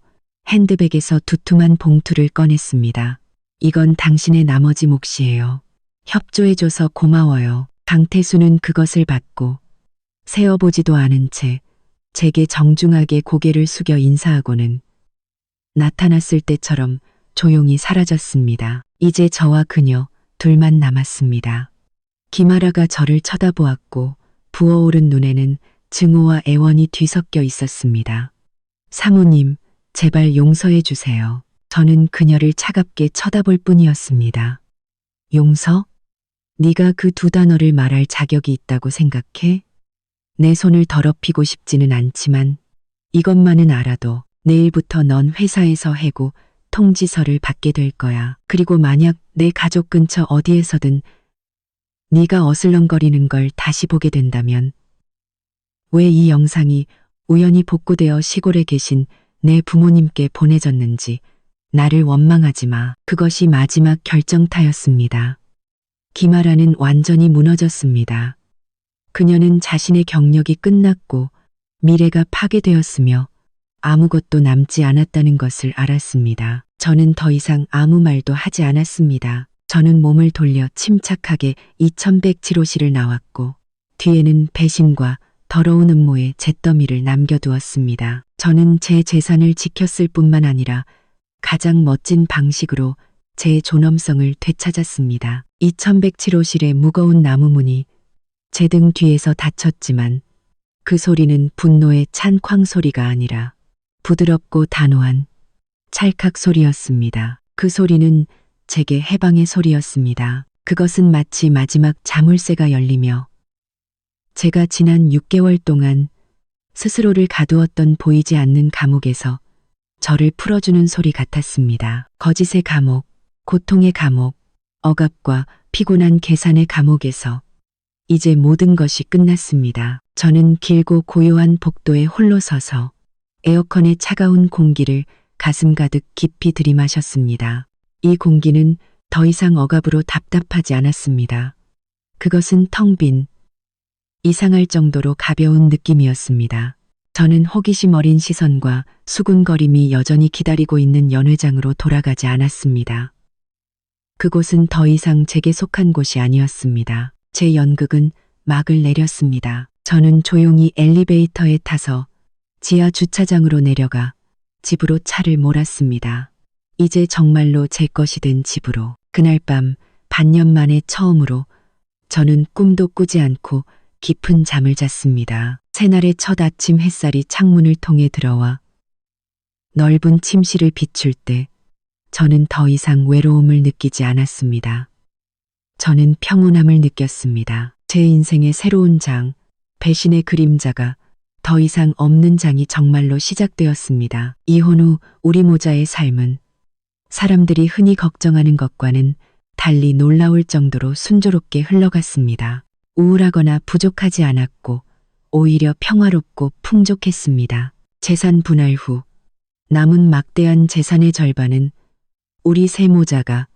핸드백에서 두툼한 봉투를 꺼냈습니다. 이건 당신의 나머지 몫이에요. 협조해줘서 고마워요. 강태수는 그것을 받고 세어보지도 않은 채 제게 정중하게 고개를 숙여 인사하고는 나타났을 때처럼 조용히 사라졌습니다. 이제 저와 그녀 둘만 남았습니다. 김아라가 저를 쳐다보았고 부어오른 눈에는 증오와 애원이 뒤섞여 있었습니다. 사모님, 제발 용서해 주세요. 저는 그녀를 차갑게 쳐다볼 뿐이었습니다. 용서? 네가 그 두 단어를 말할 자격이 있다고 생각해? 내 손을 더럽히고 싶지는 않지만 이것만은 알아도 내일부터 넌 회사에서 해고 통지서를 받게 될 거야. 그리고 만약 내 가족 근처 어디에서든 네가 어슬렁거리는 걸 다시 보게 된다면 왜 이 영상이 우연히 복구되어 시골에 계신 내 부모님께 보내졌는지 나를 원망하지 마. 그것이 마지막 결정타였습니다. 김아라는 완전히 무너졌습니다. 그녀는 자신의 경력이 끝났고 미래가 파괴되었으며 아무것도 남지 않았다는 것을 알았습니다. 저는 더 이상 아무 말도 하지 않았습니다. 저는 몸을 돌려 침착하게 2107호실을 나왔고 뒤에는 배신과 더러운 음모의 잿더미를 남겨두었습니다. 저는 제 재산을 지켰을 뿐만 아니라 가장 멋진 방식으로 제 존엄성을 되찾았습니다. 2107호실의 무거운 나무문이 제 등 뒤에서 닫혔지만 그 소리는 분노의 찬 쾅소리가 아니라 부드럽고 단호한 찰칵 소리였습니다. 그 소리는 제게 해방의 소리였습니다. 그것은 마치 마지막 자물쇠가 열리며 제가 지난 6개월 동안 스스로를 가두었던 보이지 않는 감옥에서 저를 풀어주는 소리 같았습니다. 거짓의 감옥, 고통의 감옥, 억압과 피곤한 계산의 감옥에서 이제 모든 것이 끝났습니다. 저는 길고 고요한 복도에 홀로 서서 에어컨의 차가운 공기를 가슴 가득 깊이 들이마셨습니다. 이 공기는 더 이상 억압으로 답답하지 않았습니다. 그것은 텅 빈, 이상할 정도로 가벼운 느낌이었습니다. 저는 호기심 어린 시선과 수군거림이 여전히 기다리고 있는 연회장으로 돌아가지 않았습니다. 그곳은 더 이상 제게 속한 곳이 아니었습니다. 제 연극은 막을 내렸습니다. 저는 조용히 엘리베이터에 타서 지하 주차장으로 내려가 집으로 차를 몰았습니다. 이제 정말로 제 것이 된 집으로. 그날 밤 반년 만에 처음으로 저는 꿈도 꾸지 않고 깊은 잠을 잤습니다. 새날의 첫 아침 햇살이 창문을 통해 들어와 넓은 침실을 비출 때 저는 더 이상 외로움을 느끼지 않았습니다. 저는 평온함을 느꼈습니다. 제 인생의 새로운 장, 배신의 그림자가 더 이상 없는 장이 정말로 시작되었습니다. 이혼 후 우리 모자의 삶은 사람들이 흔히 걱정하는 것과는 달리 놀라울 정도로 순조롭게 흘러갔습니다. 우울하거나 부족하지 않았고 오히려 평화롭고 풍족했습니다. 재산 분할 후 남은 막대한 재산의 절반은 우리 세 모자가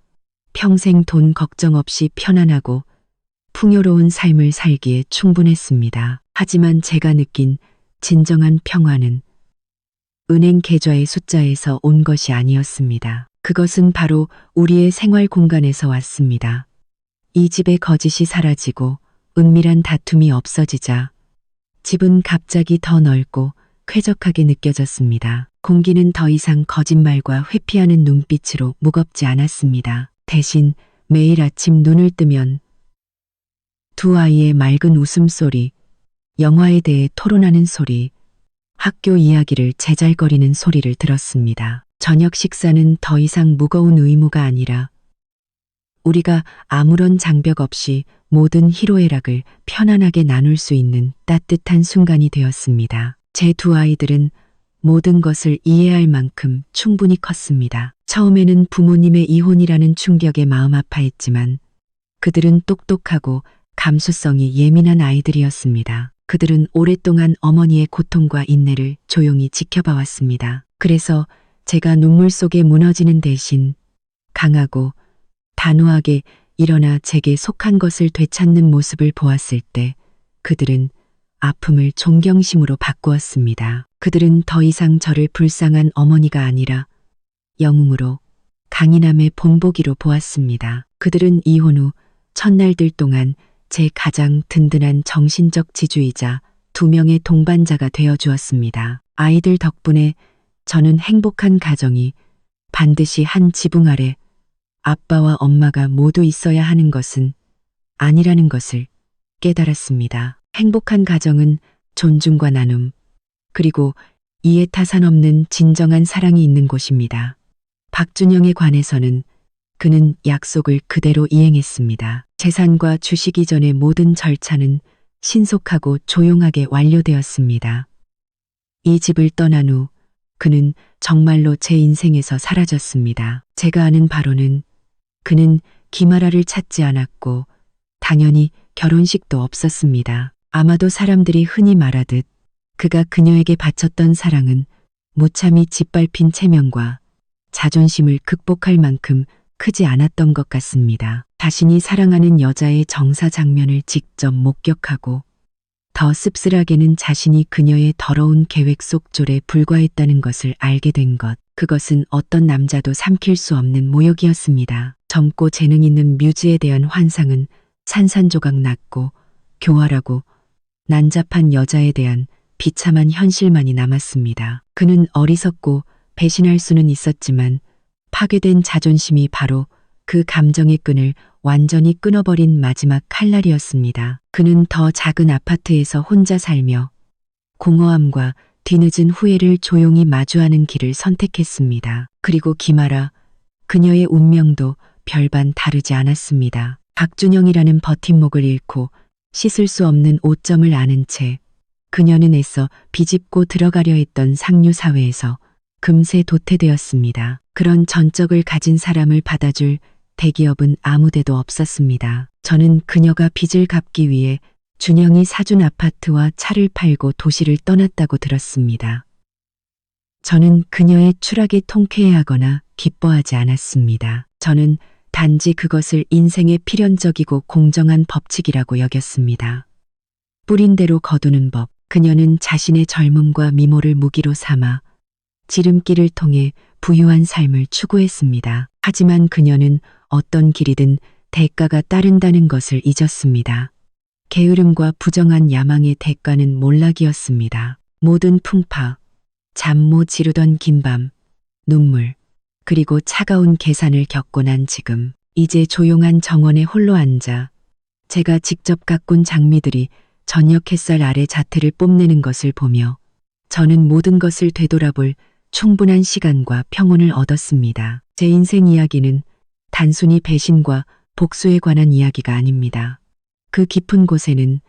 평생 돈 걱정 없이 편안하고 풍요로운 삶을 살기에 충분했습니다. 하지만 제가 느낀 진정한 평화는 은행 계좌의 숫자에서 온 것이 아니었습니다. 그것은 바로 우리의 생활 공간에서 왔습니다. 이 집의 거짓이 사라지고 은밀한 다툼이 없어지자 집은 갑자기 더 넓고 쾌적하게 느껴졌습니다. 공기는 더 이상 거짓말과 회피하는 눈빛으로 무겁지 않았습니다. 대신 매일 아침 눈을 뜨면 두 아이의 맑은 웃음소리, 영화에 대해 토론하는 소리, 학교 이야기를 제잘거리는 소리를 들었습니다. 저녁 식사는 더 이상 무거운 의무가 아니라 우리가 아무런 장벽 없이 모든 희로애락을 편안하게 나눌 수 있는 따뜻한 순간이 되었습니다. 제 두 아이들은 모든 것을 이해할 만큼 충분히 컸습니다. 처음에는 부모님의 이혼이라는 충격에 마음 아파했지만 그들은 똑똑하고 감수성이 예민한 아이들이었습니다. 그들은 오랫동안 어머니의 고통과 인내를 조용히 지켜봐왔습니다. 그래서 제가 눈물 속에 무너지는 대신 강하고 단호하게 일어나 제게 속한 것을 되찾는 모습을 보았을 때 그들은 아픔을 존경심으로 바꾸었습니다. 그들은 더 이상 저를 불쌍한 어머니가 아니라 영웅으로 강인함의 본보기로 보았습니다. 그들은 이혼 후 첫날들 동안 제 가장 든든한 정신적 지주이자 두 명의 동반자가 되어 주었습니다. 아이들 덕분에 저는 행복한 가정이 반드시 한 지붕 아래 아빠와 엄마가 모두 있어야 하는 것은 아니라는 것을 깨달았습니다. 행복한 가정은 존중과 나눔, 그리고 이해 타산 없는 진정한 사랑이 있는 곳입니다. 박준영에 관해서는 그는 약속을 그대로 이행했습니다. 재산과 주식 이전의 모든 절차는 신속하고 조용하게 완료되었습니다. 이 집을 떠난 후 그는 정말로 제 인생에서 사라졌습니다. 제가 아는 바로는 그는 김아라를 찾지 않았고 당연히 결혼식도 없었습니다. 아마도 사람들이 흔히 말하듯 그가 그녀에게 바쳤던 사랑은 무참히 짓밟힌 체면과 자존심을 극복할 만큼 크지 않았던 것 같습니다. 자신이 사랑하는 여자의 정사 장면을 직접 목격하고 더 씁쓸하게는 자신이 그녀의 더러운 계획 속졸에 불과했다는 것을 알게 된 것. 그것은 어떤 남자도 삼킬 수 없는 모욕이었습니다. 젊고 재능 있는 뮤즈에 대한 환상은 산산조각 났고 교활하고 난잡한 여자에 대한 비참한 현실만이 남았습니다. 그는 어리석고 배신할 수는 있었지만 파괴된 자존심이 바로 그 감정의 끈을 완전히 끊어버린 마지막 칼날이었습니다. 그는 더 작은 아파트에서 혼자 살며 공허함과 뒤늦은 후회를 조용히 마주하는 길을 선택했습니다. 그리고 기마라, 그녀의 운명도 별반 다르지 않았습니다. 박준영이라는 버팀목을 잃고 씻을 수 없는 오점을 아는 채 그녀는 애써 비집고 들어가려 했던 상류사회에서 금세 도태되었습니다. 그런 전적을 가진 사람을 받아줄 대기업은 아무데도 없었습니다. 저는 그녀가 빚을 갚기 위해 준영이 사준 아파트와 차를 팔고 도시를 떠났다고 들었습니다. 저는 그녀의 추락에 통쾌해하거나 기뻐하지 않았습니다. 저는 단지 그것을 인생의 필연적이고 공정한 법칙이라고 여겼습니다. 뿌린 대로 거두는 법. 그녀는 자신의 젊음과 미모를 무기로 삼아 지름길을 통해 부유한 삶을 추구했습니다. 하지만 그녀는 어떤 길이든 대가가 따른다는 것을 잊었습니다. 게으름과 부정한 야망의 대가는 몰락이었습니다. 모든 풍파, 잠 못 이루던 긴밤, 눈물, 그리고 차가운 계산을 겪고 난 지금 이제 조용한 정원에 홀로 앉아 제가 직접 가꾼 장미들이 저녁 햇살 아래 자태를 뽐내는 것을 보며 저는 모든 것을 되돌아볼 충분한 시간과 평온을 얻었습니다. 제 인생 이야기는 단순히 배신과 복수에 관한 이야기가 아닙니다. 그 깊은 곳에는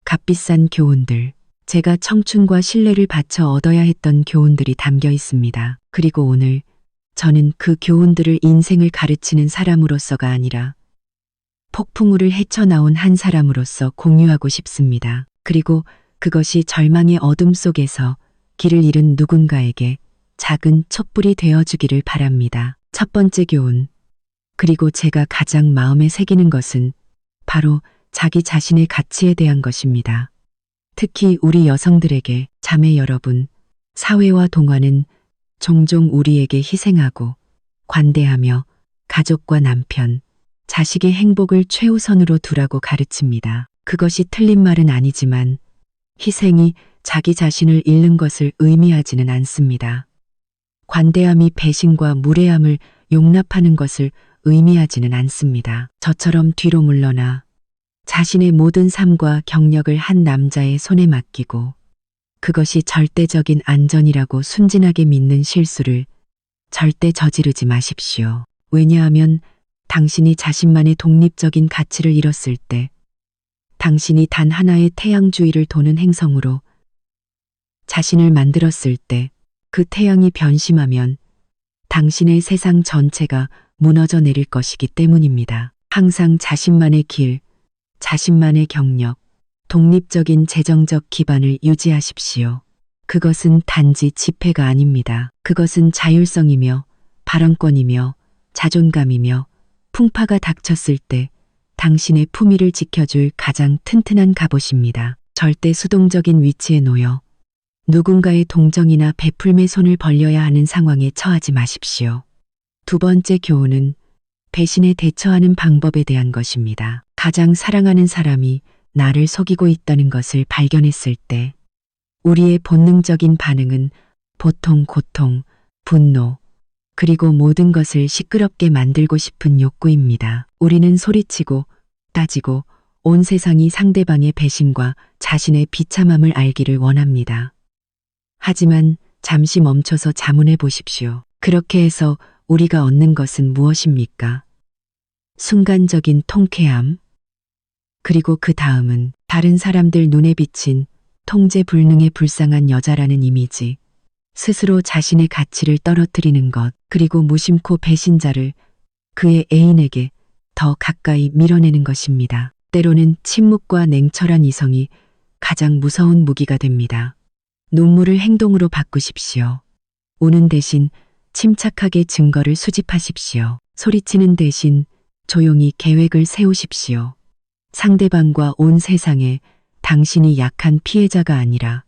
값비싼 교훈들, 제가 청춘과 신뢰를 바쳐 얻어야 했던 교훈들이 담겨 있습니다. 그리고 오늘 저는 그 교훈들을 인생을 가르치는 사람으로서가 아니라 폭풍우를 헤쳐나온 한 사람으로서 공유하고 싶습니다. 그리고 그것이 절망의 어둠 속에서 길을 잃은 누군가에게 작은 촛불이 되어주기를 바랍니다. 첫 번째 교훈. 그리고 제가 가장 마음에 새기는 것은 바로 자기 자신의 가치에 대한 것입니다. 특히 우리 여성들에게 자매 여러분, 사회와 동화는 종종 우리에게 희생하고 관대하며 가족과 남편, 자식의 행복을 최우선으로 두라고 가르칩니다. 그것이 틀린 말은 아니지만 희생이 자기 자신을 잃는 것을 의미하지는 않습니다. 관대함이 배신과 무례함을 용납하는 것을 의미하지는 않습니다. 저처럼 뒤로 물러나 자신의 모든 삶과 경력을 한 남자의 손에 맡기고 그것이 절대적인 안전이라고 순진하게 믿는 실수를 절대 저지르지 마십시오. 왜냐하면 당신이 자신만의 독립적인 가치를 잃었을 때 당신이 단 하나의 태양 주위를 도는 행성으로 자신을 만들었을 때 그 태양이 변심하면 당신의 세상 전체가 무너져 내릴 것이기 때문입니다. 항상 자신만의 길, 자신만의 경력, 독립적인 재정적 기반을 유지하십시오. 그것은 단지 지폐가 아닙니다. 그것은 자율성이며 발언권이며 자존감이며 풍파가 닥쳤을 때 당신의 품위를 지켜줄 가장 튼튼한 갑옷입니다. 절대 수동적인 위치에 놓여 누군가의 동정이나 베풀매 손을 벌려야 하는 상황에 처하지 마십시오. 두 번째 교훈은 배신에 대처하는 방법에 대한 것입니다. 가장 사랑하는 사람이 나를 속이고 있다는 것을 발견했을 때 우리의 본능적인 반응은 보통 고통, 분노, 그리고 모든 것을 시끄럽게 만들고 싶은 욕구입니다. 우리는 소리치고 따지고 온 세상이 상대방의 배신과 자신의 비참함을 알기를 원합니다. 하지만 잠시 멈춰서 자문해 보십시오. 그렇게 해서 우리가 얻는 것은 무엇입니까? 순간적인 통쾌함. 그리고 그 다음은 다른 사람들 눈에 비친 통제불능의 불쌍한 여자라는 이미지. 스스로 자신의 가치를 떨어뜨리는 것. 그리고 무심코 배신자를 그의 애인에게 더 가까이 밀어내는 것입니다. 때로는 침묵과 냉철한 이성이 가장 무서운 무기가 됩니다. 눈물을 행동으로 바꾸십시오. 우는 대신 침착하게 증거를 수집하십시오. 소리치는 대신 조용히 계획을 세우십시오. 상대방과 온 세상에 당신이 약한 피해자가 아니라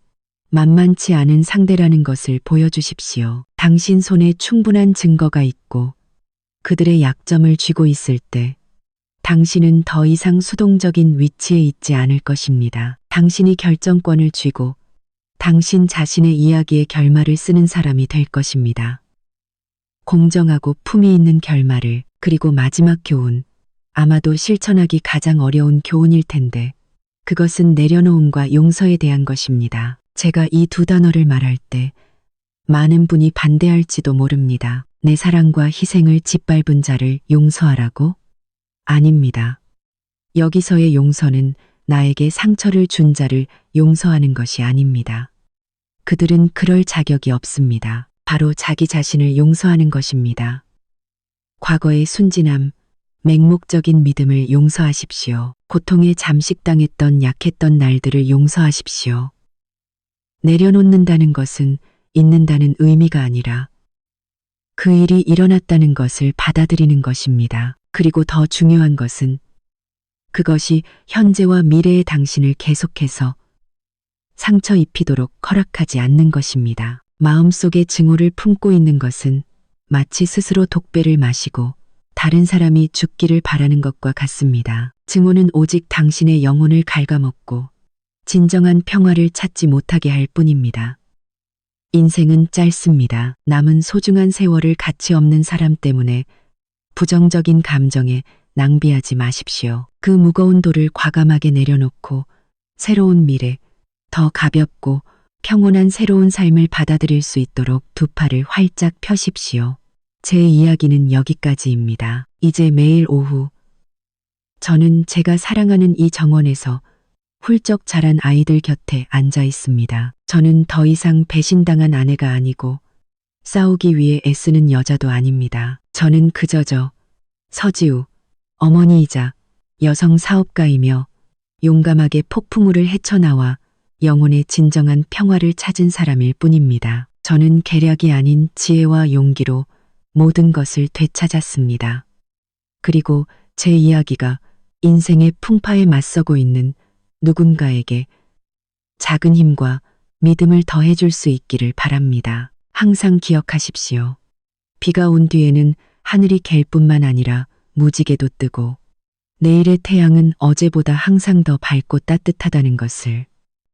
만만치 않은 상대라는 것을 보여주십시오. 당신 손에 충분한 증거가 있고 그들의 약점을 쥐고 있을 때 당신은 더 이상 수동적인 위치에 있지 않을 것입니다. 당신이 결정권을 쥐고 당신 자신의 이야기의 결말을 쓰는 사람이 될 것입니다. 공정하고 품위 있는 결말을, 그리고 마지막 교훈, 아마도 실천하기 가장 어려운 교훈일 텐데 그것은 내려놓음과 용서에 대한 것입니다. 제가 이 두 단어를 말할 때 많은 분이 반대할지도 모릅니다. 내 사랑과 희생을 짓밟은 자를 용서하라고? 아닙니다. 여기서의 용서는 나에게 상처를 준 자를 용서하는 것이 아닙니다. 그들은 그럴 자격이 없습니다. 바로 자기 자신을 용서하는 것입니다. 과거의 순진함, 맹목적인 믿음을 용서하십시오. 고통에 잠식당했던 약했던 날들을 용서하십시오. 내려놓는다는 것은 잊는다는 의미가 아니라 그 일이 일어났다는 것을 받아들이는 것입니다. 그리고 더 중요한 것은 그것이 현재와 미래의 당신을 계속해서 상처 입히도록 허락하지 않는 것입니다. 마음속에 증오를 품고 있는 것은 마치 스스로 독배를 마시고 다른 사람이 죽기를 바라는 것과 같습니다. 증오는 오직 당신의 영혼을 갉아먹고 진정한 평화를 찾지 못하게 할 뿐입니다. 인생은 짧습니다. 남은 소중한 세월을 가치 없는 사람 때문에 부정적인 감정에 낭비하지 마십시오. 그 무거운 돌을 과감하게 내려놓고 새로운 미래, 더 가볍고 평온한 새로운 삶을 받아들일 수 있도록 두 팔을 활짝 펴십시오. 제 이야기는 여기까지입니다. 이제 매일 오후 저는 제가 사랑하는 이 정원에서 훌쩍 자란 아이들 곁에 앉아 있습니다. 저는 더 이상 배신당한 아내가 아니고 싸우기 위해 애쓰는 여자도 아닙니다. 저는 그저 서지우, 어머니이자 여성 사업가이며 용감하게 폭풍우를 헤쳐나와 영혼의 진정한 평화를 찾은 사람일 뿐입니다. 저는 계략이 아닌 지혜와 용기로 모든 것을 되찾았습니다. 그리고 제 이야기가 인생의 풍파에 맞서고 있는 누군가에게 작은 힘과 믿음을 더해줄 수 있기를 바랍니다. 항상 기억하십시오. 비가 온 뒤에는 하늘이 갤 뿐만 아니라 무지개도 뜨고 내일의 태양은 어제보다 항상 더 밝고 따뜻하다는 것을.